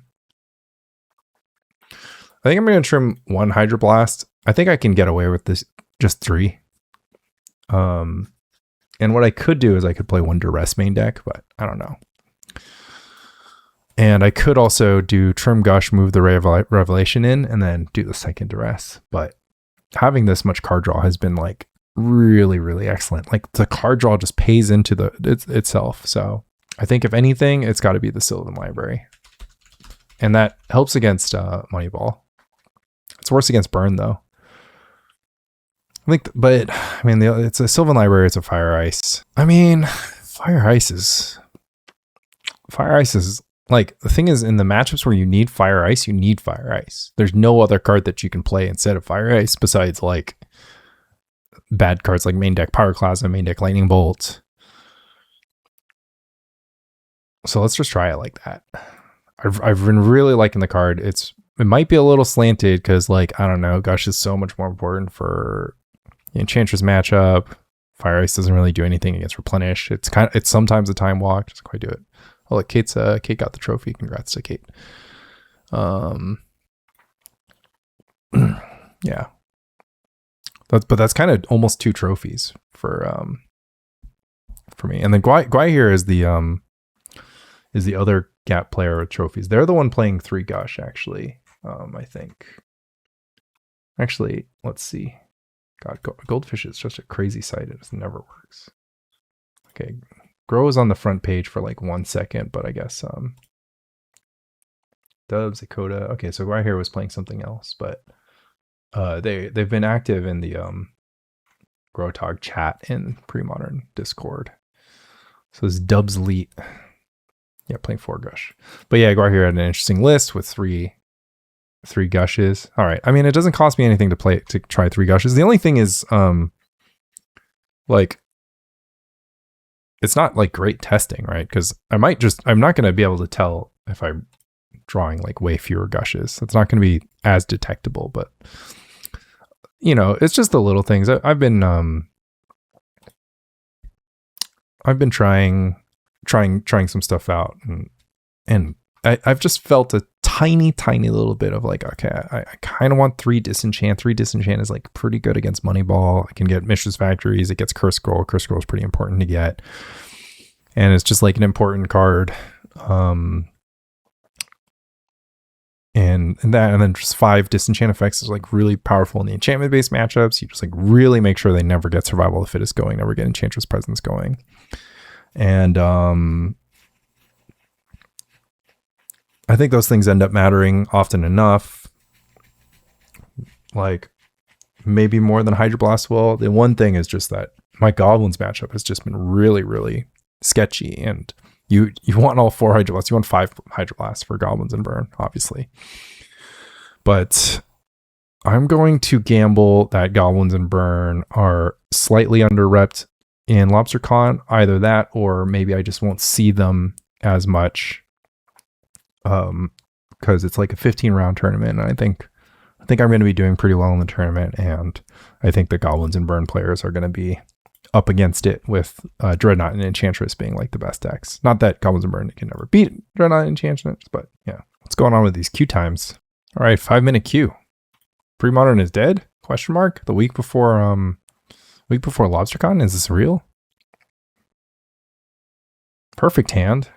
I think I'm going to trim 1 Hydroblast. I think I can get away with this, just 3. And what I could do is I could play 1 Duress main deck, but I don't know. And I could also do trim Gush, move the Ray of Revelation in, and then do the second Duress. But having this much card draw has been like really, really excellent. Like the card draw just pays into itself. So I think if anything, it's got to be the Sylvan Library. And that helps against Moneyball. It's worse against Burn though. I think, but I mean, it's a Sylvan Library. It's a Fire Ice. I mean, Fire Ice is like, the thing is, in the matchups where you need Fire Ice, you need Fire Ice. There's no other card that you can play instead of Fire Ice besides like bad cards like main deck Pyroclasm, main deck Lightning Bolt. So let's just try it like that. I've been really liking the card. It might be a little slanted because, like, I don't know, Gush is so much more important for the Enchantress matchup. Fire Ice doesn't really do anything against Replenish. It's sometimes a time walk, doesn't quite do it. Oh, look, Kate got the trophy. Congrats to Kate. Yeah. But that's kind of almost 2 trophies for me. And then Gaea here is the other Gap player with trophies. They're the one playing 3 Gush, actually. I think. Actually, let's see. God, Goldfish is just a crazy site. It just never works. Okay, Grow is on the front page for like 1 second, but I guess Dubs, Dakota. Okay, so Gaea here was playing something else, but they've been active in the Growtog chat in Premodern Discord. So it's Dubs Elite. Yeah, playing 4 Gush. But yeah, Gaea here had an interesting list with 3 Gushes. All right. I mean, it doesn't cost me anything to try 3 Gushes. The only thing is like, it's not like great testing, right? Because I'm not going to be able to tell if I'm drawing like way fewer Gushes. It's not going to be as detectable, but you know, it's just the little things. I've been trying some stuff out, and I've just felt a tiny little bit of like, okay, I kind of want 3 Disenchant. 3 Disenchant is like pretty good against Moneyball. I can get Mishra's Factories. It gets Curse Scroll. Curse Scroll is pretty important to get, and it's just like an important card. And then just 5 Disenchant effects is like really powerful in the enchantment based matchups. You just like really make sure they never get Survival of the Fittest going, never get Enchantress Presence going. And I think those things end up mattering often enough, like maybe more than Hydroblast will. The one thing is just that my Goblins matchup has just been really sketchy, and you want all 4 Hydroblasts. You want 5 Hydroblasts for Goblins and Burn, obviously. But I'm going to gamble that Goblins and Burn are slightly under-repped in Lobstercon. Either that, or maybe I just won't see them as much. Because it's like a 15-round tournament, and I think I'm going to be doing pretty well in the tournament, and I think the Goblins and Burn players are going to be up against it with Dreadnought and Enchantress being like the best decks. Not that Goblins and Burn can never beat Dreadnought and Enchantress, but yeah. What's going on with these queue times? All right, 5-minute queue. Premodern is dead? Question mark. The week before Lobstercon. Is this real? Perfect hand.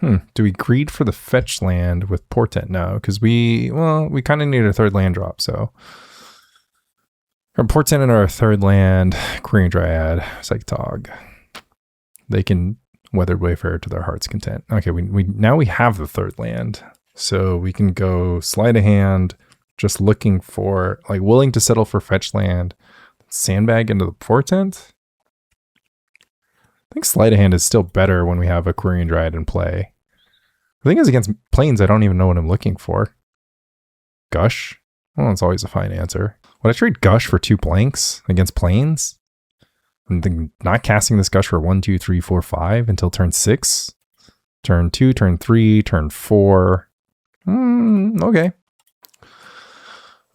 Do we greed for the fetch land with Portent? No, because we kind of need a 3rd land drop, so our Portent and our 3rd land, Quirion Dryad, Psychatog. They can Weathered Wayfarer to their heart's content. Okay, we now we have the 3rd land, so we can go Sleight of Hand, just looking for, like, willing to settle for fetch land, sandbag into the Portent. I think Sleight of Hand is still better when we have a Quirion Dryad in play. The thing is, against Plains, I don't even know what I'm looking for. Gush? Well, it's always a fine answer. Would I trade Gush for 2 blanks against Plains? I'm not casting this Gush for 1, 2, 3, 4, 5 until turn 6. Turn 2, turn 3, turn 4. Okay.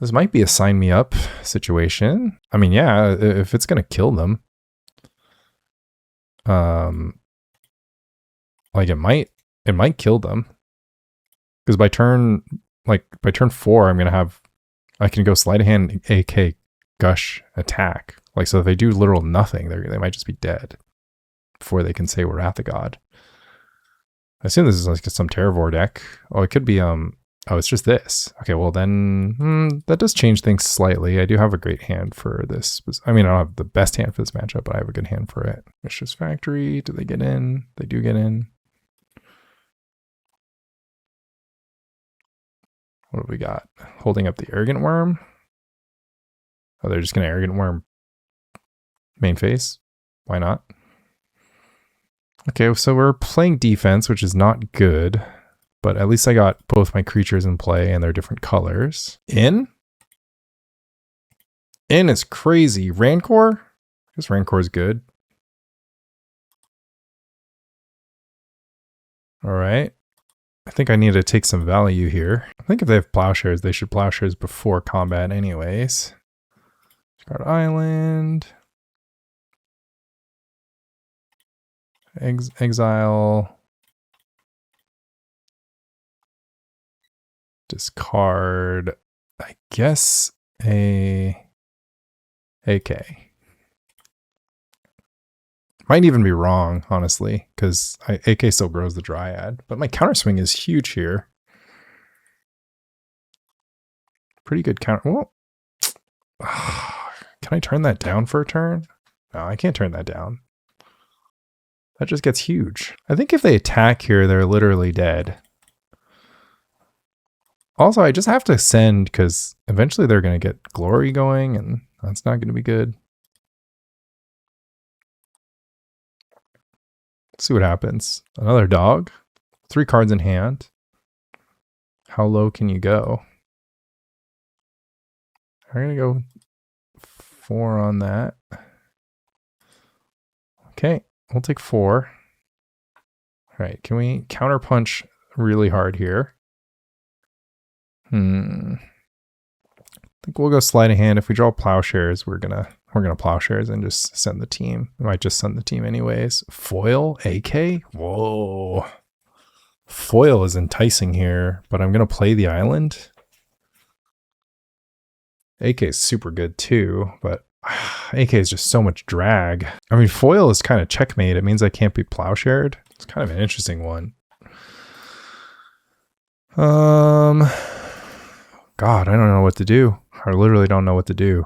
This might be a sign me up situation. I mean, yeah, if it's going to kill them. Like it might kill them, because by turn 4 I can go Sleight of Hand, AK Gush, attack. Like, so if they do literal nothing, they might just be dead before they can say we're at the god. I assume this is like some Terravore deck. Oh, it could be oh, it's just this. Okay, well then that does change things slightly. I do have a great hand for this. I mean, I don't have the best hand for this matchup, but I have a good hand for it. Mishra's Factory. Do they get in? They do get in. What have we got? Holding up the Arrogant Worm. Oh, they're just going to Arrogant Worm main phase. Why not? Okay, so we're playing defense, which is not good. But at least I got both my creatures in play and they're different colors. In? In is crazy. Rancor? I guess Rancor is good. All right. I think I need to take some value here. I think if they have Plowshares, they should Plowshares before combat anyways. Discard Island. Exile. Discard, I guess, a AK. Might even be wrong, honestly, because AK still grows the Dryad. But my counterswing is huge here. Pretty good counter. Well, can I turn that down for a turn? No, I can't turn that down. That just gets huge. I think if they attack here, they're literally dead. Also, I just have to send because eventually they're going to get glory going and that's not going to be good. Let's see what happens. Another dog. 3 cards in hand. How low can you go? I'm going to go 4 on that. Okay, we'll take 4. All right, can we counterpunch really hard here? I think we'll go Sleight of Hand. If we draw Plowshares, we're gonna Plowshares and just send the team. We might just send the team anyways. Foil AK? Whoa. Foil is enticing here, but I'm gonna play the island. AK is super good too, but AK is just so much drag. I mean, foil is kind of checkmate. It means I can't be Plowshared. It's kind of an interesting one. God, I don't know what to do. I literally don't know what to do.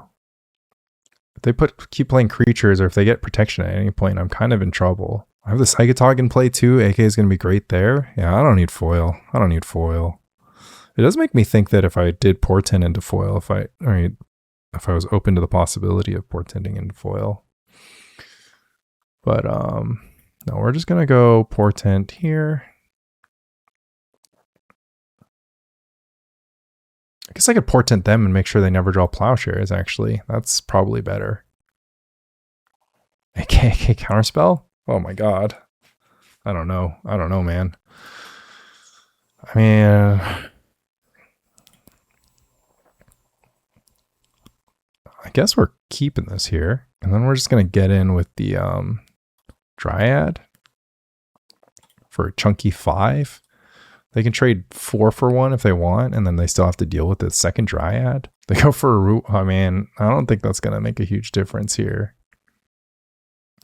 If they keep playing creatures or if they get protection at any point, I'm kind of in trouble. I have the Psychatog in play too. AK is going to be great there. Yeah, I don't need foil. I don't need foil. It does make me think that if I did Portent into foil, if I was open to the possibility of Portenting into foil. But no, we're just going to go Portent here. I guess I could Portent them and make sure they never draw Plowshares, actually. That's probably better. AK Counterspell? Oh my god. I don't know. I don't know, man. I mean, I guess we're keeping this here. And then we're just going to get in with the Dryad for a chunky 5. They can trade 4 for 1 if they want, and then they still have to deal with the second Dryad. They go for a root. I mean, I don't think that's going to make a huge difference here.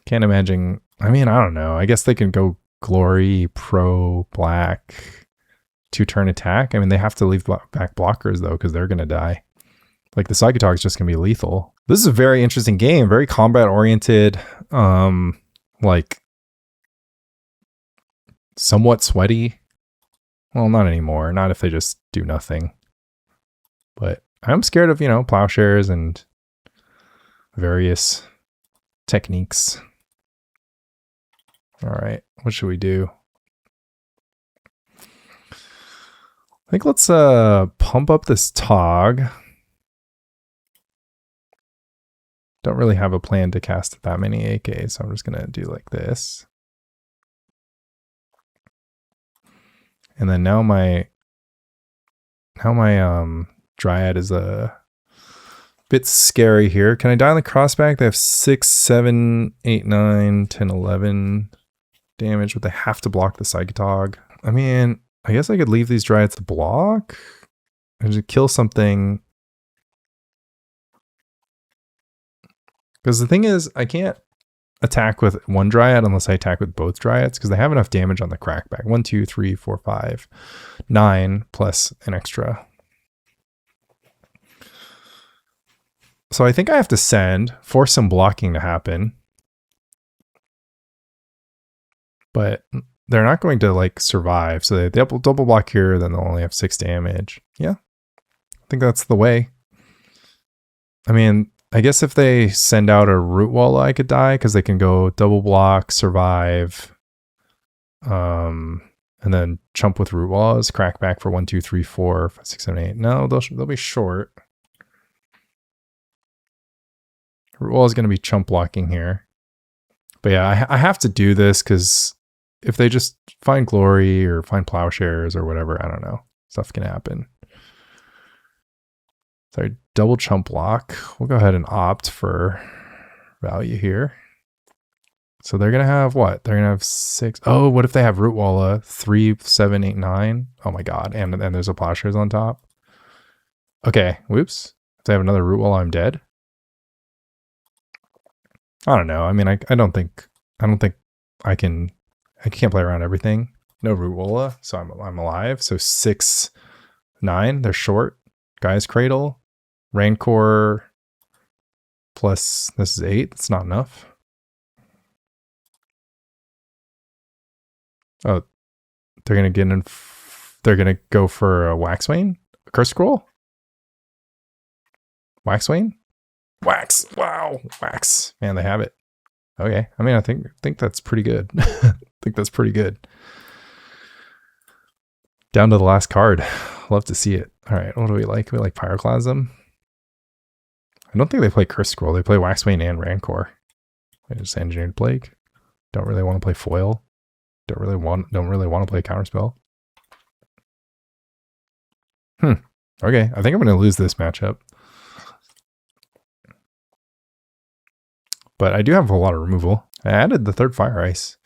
Can't imagine. I mean, I don't know. I guess they can go Glory, Pro, Black, 2-turn attack. I mean, they have to leave back blockers, though, because they're going to die. Like, the Psychatog is just going to be lethal. This is a very interesting game. Very combat-oriented. Like, somewhat sweaty. Well, not anymore. Not if they just do nothing. But I'm scared of, Plowshares and various techniques. All right. What should we do? I think let's pump up this Tog. Don't really have a plan to cast that many AKs, so I'm just going to do like this. And then now my Dryad is a bit scary here. Can I die on the crossback? They have 6, 7, 8, 9, 10, 11 damage, but they have to block the Psychatog. I mean, I guess I could leave these Dryads to block and just kill something. Because the thing is, I can't attack with one Dryad unless I attack with both Dryads, because they have enough damage on the crackback. 1, 2, 3, 4, 5, 9 plus an extra. So I think I have to send, force some blocking to happen. But they're not going to like survive. So they double block here, then they'll only have 6 damage. Yeah, I think that's the way. I mean, I guess if they send out a Root Wall, I could die because they can go double block, survive, and then chump with Root Walls, crack back for 1, 2, 3, 4, 5, 6, 7, 8. No, they'll be short. Root Wall is going to be chump blocking here. But yeah, I have to do this because if they just find Glory or find Plowshares or whatever, I don't know. Stuff can happen. Sorry, double chump block. We'll go ahead and opt for value here. So they're going to have what? They're going to have 6. Oh, what if they have Root Walla? 3, 7, 8, 9. Oh my God. And there's a Plowshares on top. Okay. Whoops. If they have another Root Walla, I'm dead. I don't know. I mean, I don't think I can't play around everything. No Root Walla, so I'm alive. So 6, 9. They're short. Gaia's Cradle. Rancor plus this is 8. That's not enough. Oh, they're gonna get in. They're gonna go for a Waxwayne, Curse Scroll. Waxwayne, Wax. Wow, Wax. Man, they have it. Okay. I mean, I think that's pretty good. I think that's pretty good. Down to the last card. Love to see it. All right. What do we like? We like Pyroclasm. I don't think they play Curse Scroll. They play Waxwayne and Rancor. I just Engineered Plague. Don't really want to play Foil. Don't really want to play Counterspell. Okay. I think I'm going to lose this matchup. But I do have a lot of removal. I added the 3rd Fire Ice.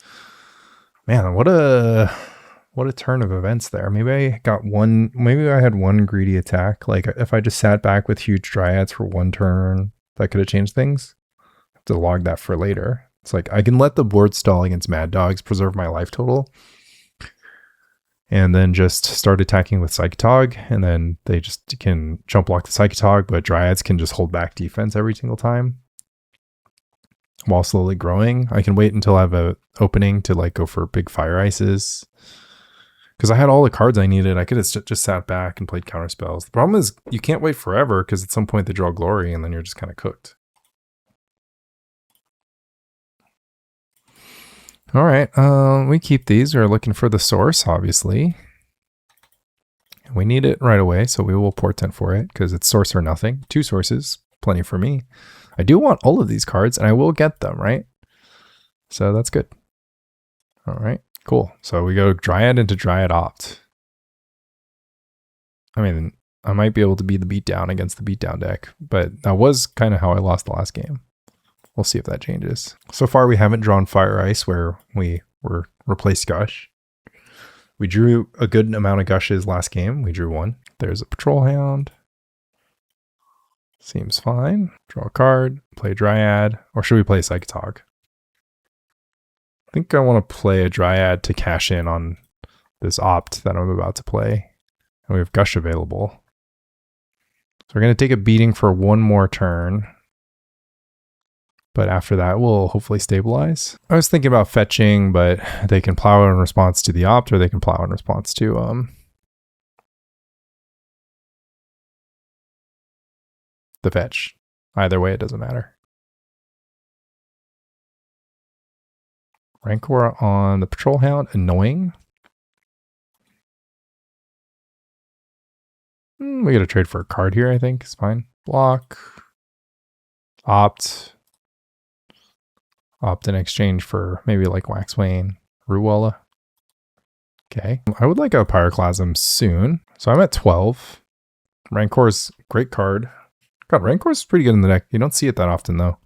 Man, what a turn of events there. Maybe I had one greedy attack. Like if I just sat back with huge Dryads for 1 turn, that could have changed things. I have to log that for later. It's like I can let the board stall against Mad Dogs, preserve my life total, and then just start attacking with Psychatog, and then they just can jump block the Psychatog, but Dryads can just hold back defense every single time. While slowly growing, I can wait until I have an opening to like go for big Fire Ices. Because I had all the cards I needed. I could have just sat back and played Counterspells. The problem is you can't wait forever because at some point they draw Glory and then you're just kind of cooked. All right, we keep these. We're looking for the source, obviously. We need it right away, so we will Portent for it because it's source or nothing. 2 sources, plenty for me. I do want all of these cards, and I will get them, right? So that's good. All right, cool. So we go Dryad into Dryad Opt. I mean, I might be able to beat the beatdown against the beatdown deck, but that was kind of how I lost the last game. We'll see if that changes. So far, we haven't drawn Fire Ice where we were replaced Gush. We drew a good amount of Gushes last game. We drew 1. There's a Patrol Hound. Seems fine. Draw a card, play Dryad, or should we play Psychatog? I think I want to play a Dryad to cash in on this Opt that I'm about to play. And we have Gush available. So we're going to take a beating for 1 more turn. But after that, we'll hopefully stabilize. I was thinking about fetching, but they can plow in response to the Opt, or they can plow in response to the fetch. Either way, it doesn't matter. Rancor on the Patrol Hound, annoying. We got to trade for a card here, I think. It's fine. Block. Opt. Opt in exchange for maybe like Waxwayne, Root Walla. Okay. I would like a Pyroclasm soon. So I'm at 12. Rancor's great card. God, Rancor's pretty good in the deck. You don't see it that often though.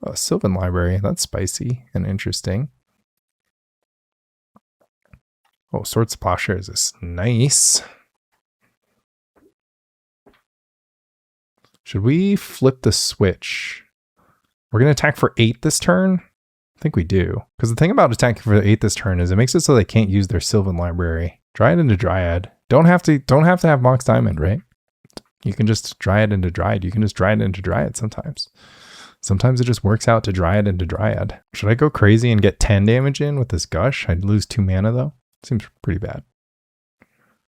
Oh, Sylvan Library. That's spicy and interesting. Oh, Swords of Plowshares is nice. Should we flip the switch? We're going to attack for 8 this turn? I think we do. Because the thing about attacking for 8 this turn is it makes it so they can't use their Sylvan Library. Dryad into Dryad. Don't have to have Mox Diamond, right? You can just Dryad into Dryad. You can just Dryad into Dryad sometimes. Sometimes it just works out to Dryad into Dryad. Should I go crazy and get 10 damage in with this Gush? I'd lose 2 mana though. Seems pretty bad.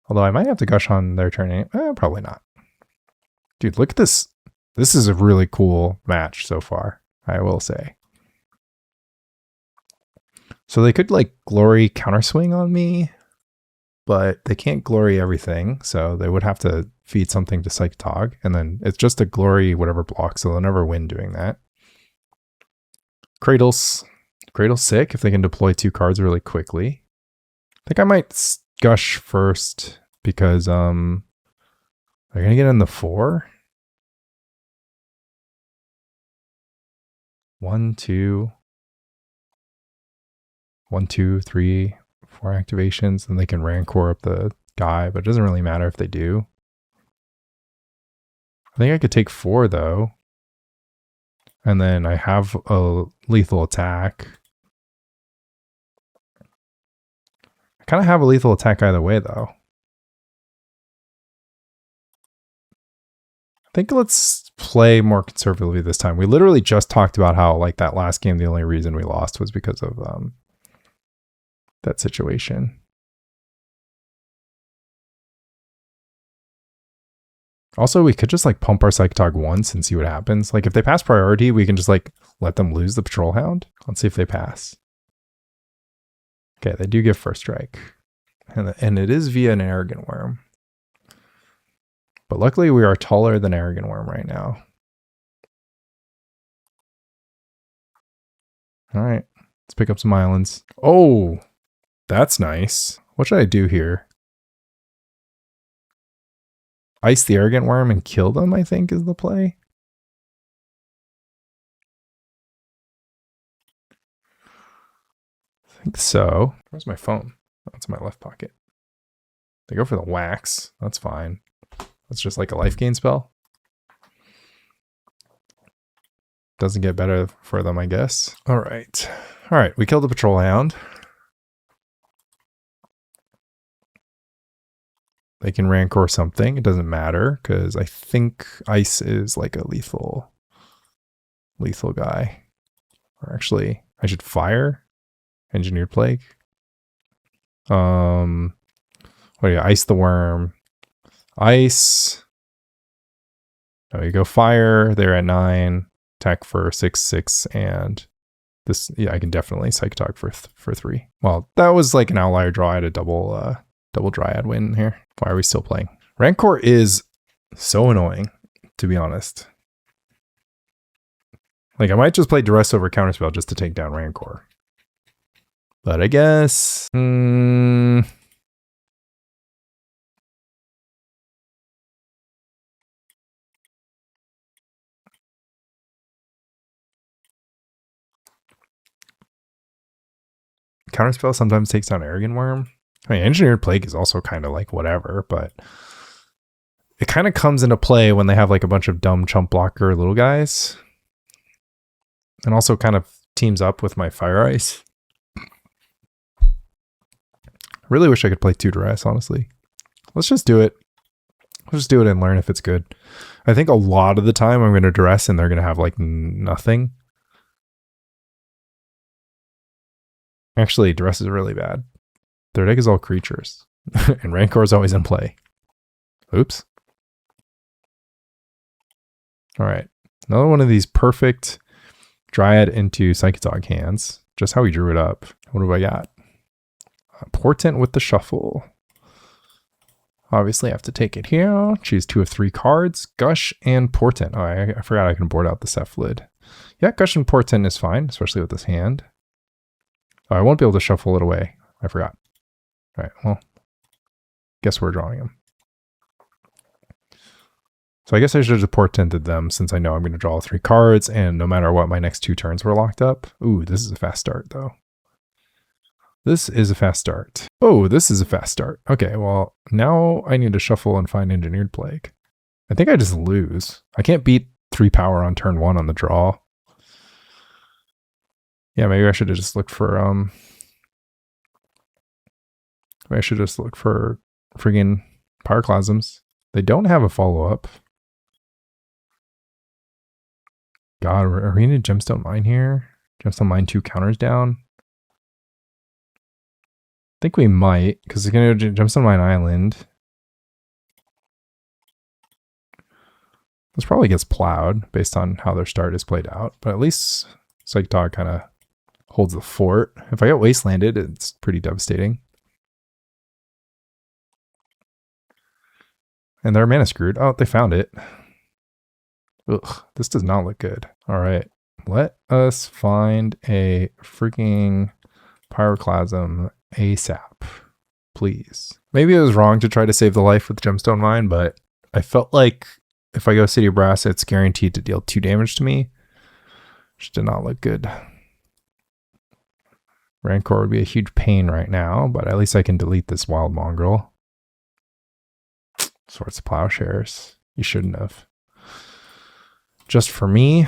Although I might have to Gush on their turn. Probably not. Dude, look at this. This is a really cool match so far, I will say. So they could like glory counterswing on me, but they can't glory everything. So they would have to feed something to Psychatog, and then it's just a glory whatever block, so they'll never win doing that. Cradle's sick if they can deploy 2 cards really quickly. I think I might Gush first because they're gonna get in the 4. 1, 2, 1, 2, 3, 4 activations, and they can Rancor up the guy, but it doesn't really matter if they do. I think I could take 4 though. And then I have a lethal attack. I kind of have a lethal attack either way though. I think let's play more conservatively this time. We literally just talked about how like that last game, the only reason we lost was because of that situation. Also, we could just like pump our Psychatog once and see what happens. Like if they pass priority, we can just like let them lose the Patrol Hound. Let's see if they pass. Okay, they do give first strike. And it is via an Arrogant Worm. But luckily we are taller than Arrogant Worm right now. All right, let's pick up some islands. Oh, that's nice. What should I do here? Ice the Arrogant Worm and kill them, I think, is the play. I think so. Where's my phone? Oh, it's in my left pocket. They go for the wax. That's fine. That's just like a life gain spell. Doesn't get better for them, I guess. All right. All right, we killed the Patrol Hound. They can Rancor something. It doesn't matter because I think Ice is like a lethal guy. Or actually, I should fire Engineered Plague. What do you Ice the Worm? Ice. Oh, you go fire. They're at 9. Attack for 6, 6, and this. Yeah, I can definitely Psychatog for 3. Well, that was like an outlier draw. I had a double Dryad win here. Why are we still playing? Rancor is so annoying, to be honest. Like, I might just play Duress over Counterspell just to take down Rancor. But I guess... Counterspell sometimes takes down Arrogant Worm. I mean, Engineered Plague is also kind of like whatever, but it kind of comes into play when they have like a bunch of dumb chump blocker little guys. And also kind of teams up with my Fire Ice. Really wish I could play 2 Duress, honestly. Let's just do it. Let's just do it and learn if it's good. I think a lot of the time I'm going to Duress and they're going to have like nothing. Actually, Duress is really bad. Their deck is all creatures. And Rancor is always in play. Oops. Alright. Another one of these perfect Dryad into Psychatog hands. Just how we drew it up. What do I got? Portent with the shuffle. Obviously I have to take it here. Choose 2 of 3 cards. Gush and Portent. Oh, I forgot I can board out the Cephalid. Yeah, Gush and Portent is fine, especially with this hand. Oh, I won't be able to shuffle it away. I forgot. All right, well, guess we're drawing them. So I guess I should have Portented them since I know I'm going to draw 3 cards, and no matter what, my next 2 turns were locked up. Ooh, this is a fast start, though. This is a fast start. Oh, this is a fast start. Okay, well, now I need to shuffle and find Engineered Plague. I think I just lose. I can't beat 3 power on turn 1 on the draw. Yeah, maybe I should have just looked for, I should just look for friggin' Pyroclasms. They don't have a follow-up. God, are we in a Gemstone Mine here? Gemstone Mine 2 counters down? I think we might, because it's going to go to Gemstone Mine Island. This probably gets plowed based on how their start is played out, but at least Psychatog kind of holds the fort. If I get wastelanded, it's pretty devastating. And they're mana screwed. Oh, they found it. Ugh, this does not look good. All right, let us find a freaking Pyroclasm ASAP, please. Maybe it was wrong to try to save the life with Gemstone Mine, but I felt like if I go City of Brass, it's guaranteed to deal 2 damage to me, which did not look good. Rancor would be a huge pain right now, but at least I can delete this Wild Mongrel. Swords of Plowshares. You shouldn't have. Just for me.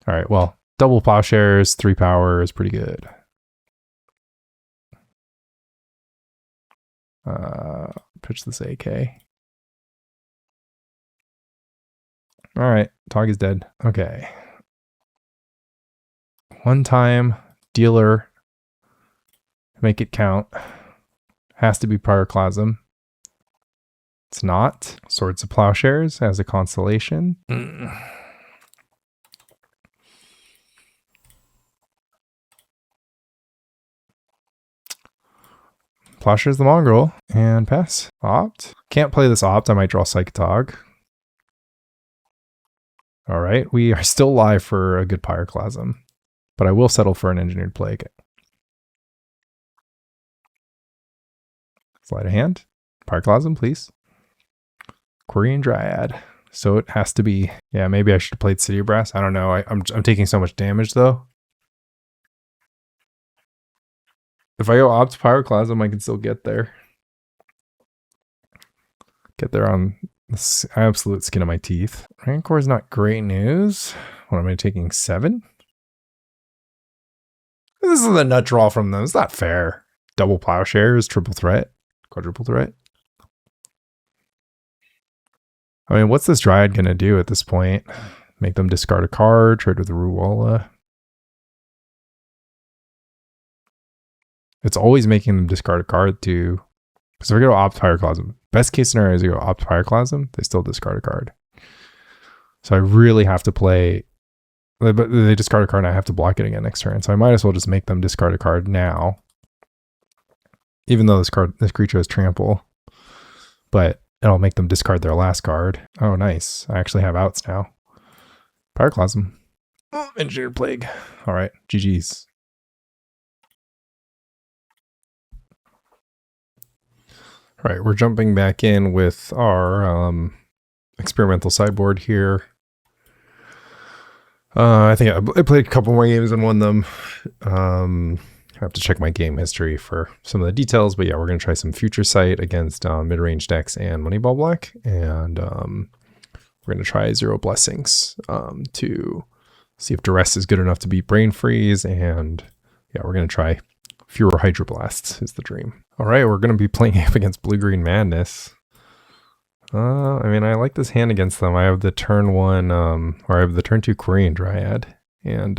All right, well, double Plowshares, 3 power is pretty good. Pitch this AK. All right, Tog is dead. Okay. One time dealer, make it count. Has to be Pyroclasm. It's not. Swords of Plowshares as a constellation. Plowshares the Mongrel and pass. Opt. Can't play this opt. I might draw Psychatog. All right, we are still live for a good Pyroclasm, but I will settle for an Engineered Plague. Sleight of Hand. Pyroclasm, please. Quirion Dryad. So it has to be. Yeah, maybe I should have played City of Brass. I don't know. I'm taking so much damage though. If I go opt Pyroclasm, I can still get there. Get there on the absolute skin of my teeth. Rancor is not great news. What am I taking? 7? This is a nut draw from them. It's not fair. Double Plowshares, triple threat, quadruple threat. I mean, what's this Dryad going to do at this point? Make them discard a card, trade with the Ruwala. It's always making them discard a card too. So if I go opt Pyroclasm, best case scenario is you go opt Pyroclasm, they still discard a card. So I really have to play, but they discard a card and I have to block it again next turn. So I might as well just make them discard a card now. Even though this creature has trample, but it'll make them discard their last card. Oh, nice. I actually have outs now. Pyroclasm. Oh, Engineered Plague. All right, GG's. All right, we're jumping back in with our experimental sideboard here. I think I played a couple more games and won them. I have to check my game history for some of the details, but yeah, we're going to try some Future Sight against mid-range decks and Moneyball Black, and we're going to try Zero Blessings to see if Duress is good enough to beat Brain Freeze, and yeah, we're going to try fewer Hydroblasts is the dream. All right, we're going to be playing up against Blue-Green Madness. I mean, I like this hand against them. I have the turn 1, or I have the turn 2 Quirion Dryad, and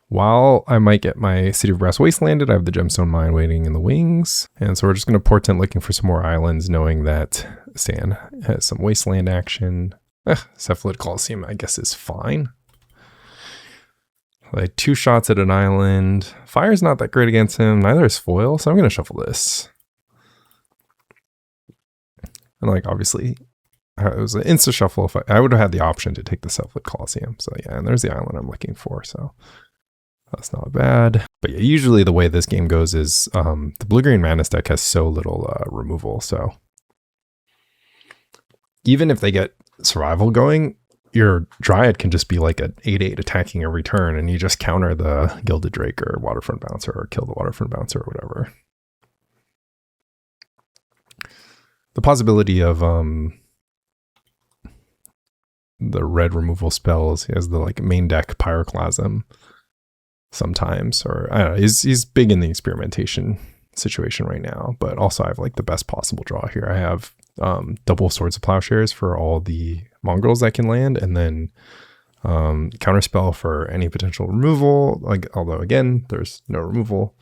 while I might get my City of Brass wastelanded, I have the Gemstone Mine waiting in the wings. And so we're just going to Portent looking for some more islands, knowing that Sand has some wasteland action. Cephalid Coliseum, I guess, is fine. Like 2 shots at an island. Fire's not that great against him. Neither is foil, so I'm going to shuffle this. And like, obviously, it was an insta shuffle. If I would have had the option to take the Cephalid Coliseum. So yeah, and there's the island I'm looking for, so that's not bad. But yeah, usually the way this game goes is the Blue-Green Madness deck has so little removal, so even if they get survival going, your Dryad can just be like an 8/8 attacking every turn, and you just counter the Gilded Drake or Waterfront Bouncer or kill the Waterfront Bouncer or whatever. The possibility of the red removal spells, he has the like main deck Pyroclasm sometimes, or I don't know, he's big in the experimentation situation right now, but also I have like the best possible draw here. I have double Swords of Plowshares for all the Mongrels that can land, and then Counterspell for any potential removal, like, although again there's no removal.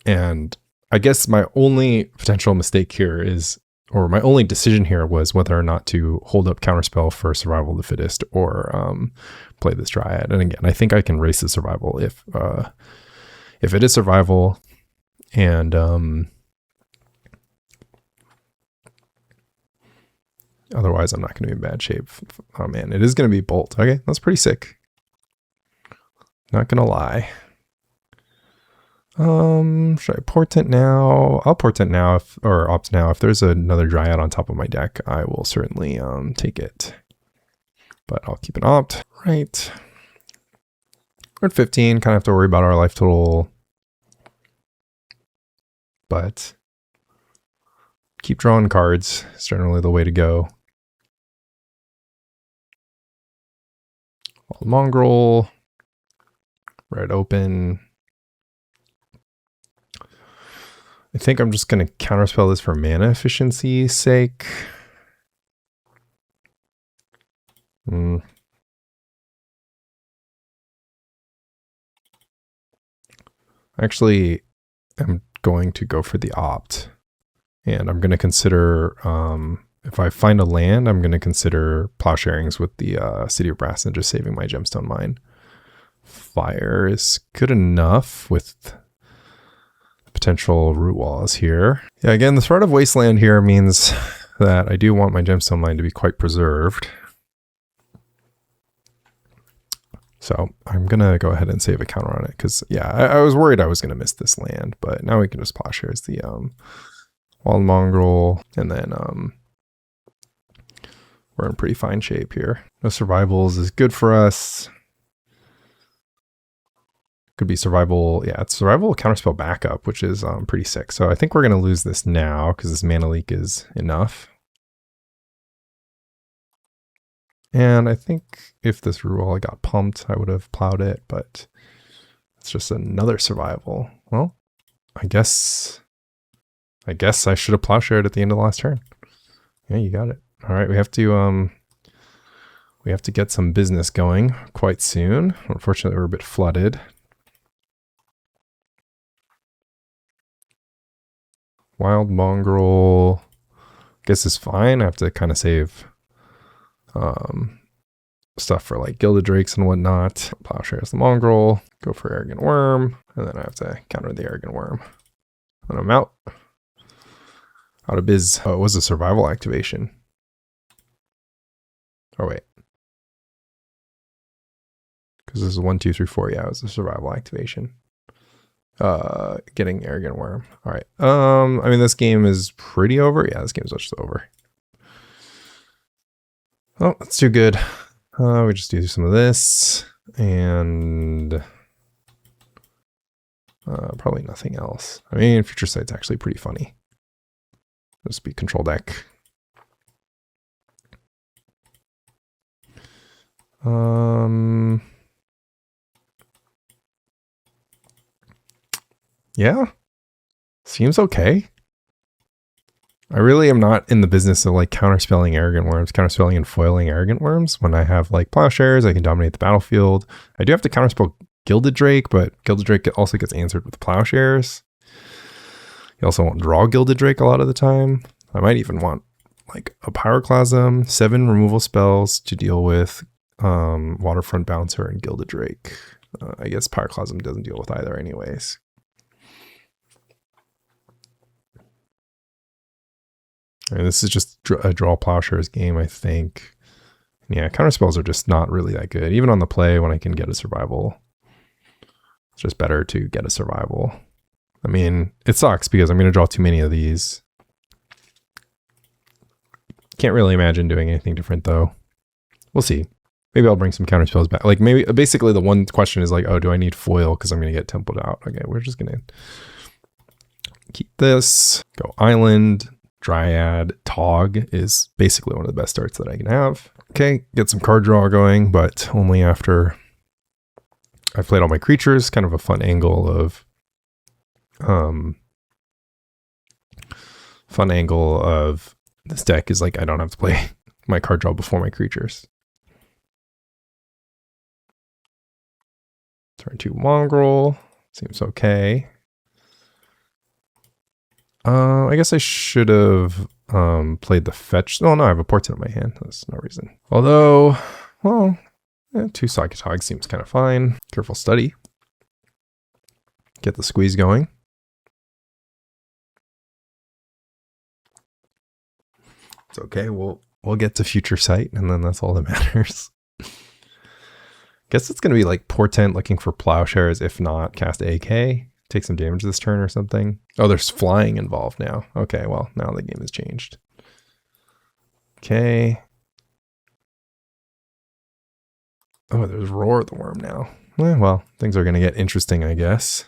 And I guess my only potential mistake here is or my only decision here was whether or not to hold up Counterspell for Survival of the Fittest or play this Dryad. And again, I think I can race the Survival if it is Survival, and otherwise I'm not going to be in bad shape. Oh man, it is going to be Bolt. Okay, that's pretty sick. Not going to lie. Should I Portent now? I'll Portent now, or Opt now. If there's another Dryad on top of my deck, I will certainly take it. But I'll keep an Opt. Right. We're at 15, kind of have to worry about our life total. But keep drawing cards. It's generally the way to go. Mongrel. Red open. I think I'm just going to Counterspell this for mana efficiency's sake. Actually, I'm going to go for the Opt. And I'm going to consider, if I find a land, I'm going to consider Plowsharings with the City of Brass and just saving my Gemstone Mine. Fire is good enough with potential root walls here. Yeah, again, the Threat of Wasteland here means that I do want my Gemstone Mine to be quite preserved. So I'm going to go ahead and save a counter on it because, yeah, I was worried I was going to miss this land, but now we can just Plowshares the Wild Mongrel, and then we're in pretty fine shape here. No survivals is good for us. Could be survival. Yeah, it's survival Counterspell backup, which is pretty sick. So I think we're going to lose this now because this mana leak is enough. And I think if this rule got pumped, I would have plowed it, but it's just another survival. Well, I guess I should have Plowshared at the end of the last turn. Yeah, you got it. All right, we have to get some business going quite soon. Unfortunately, we're a bit flooded. Wild Mongrel, I guess is fine. I have to kind of save stuff for like Gilded Drakes and whatnot. Plowshares the Mongrel, go for Arrogant Worm, and then I have to counter the Arrogant Worm. And I'm out. Out of biz. Oh, it was a survival activation. Oh, wait. Because this is 1, 2, 3, 4. Yeah, it was a survival activation. Getting Arrogant Worm. All right. I mean, this game is pretty over. Yeah, this game's just over. Oh, that's too good. We just do some of this and probably nothing else. I mean, Future Sight's actually pretty funny. Just be control deck. Yeah, seems okay. I really am not in the business of like counterspelling Arrogant Worms, counterspelling and foiling Arrogant Worms. When I have like Plowshares, I can dominate the battlefield. I do have to counterspell Gilded Drake, but Gilded Drake also gets answered with Plowshares. You also won't draw Gilded Drake a lot of the time. I might even want like a Pyroclasm, 7 removal spells to deal with Waterfront Bouncer and Gilded Drake. I guess Pyroclasm doesn't deal with either anyways. And this is just a draw Plowshares game, I think. Yeah, counterspells are just not really that good. Even on the play when I can get a survival, it's just better to get a survival. I mean, it sucks because I'm going to draw too many of these. Can't really imagine doing anything different though. We'll see. Maybe I'll bring some counterspells back. Like maybe, basically the one question is like, oh, do I need foil? Because I'm going to get templed out. Okay, we're just going to keep this. Go Island. Dryad. Tog is basically one of the best starts that I can have. Okay, get some card draw going, but only after I've played all my creatures. Kind of a fun angle of this deck is like I don't have to play my card draw before my creatures. Turn 2 Mongrel. Seems okay. I guess I should have played the fetch. Oh no, I have a Portent in my hand. That's no reason. Although, well, 2 Psychatog seems kind of fine. Careful study. Get the squeeze going. It's okay. We'll get to future sight, and then that's all that matters. Guess it's gonna be like Portent looking for Plowshares. If not, cast AK. Take some damage this turn or something. Oh, there's flying involved now. Okay, well, now the game has changed. Okay. Oh, there's Roar the Worm now. Well, things are going to get interesting, I guess.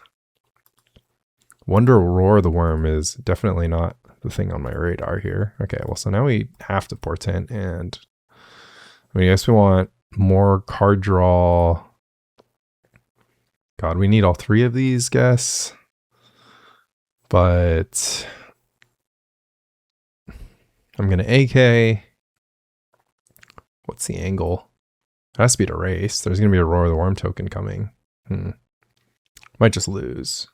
Wonder Roar the Worm is definitely not the thing on my radar here. Okay, well, so now we have to Portent, and I guess we want more card draw. God, we need all 3 of these, guess. But I'm going to AK. What's the angle? It has to be to race. There's going to be a Roar of the Worm token coming. Might just lose.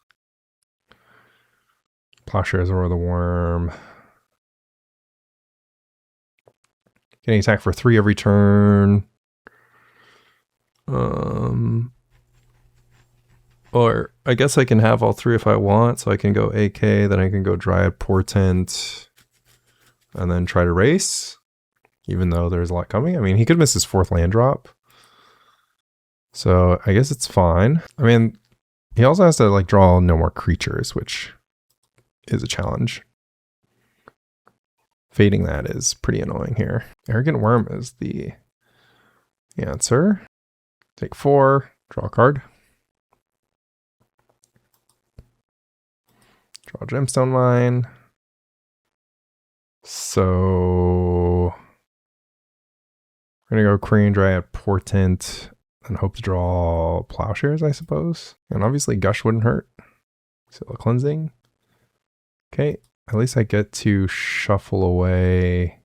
Plowshares, Roar of the Worm. Getting attack for 3 every turn. Or I guess I can have all 3 if I want. So I can go AK, then I can go Dryad, Portent, and then try to race. Even though there's a lot coming. I mean, he could miss his 4th land drop. So I guess it's fine. I mean, he also has to like draw no more creatures, which is a challenge. Fading that is pretty annoying here. Arrogant Worm is the answer. Take 4, draw a card. Draw Gemstone Mine. So we're gonna go Quirion Dryad, Portent, and hope to draw Plowshares, I suppose. And obviously Gush wouldn't hurt. Seal of Cleansing. Okay, at least I get to shuffle away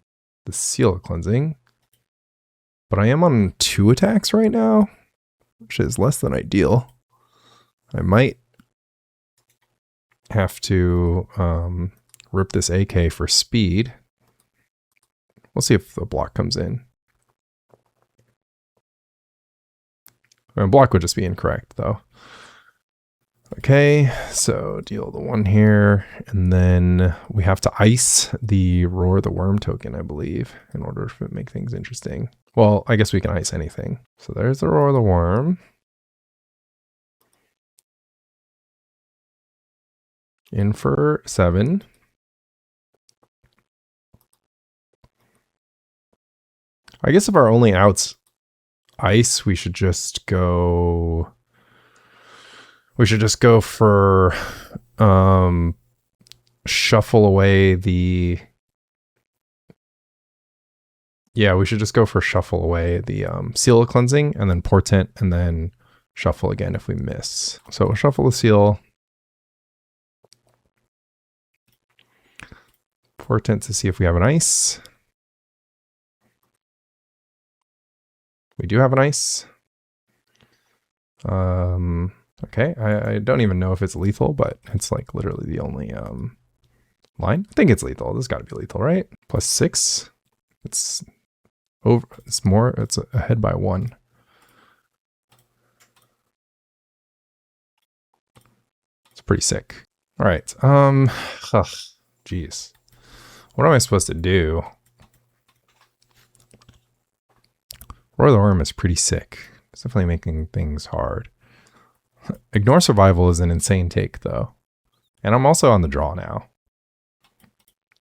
the Seal of Cleansing. But I am on 2 attacks right now, which is less than ideal. I might have to rip this AK for speed. We'll see if the block comes in. Block would just be incorrect though. Okay, so deal the 1 here, and then we have to ice the Roar the Worm token, I believe, in order to make things interesting. Well, I guess we can ice anything. So there's the Roar the Worm. In for 7. I guess if our only out's ice, we should just go for shuffle away the Seal of Cleansing and then Portent and then shuffle again if we miss. So we'll shuffle the Seal. Portent to see if we have an ice. We do have an ice. Okay, I don't even know if it's lethal, but it's like literally the only line. I think it's lethal. This has got to be lethal, right? +6. It's over. It's more. It's ahead by 1. It's pretty sick. All right. Jeez. What am I supposed to do? Roar the Worm is pretty sick. It's definitely making things hard. Ignore Survival is an insane take, though. And I'm also on the draw now.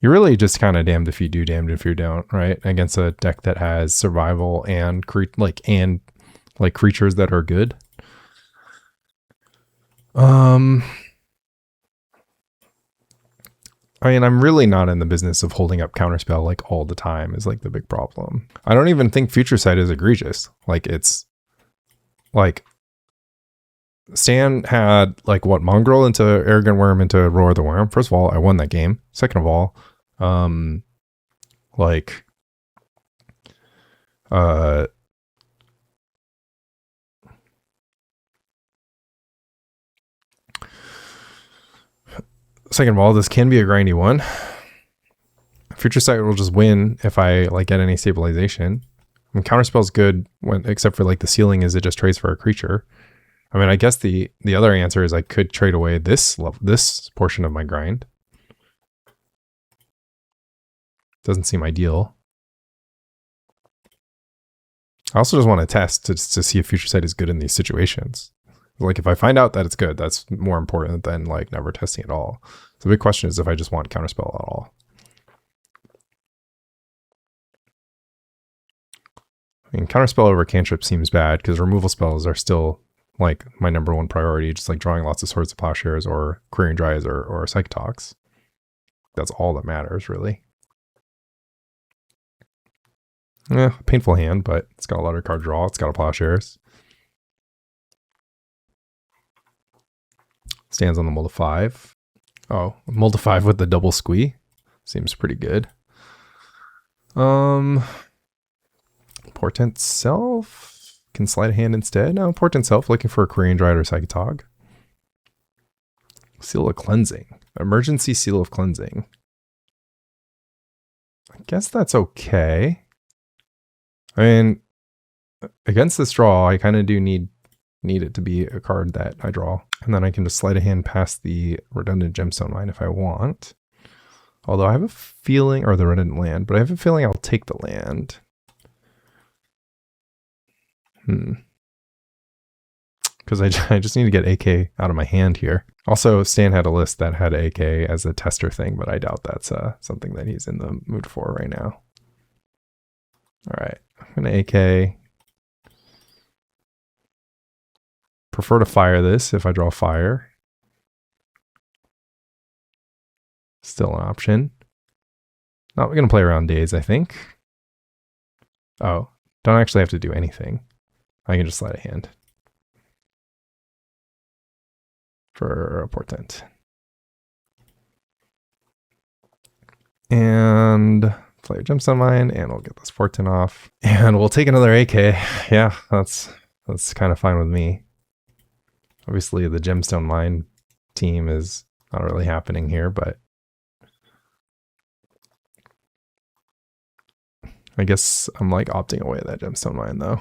You're really just kind of damned if you do, damned if you don't, right? Against a deck that has Survival and creatures that are good. I mean, I'm really not in the business of holding up Counterspell like all the time is like the big problem. I don't even think Future Sight is egregious. Like it's like Stan had like what, Mongrel into Arrogant Worm into Roar the Worm. First of all, I won that game. Second of all, this can be a grindy one. Future Sight will just win if I like get any stabilization. I mean, Counterspell's good when, except for like the ceiling is it just trades for a creature. I mean, I guess the other answer is I could trade away this portion of my grind. Doesn't seem ideal. I also just want to test to see if Future Sight is good in these situations. Like if I find out that it's good, that's more important than like never testing at all. So the big question is if I just want Counterspell at all. I mean, Counterspell over Cantrip seems bad because removal spells are still like my #1 priority, just like drawing lots of Swords of Plowshares or Quirion Dryads or Psychatogs. That's all that matters, really. Yeah, painful hand, but it's got a lot of card draw. It's got a Plowshares. Stands on the mold of 5. Oh, mold of 5 with the double squee. Seems pretty good. Portent self can Sleight of Hand instead. No, Portent self looking for a Quirion Dryad or Psychatog. Seal of Cleansing. Emergency Seal of Cleansing. I guess that's okay. I mean, against this draw, I kind of do need it to be a card that I draw. And then I can just Sleight of Hand past the redundant Gemstone Mine if I want. Although I have a feeling, or the redundant land, but I have a feeling I'll take the land. Because I just need to get AK out of my hand here. Also, Stan had a list that had AK as a tester thing, but I doubt that's something that he's in the mood for right now. All right, I'm going to AK. Prefer to fire this if I draw fire. Still an option. Not going to play around days, I think. Oh, don't actually have to do anything. I can just Sleight of Hand for a Portent. And play a Gemstone Mine, and we'll get this Portent off. And we'll take another AK. Yeah, that's kind of fine with me. Obviously, the Gemstone Mine team is not really happening here, but I guess I'm like opting away that Gemstone Mine though.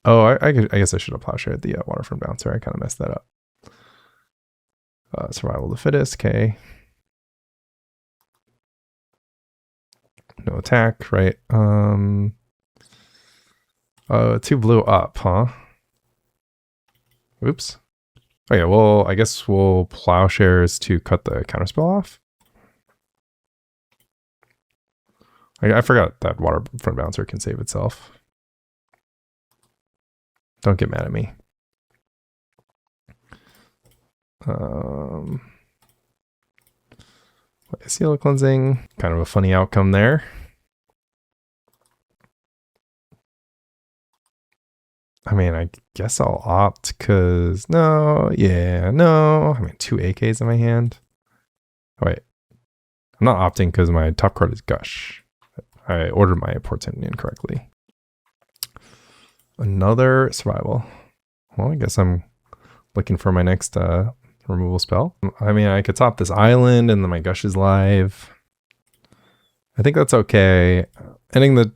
Oh, I guess I should have Plowshared the Waterfront Bouncer. I kind of messed that up. Survival of the Fittest, okay. No attack, right? 2 blue up, huh? Oops. Oh yeah, well, I guess we'll Plowshares to cut the Counterspell off. I forgot that Waterfront Bouncer can save itself. Don't get mad at me. Seal of Cleansing, kind of a funny outcome there. I mean, I guess I'll opt because no. I mean, 2 AKs in my hand. Oh, wait, I'm not opting because my top card is Gush. I ordered my Portent incorrectly. Another survival. Well, I guess I'm looking for my next removal spell. I mean, I could top this island and then my Gush is live. I think that's okay. Ending the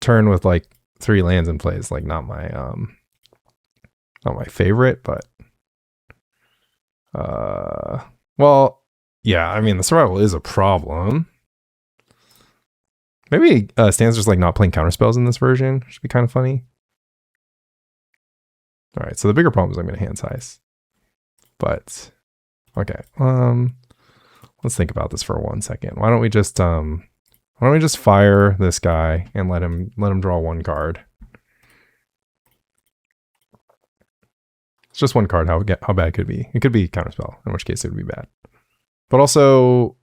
turn with like 3 lands in play is like not my favorite, but well, yeah, I mean the survival is a problem. Maybe Stan's just like not playing counterspells in this version. Should be kind of funny. All right, so the bigger problem is I'm going to hand size. But okay, let's think about this for 1 second. Why don't we just fire this guy and let him draw 1 card? It's just 1 card. How bad could it be? It could be counterspell, in which case it would be bad. But also,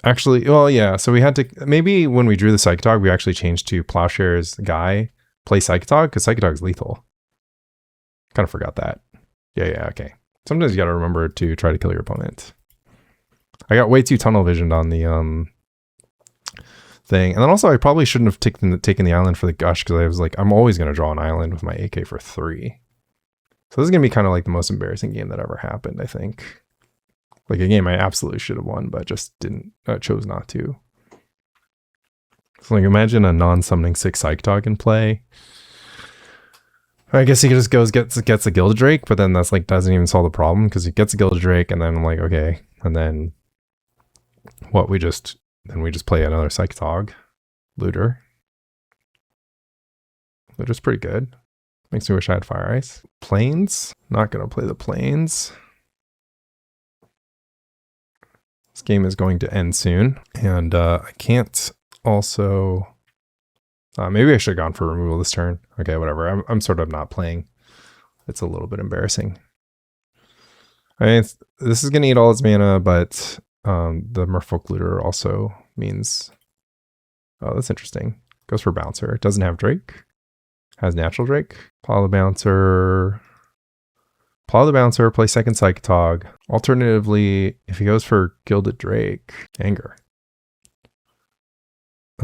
actually, well, yeah. So we had to maybe when we drew the Psychatog, we actually changed to Plowshares Guy play Psychatog because Psychatog's lethal. Kind of forgot that. Yeah, okay. Sometimes you got to remember to try to kill your opponent. I got way too tunnel visioned on the thing, and then also I probably shouldn't have taken the island for the Gush because I was like, I'm always going to draw an island with my AK for 3. So this is going to be kind of like the most embarrassing game that ever happened, I think. Like a game I absolutely should have won, but just didn't, chose not to. So like imagine a non-summoning 6 Psychatog in play. I guess he just gets a Gilded Drake, but then that's like doesn't even solve the problem because he gets a Gilded Drake, and then I'm like, okay, and then what? We just play another Psychatog, Looter. Looter's pretty good. Makes me wish I had Fire Ice. Plains, not gonna play the Plains. This game is going to end soon, and I can't also. Maybe I should have gone for removal this turn. Okay, whatever. I'm sort of not playing. It's a little bit embarrassing. I mean, this is going to eat all its mana, but the Merfolk Looter also means... Oh, that's interesting. Goes for Bouncer. It doesn't have Drake. Has Natural Drake. Plow the Bouncer. Plow the Bouncer, play second Psychatog. Alternatively, if he goes for Gilded Drake, Anger.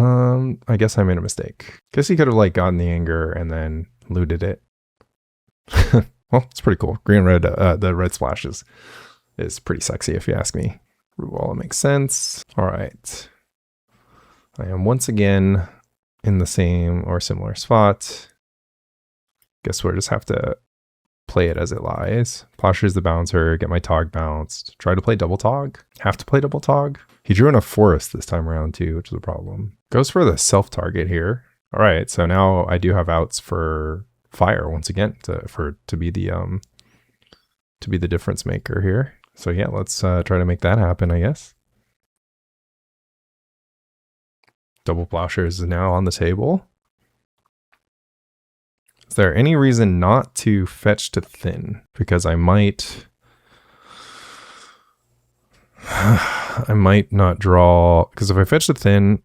I guess I made a mistake. Guess he could have like gotten the Anger and then looted it. Well, it's pretty cool. Green and red, the red splash is pretty sexy if you ask me. Root Wall makes sense. All right. I am once again in the same or similar spot. Guess we'll just have to play it as it lies. Plowshares the Bouncer, get my Tog bounced. Try to play double Tog. Have to play double Tog. He drew in a forest this time around too, which is a problem. Goes for the self-target here. All right, so now I do have outs for fire once again to be the difference maker here. So yeah, let's try to make that happen, I guess. Double Plowshares is now on the table. Is there any reason not to fetch to thin? Because I might not draw, because if I fetch to thin,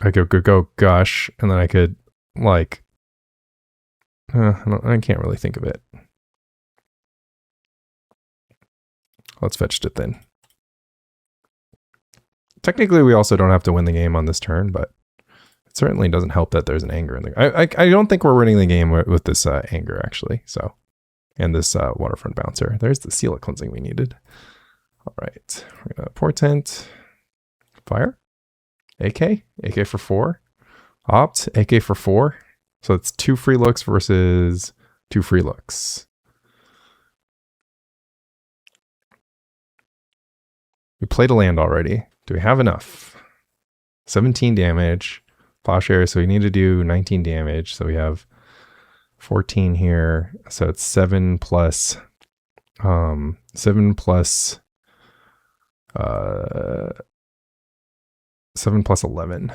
I could go Gush, and then I could like, I can't really think of it. Let's fetch to thin. Technically, we also don't have to win the game on this turn, but it certainly doesn't help that there's an Anger in the. I don't think we're winning the game with this Anger actually. So, and this Waterfront Bouncer. There's the Seal of Cleansing we needed. All right, we're gonna Portent, Fire, AK for 4, Opt, AK for 4. So it's 2 free looks versus 2 free looks. We played a land already. Do we have enough? 17 damage. Plowshares, so we need to do 19 damage. So we have 14 here. So it's 7 plus 7 plus 11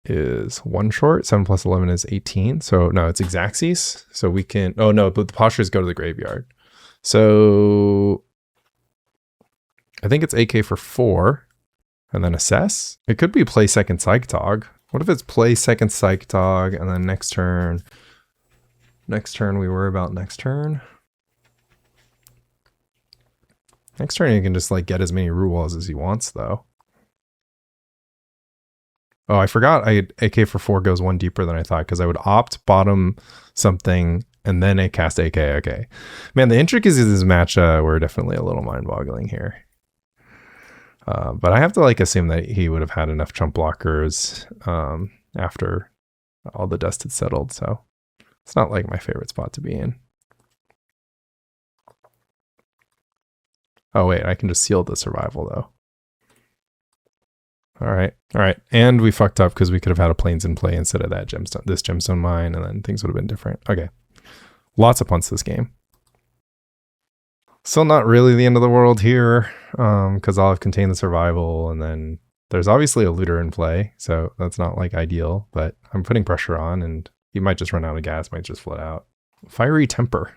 is 1 short. 7 plus 11 is 18. So no, it's Xaxes. So we can, oh no, but the Plowshares go to the graveyard. So I think it's AK for 4 and then assess. It could be play second Psychatog. What if it's play second Psychatog and then next turn we worry about next turn? Next turn you can just like get as many root walls as he wants though. Oh, I forgot AK for 4 goes 1 deeper than I thought because I would opt bottom something and then cast AK. Okay. Man, the intricacies of this match were definitely a little mind-boggling here. But I have to like assume that he would have had enough chump blockers after all the dust had settled. So it's not like my favorite spot to be in. Oh wait, I can just seal the survival though. All right. And we fucked up because we could have had a Plains in play instead of that Gemstone Mine, and then things would have been different. Okay. Lots of punts this game. Still not really the end of the world here, because I'll have contained the survival, and then there's obviously a Looter in play, so that's not like ideal, but I'm putting pressure on, and he might just run out of gas, might just flood out. Fiery Temper.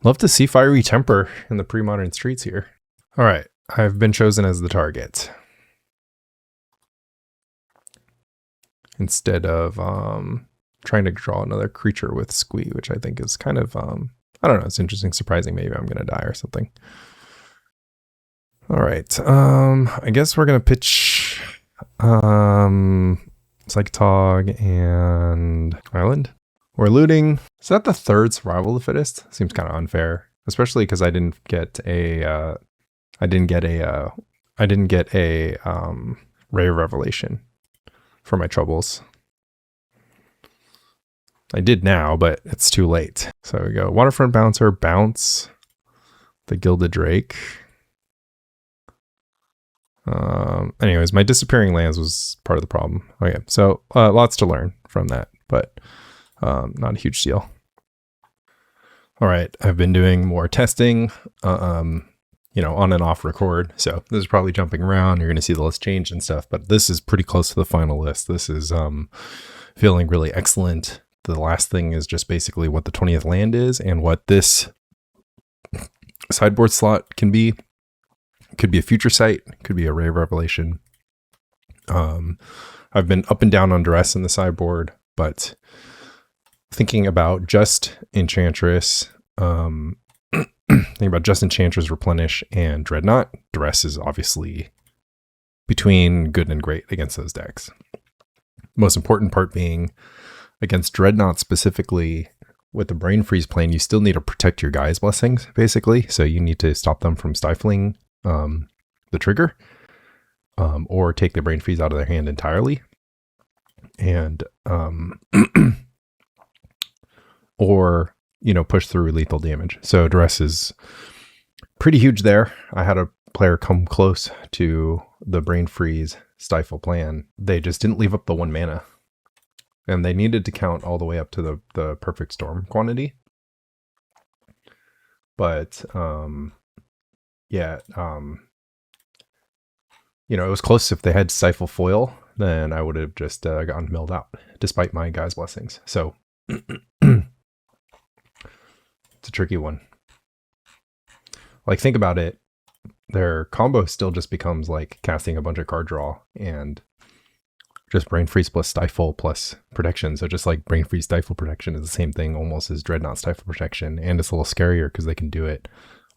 Love to see Fiery Temper in the pre-modern streets here. All right, I've been chosen as the target. Instead of trying to draw another creature with Squee, which I think is kind of, I don't know, it's interesting, surprising. Maybe I'm going to die or something. All right, I guess we're going to pitch Psychatog and Island. We're looting. Is that the third survival of the fittest? Seems kind of unfair. especially because I didn't get a Ray of Revelation for my troubles. I did now, but it's too late. So we go Waterfront Bouncer, bounce the Gilded Drake. Anyways, my disappearing lands was part of the problem. Okay, so lots to learn from that, but not a huge deal. All right, I've been doing more testing, on and off record. So this is probably jumping around. You're going to see the list change and stuff, but this is pretty close to the final list. This is feeling really excellent. The last thing is just basically what the 20th land is and what this sideboard slot can be. It could be a future sight, could be a Ray of Revelation. I've been up and down on Duress in the sideboard, but thinking about just Enchantress, Replenish, and Dreadnought, Duress is obviously between good and great against those decks. Most important part being against Dreadnought specifically, with the Brain Freeze plane, you still need to protect your Gaia's Blessings, basically. So you need to stop them from stifling the trigger, or take the Brain Freeze out of their hand entirely. And or push through lethal damage. So Duress is pretty huge there. I had a player come close to the Brain Freeze stifle plan. They just didn't leave up the 1 mana, and they needed to count all the way up to the perfect storm quantity. But it was close. If they had stifle foil, then I would have just gotten milled out, despite my Gaia's Blessings. So it's a tricky one. Like, think about it. Their combo still just becomes like casting a bunch of card draw and just Brain Freeze plus Stifle plus Protection. So just like Brain Freeze Stifle Protection is the same thing almost as Dreadnought Stifle Protection. And it's a little scarier because they can do it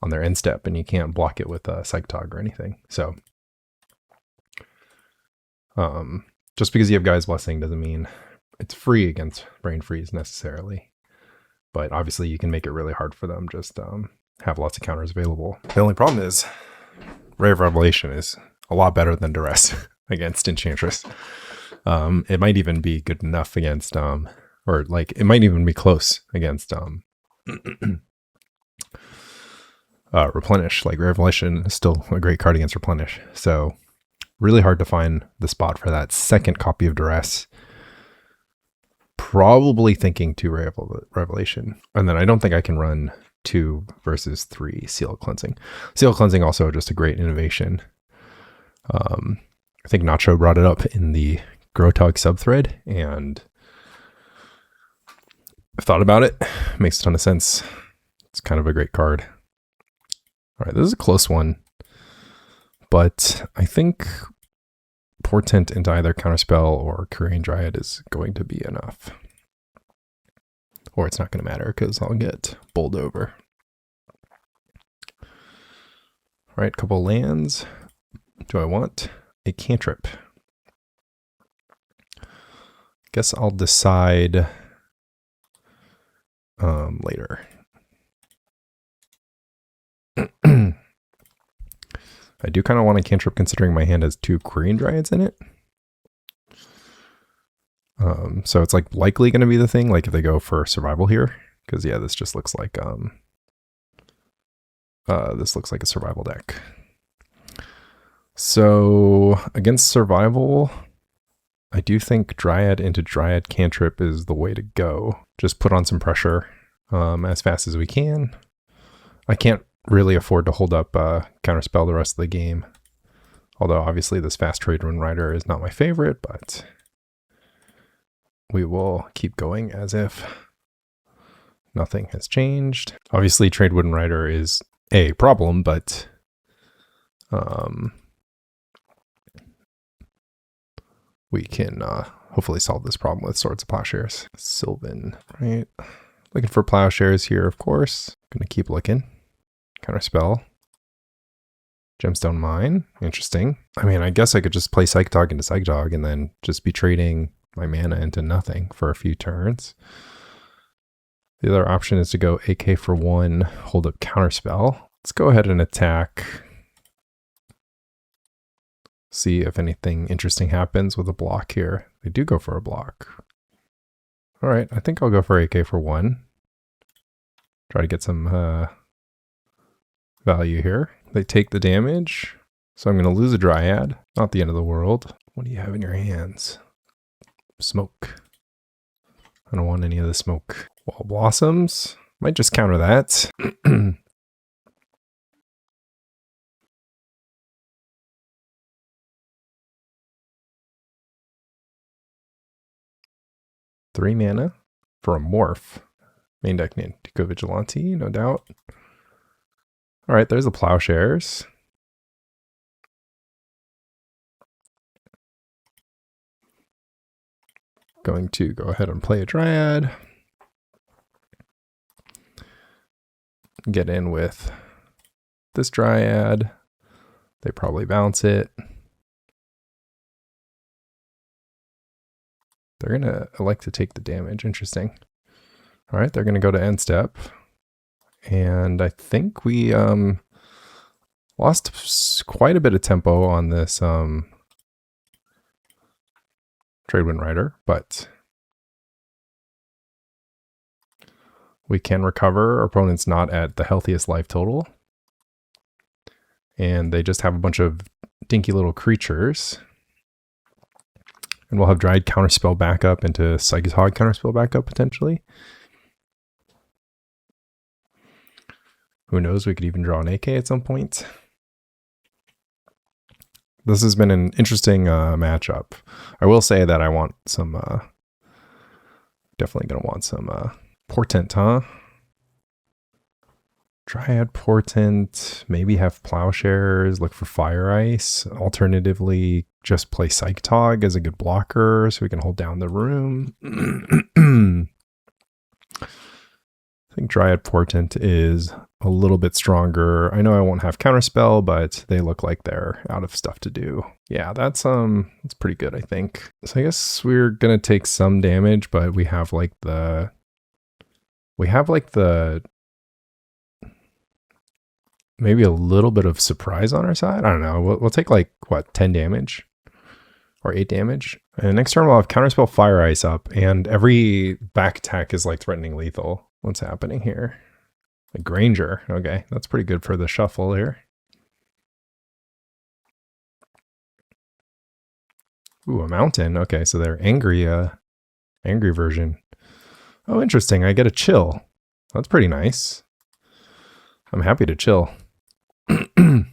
on their end step and you can't block it with a Psychatog or anything. So just because you have Gaia's Blessing doesn't mean it's free against Brain Freeze necessarily. But obviously you can make it really hard for them. Just have lots of counters available. The only problem is Ray of Revelation is a lot better than Duress against Enchantress. It might even be good enough against, or like it might even be close against Replenish. Like Revelation is still a great card against Replenish. So really hard to find the spot for that second copy of Duress. Probably thinking 2 Ray of Revelation. And then I don't think I can run 2 versus 3 Seal Cleansing. Seal Cleansing also just a great innovation. I think Nacho brought it up in the Grotog subthread, and I've thought about it. Makes a ton of sense. It's kind of a great card. All right, this is a close one, but I think Portent into either Counterspell or Quirion Dryad is going to be enough. Or it's not going to matter because I'll get bowled over. All right, couple lands. Do I want a cantrip? Guess I'll decide later. I do kind of want a cantrip considering my hand has 2 Quirion Dryads in it. So it's like likely going to be the thing, like if they go for survival here, because yeah, this just looks like this looks like a survival deck. So against survival, I do think Dryad into Dryad cantrip is the way to go. Just put on some pressure as fast as we can. I can't really afford to hold up Counterspell the rest of the game. Although obviously this fast Trade Wind Rider is not my favorite, but we will keep going as if nothing has changed. Obviously Trade Wind Rider is a problem, but we can hopefully solve this problem with Swords of Plowshares. Sylvan, right? Looking for Plowshares here, of course. Gonna keep looking. Counterspell. Gemstone Mine. Interesting. I mean, I guess I could just play Psychatog into Psychatog and then just be trading my mana into nothing for a few turns. The other option is to go AK for 1, hold up Counterspell. Let's go ahead and attack. See if anything interesting happens with a block here. They do go for a block. All right, I think I'll go for AK for 1. Try to get some value here. They take the damage, so I'm going to lose a Dryad. Not the end of the world. What do you have in your hands? Smoke. I don't want any of the smoke. Wall Blossoms. Might just counter that. 3 mana for a morph. Main deck name, Deco Vigilante, no doubt. All right, there's the Plowshares. Going to go ahead and play a Dryad. Get in with this Dryad. They probably bounce it. They're going to elect to take the damage. Interesting. All right, they're going to go to end step. And I think we lost quite a bit of tempo on this Tradewind Rider, but we can recover. Our opponent's not at the healthiest life total. And they just have a bunch of dinky little creatures. And we'll have Dryad Counterspell backup into Psychatog Counterspell backup potentially. Who knows, we could even draw an AK at some point. This has been an interesting matchup. I will say that I want some, definitely going to want some Portent, huh? Dryad Portent, maybe have Plowshares, look for Fire Ice. Alternatively, just play Psychatog as a good blocker so we can hold down the room. I think Dryad Portent is a little bit stronger. I know I won't have Counterspell, but they look like they're out of stuff to do. Yeah, that's pretty good, I think. So I guess we're gonna take some damage, but we have like the maybe a little bit of surprise on our side. I don't know. We'll take like what, 10 damage or 8 damage. And next turn we'll have Counterspell Fire Ice up, and every back attack is like threatening lethal. What's happening here? A Granger. Okay, that's pretty good for the shuffle here. Ooh, a Mountain. Okay, so they're angry version. Oh, interesting. I get a chill. That's pretty nice. I'm happy to chill. I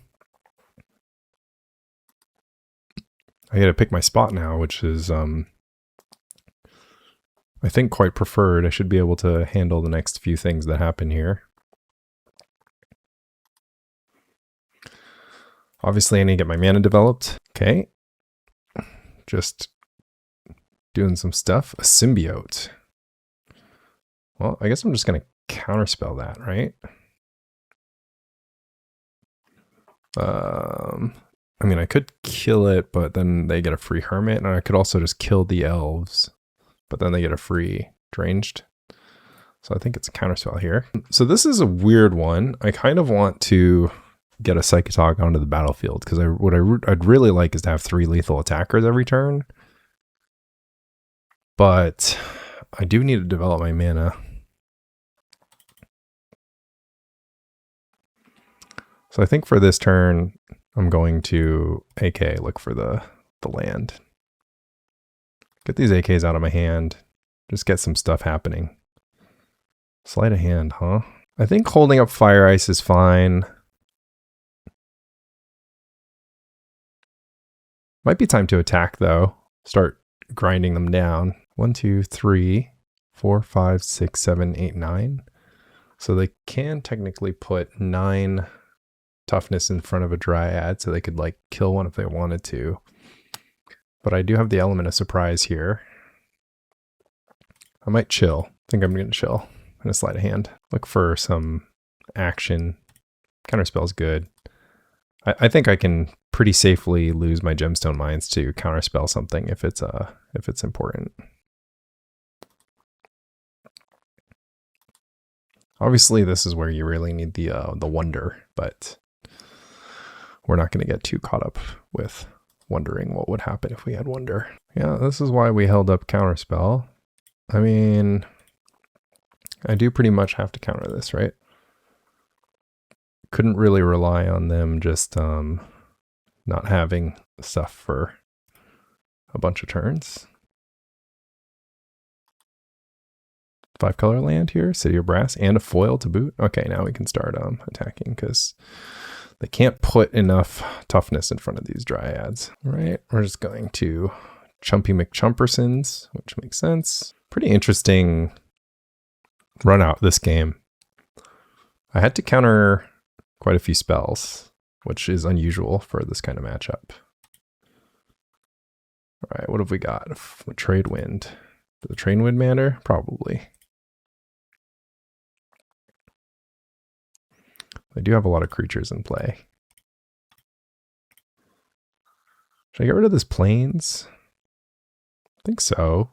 gotta pick my spot now, which is I think quite preferred. I should be able to handle the next few things that happen here. Obviously, I need to get my mana developed. Okay. Just doing some stuff. A Symbiote. Well, I guess I'm just going to counterspell that, right? I mean, I could kill it, but then they get a free Hermit, and I could also just kill the elves, but then they get a free Deranged. So I think it's a counterspell here. So this is a weird one. I kind of want to get a Psychatog onto the battlefield, because what I'd really like is to have 3 lethal attackers every turn. But I do need to develop my mana. So I think for this turn, I'm going to AK, look for the land. Get these AKs out of my hand. Just get some stuff happening. Sleight of Hand, huh? I think holding up Fire Ice is fine. Might be time to attack though. Start grinding them down. 1, 2, 3, 4, 5, 6, 7, 8, 9. So they can technically put 9 toughness in front of a Dryad, so they could like kill one if they wanted to. But I do have the element of surprise here. I might chill. I think I'm gonna chill. I'm gonna Sleight of Hand. Look for some action. Counterspell's good. I think I can pretty safely lose my Gemstone Mines to counterspell something if it's important. Obviously, this is where you really need the wonder, but we're not going to get too caught up with wondering what would happen if we had wonder. Yeah, this is why we held up Counterspell. I mean, I do pretty much have to counter this, right? Couldn't really rely on them just not having stuff for a bunch of turns. 5-color land here, City of Brass, and a foil to boot. Okay, now we can start attacking because they can't put enough toughness in front of these Dryads. All right, we're just going to Chumpy McChumpersons, which makes sense. Pretty interesting run out this game. I had to counter quite a few spells, which is unusual for this kind of matchup. All right, what have we got? A Trade Wind. Does the Trade Wind matter? Probably. They do have a lot of creatures in play. Should I get rid of this Plains? I think so.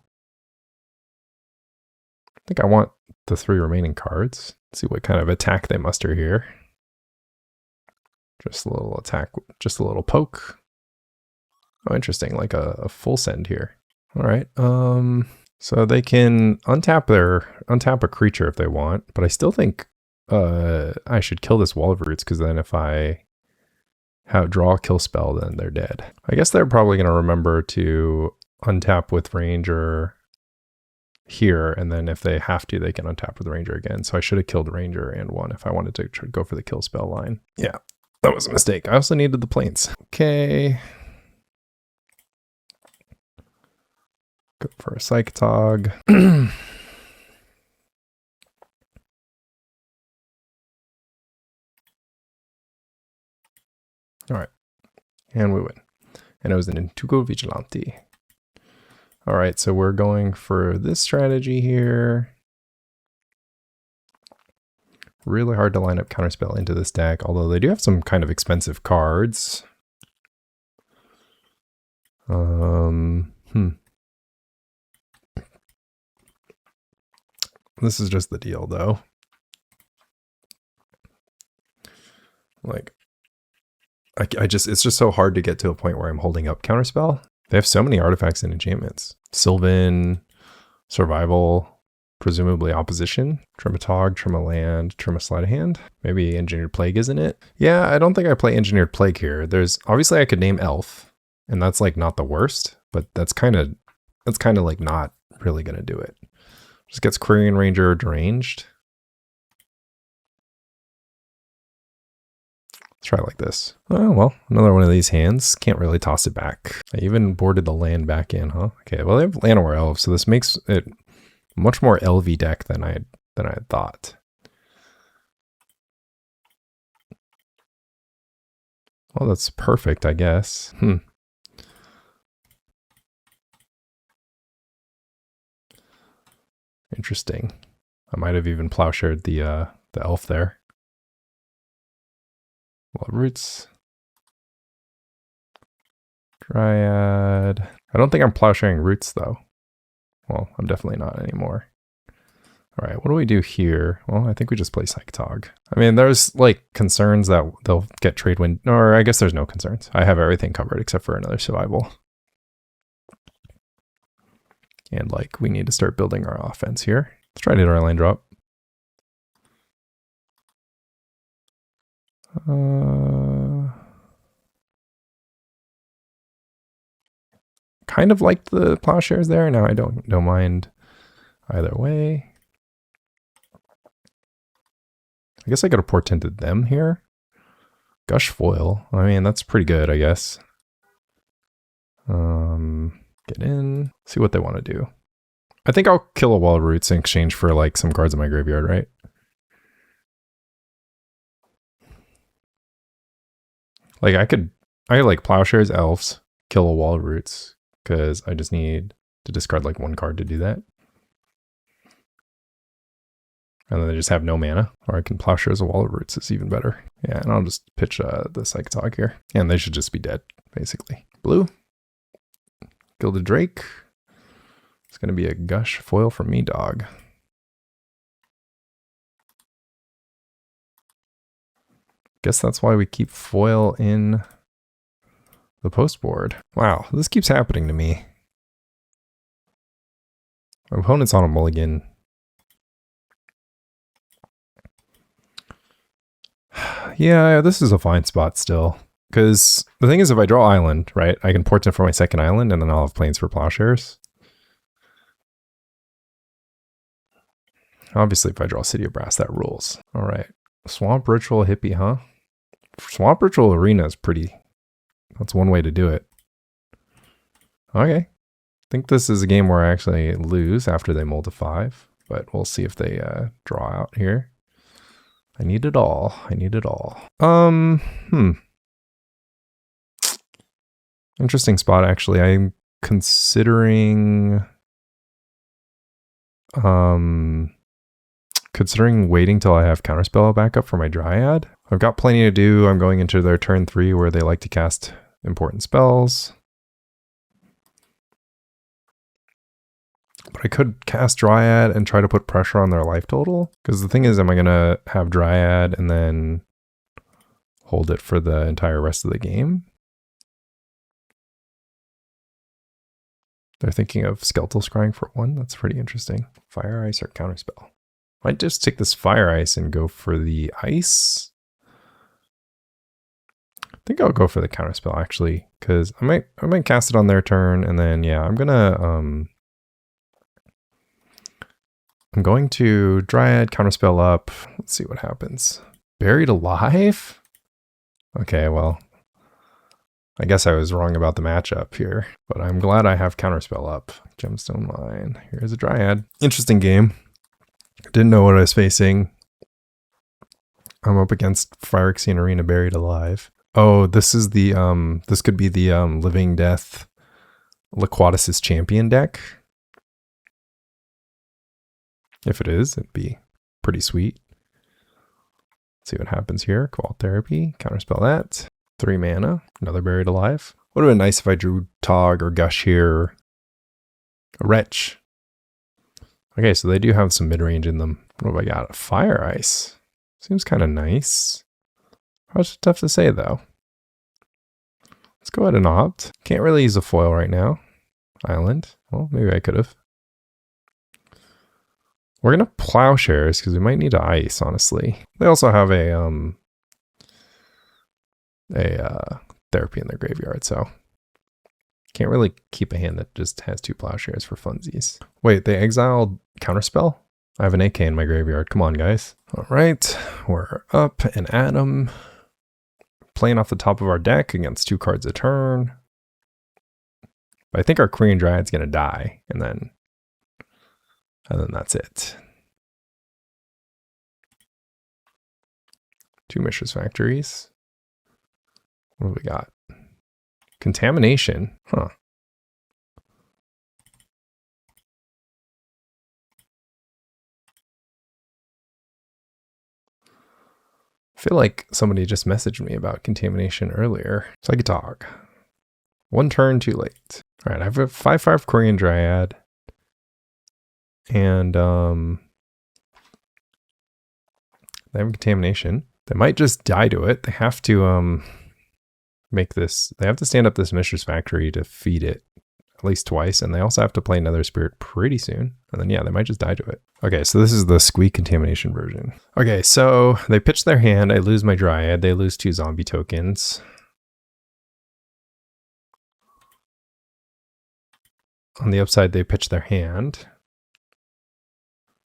I think I want the 3 remaining cards. Let's see what kind of attack they muster here. Just a little attack, just a little poke. Oh, interesting, like a full send here. All right, so they can untap a creature if they want, but I still think I should kill this Wall of Roots, because then if I draw a kill spell, then they're dead. I guess they're probably going to remember to untap with Ranger here, and then if they have to, they can untap with Ranger again. So I should have killed Ranger and won if I wanted to go for the kill spell line. Yeah, that was a mistake. I also needed the Plains. Okay. Go for a Psychatog. All right, and we win. And it was an Intugo Vigilante. All right, so we're going for this strategy here. Really hard to line up Counterspell into this deck, although they do have some kind of expensive cards. This is just the deal, though. Like, it's just so hard to get to a point where I'm holding up Counterspell. They have so many artifacts and enchantments. Sylvan, Survival, presumably Opposition, Premotog, Tremoland, Trema Sleight of Hand. Maybe Engineered Plague, isn't it? Yeah, I don't think I play Engineered Plague here. There's, obviously I could name Elf, and that's like not the worst, but that's kind of like not really gonna do it. Just gets Quirion Ranger deranged. Let's try it like this. Oh, well, another one of these hands. Can't really toss it back. I even boarded the land back in, huh? Okay, well, they have Llanowar Elves, so this makes it a much more LV deck than I had thought. Well, that's perfect, I guess. Interesting. I might have even plowshared the elf there. Well, Roots. Dryad. I don't think I'm plowsharing Roots, though. Well, I'm definitely not anymore. All right, what do we do here? Well, I think we just play Psychatog. I mean, there's like concerns that they'll get Trade Wind, or I guess there's no concerns. I have everything covered except for another Survival. And like, we need to start building our offense here. Let's try to hit our land drop. Kind of like the Plowshares there. Now I don't mind either way. I guess I could have portented them here. Gush foil. I mean, that's pretty good, I guess. Get in. See what they want to do. I think I'll kill a Wall of Roots in exchange for like some cards in my graveyard, right? Like I like Plowshares, Elves, kill a Wall of Roots, because I just need to discard like one card to do that. And then they just have no mana, or I can Plowshares a Wall of Roots. It's even better. Yeah, and I'll just pitch the Psychatog here. And they should just be dead, basically. Blue. Gilded Drake. It's going to be a Gush foil for me, dog. Guess that's why we keep foil in the post board. Wow, this keeps happening to me. My opponent's on a mulligan. Yeah, this is a fine spot still. Because the thing is, if I draw island, right, I can Portent for my second island, and then I'll have plains for Plowshares. Obviously, if I draw SIDEBOARD, that rules. All right. Swamp Ritual Hippie, huh? Swamp Ritual Arena is pretty... That's one way to do it. Okay. I think this is a game where I actually lose after they mold to 5. But we'll see if they draw out here. I need it all. I need it all. Interesting spot, actually. I'm considering... Considering waiting till I have Counterspell backup for my Dryad. I've got plenty to do. I'm going into their turn 3 where they like to cast important spells. But I could cast Dryad and try to put pressure on their life total. Because the thing is, am I going to have Dryad and then hold it for the entire rest of the game? They're thinking of Skeletal Scrying for 1. That's pretty interesting. Fire Ice or Counterspell. Might just take this Fire Ice and go for the Ice. I think I'll go for the Counterspell actually, because I might cast it on their turn, and then yeah, I'm going to Dryad, Counterspell up. Let's see what happens. Buried Alive? Okay, well, I guess I was wrong about the matchup here, but I'm glad I have Counterspell up. Gemstone Mine. Here's a Dryad. Interesting game. Didn't know what I was facing. I'm up against Phyrexian Arena Buried Alive. Oh, this is the this could be the Living Death Laquatus' Champion deck. If it is, it'd be pretty sweet. Let's see what happens here. Qual Therapy, Counterspell that. 3 mana, another Buried Alive. Would have been nice if I drew Tog or Gush here. A Wretch. Okay, so they do have some mid-range in them. What have I got? A Fire Ice. Seems kind of nice. It's tough to say, though. Let's go ahead and opt. Can't really use a foil right now. Island. Well, maybe I could have. We're going to Plowshares, because we might need an ice, honestly. They also have a therapy in their graveyard, so can't really keep a hand that just has 2 Plowshares for funsies. Wait, they exiled Counterspell? I have an AK in my graveyard. Come on, guys. All right, we're up and at 'em. Playing off the top of our deck against 2 cards a turn. But I think our Quirion Dryad's gonna die, and then that's it. 2 Mishra's Factories. What do we got? Contamination. Huh. I feel like somebody just messaged me about contamination earlier. Psychatog. 1 turn too late. All right, I have a 5/5 Quirion Dryad. And they have contamination. They might just die to it. They have to make this, they have to stand up this Mishra's Factory to feed it at least twice, and they also have to play Nether Spirit pretty soon, and then yeah, they might just die to it. Okay, so this is the Squeak Contamination version. Okay, so they pitch their hand, I lose my Dryad, they lose 2 zombie tokens. On the upside, they pitch their hand,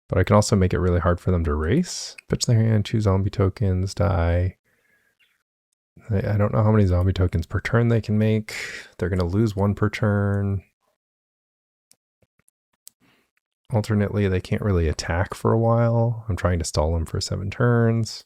but I can also make it really hard for them to race. Pitch their hand, 2 zombie tokens, die. I don't know how many zombie tokens per turn they can make. They're going to lose 1 per turn. Alternately, they can't really attack for a while. I'm trying to stall them for 7 turns.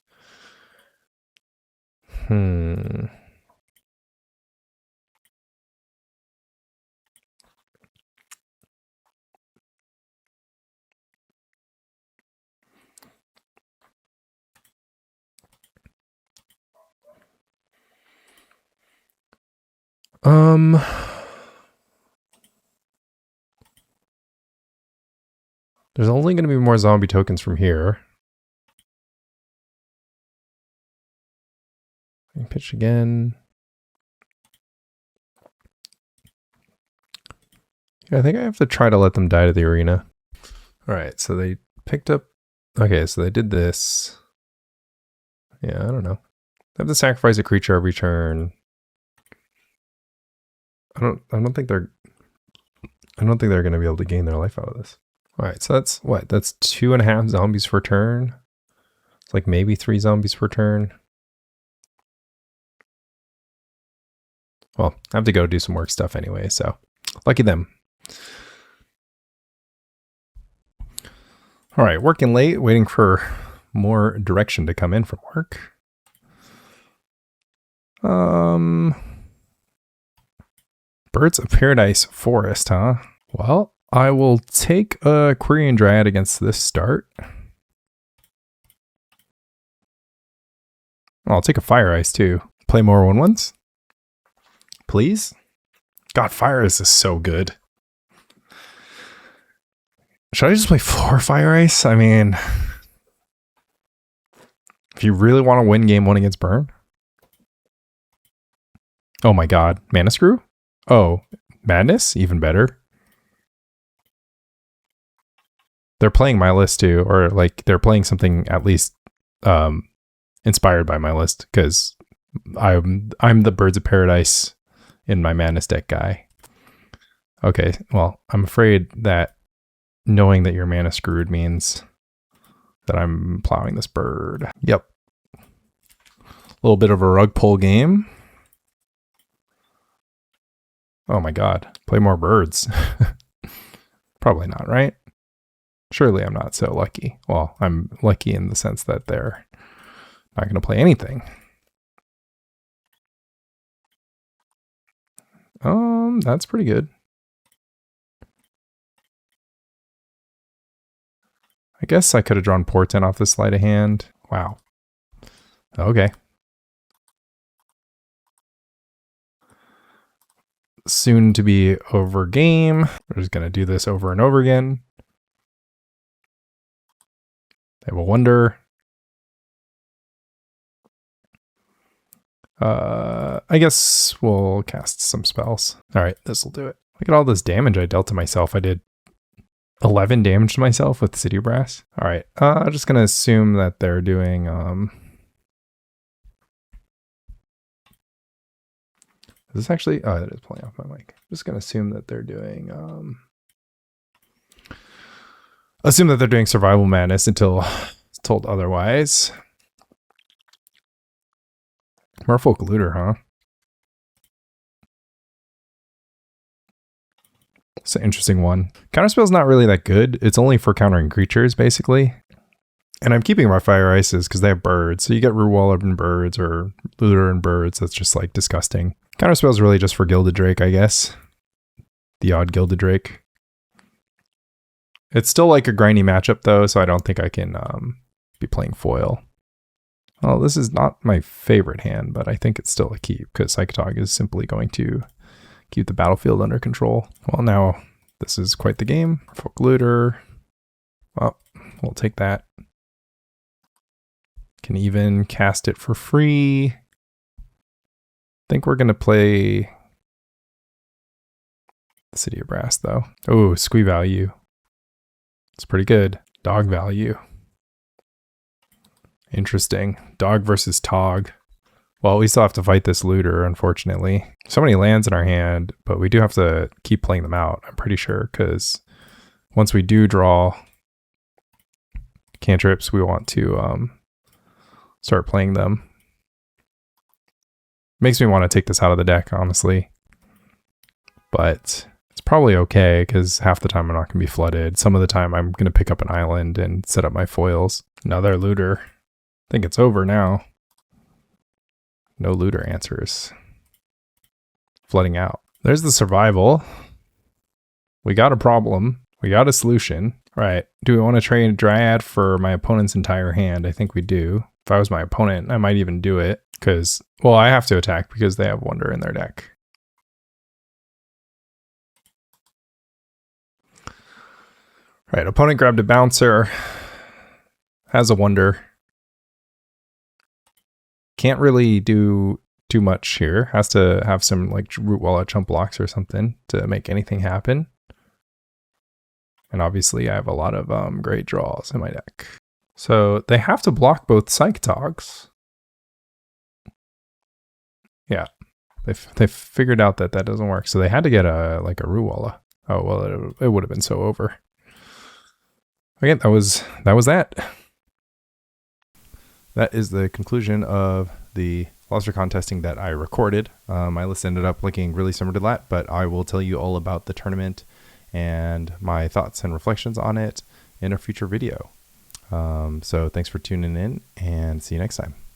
There's only going to be more zombie tokens from here. Pitch again. Yeah, I think I have to try to let them die to the arena. All right, so they picked up. Okay, so they did this. Yeah, I don't know. They have to sacrifice a creature every turn. I don't think they're going to be able to gain their life out of this. All right, so that's what? That's 2.5 zombies per turn. It's like maybe 3 zombies per turn. Well, I have to go do some work stuff anyway, so lucky them. All right, working late, waiting for more direction to come in from work. Birds of Paradise Forest, huh? Well, I will take a Quirion Dryad against this start. I'll take a Fire Ice too. Play more 1/1s. Please? God, Fire Ice is so good. Should I just play 4 Fire Ice? I mean, if you really want to win game 1 against Burn. Oh my god. Mana Screw? Oh, Madness? Even better. They're playing my list too, or like they're playing something at least inspired by my list, because I'm the Birds of Paradise in my Madness deck guy. Okay, well, I'm afraid that knowing that you're mana screwed means that I'm plowing this bird. Yep. A little bit of a rug pull game. Oh my god. Play more birds. Probably not, right? Surely I'm not so lucky. Well, I'm lucky in the sense that they're not going to play anything. That's pretty good. I guess I could have drawn Portent off the Sleight of Hand. Wow. Okay. Soon to be over game. We're just going to do this over and over again. They will wonder. I guess we'll cast some spells. All right, this will do it. Look at all this damage I dealt to myself. I did 11 damage to myself with City Brass. All right, I'm just going to assume that they're doing... Is this actually... Oh, that is pulling off my mic. I'm just going to assume that they're doing... Assume that they're doing Survival Madness until told otherwise. Merfolk Looter, huh? It's an interesting one. Counterspell's not really that good. It's only for countering creatures, basically. And I'm keeping my Fire Ices because they have birds. So you get Ruwaller and birds or Looter and birds. That's just like disgusting. Counterspell's really just for Gilded Drake, I guess. The odd Gilded Drake. It's still like a grindy matchup though, so I don't think I can be playing foil. Well, this is not my favorite hand, but I think it's still a keep because Psychatog is simply going to keep the battlefield under control. Well, now this is quite the game. Folk Looter. Well, we'll take that. Can even cast it for free. I think we're going to play the City of Brass though. Oh, Squee value. It's pretty good. Dog value. Interesting. Dog versus Tog. Well, we still have to fight this Looter, unfortunately. So many lands in our hand, but we do have to keep playing them out, I'm pretty sure, because once we do draw cantrips, we want to start playing them. Makes me want to take this out of the deck, honestly. But it's probably okay, because half the time I'm not going to be flooded. Some of the time I'm going to pick up an island and set up my foils. Another Looter. I think it's over now. No Looter answers. Flooding out. There's the survival. We got a problem. We got a solution. Right. Do we want to trade Dryad for my opponent's entire hand? I think we do. If I was my opponent, I might even do it. Because, well, I have to attack because they have Wonder in their deck. Right. Opponent grabbed a bouncer. Has a Wonder. can't really do too much here. Has to have some like root wallet chump blocks or something to make anything happen. And obviously I have a lot of great draws in my deck. So they have to block both Psychatogs. Yeah, they figured out that that doesn't work. So they had to get a root wallet. Oh, well, it would have been so over. Okay, that was that. That is the conclusion of the Lobstercon testing that I recorded. My list ended up looking really similar to that, but I will tell you all about the tournament and my thoughts and reflections on it in a future video. So thanks for tuning in, and see you next time.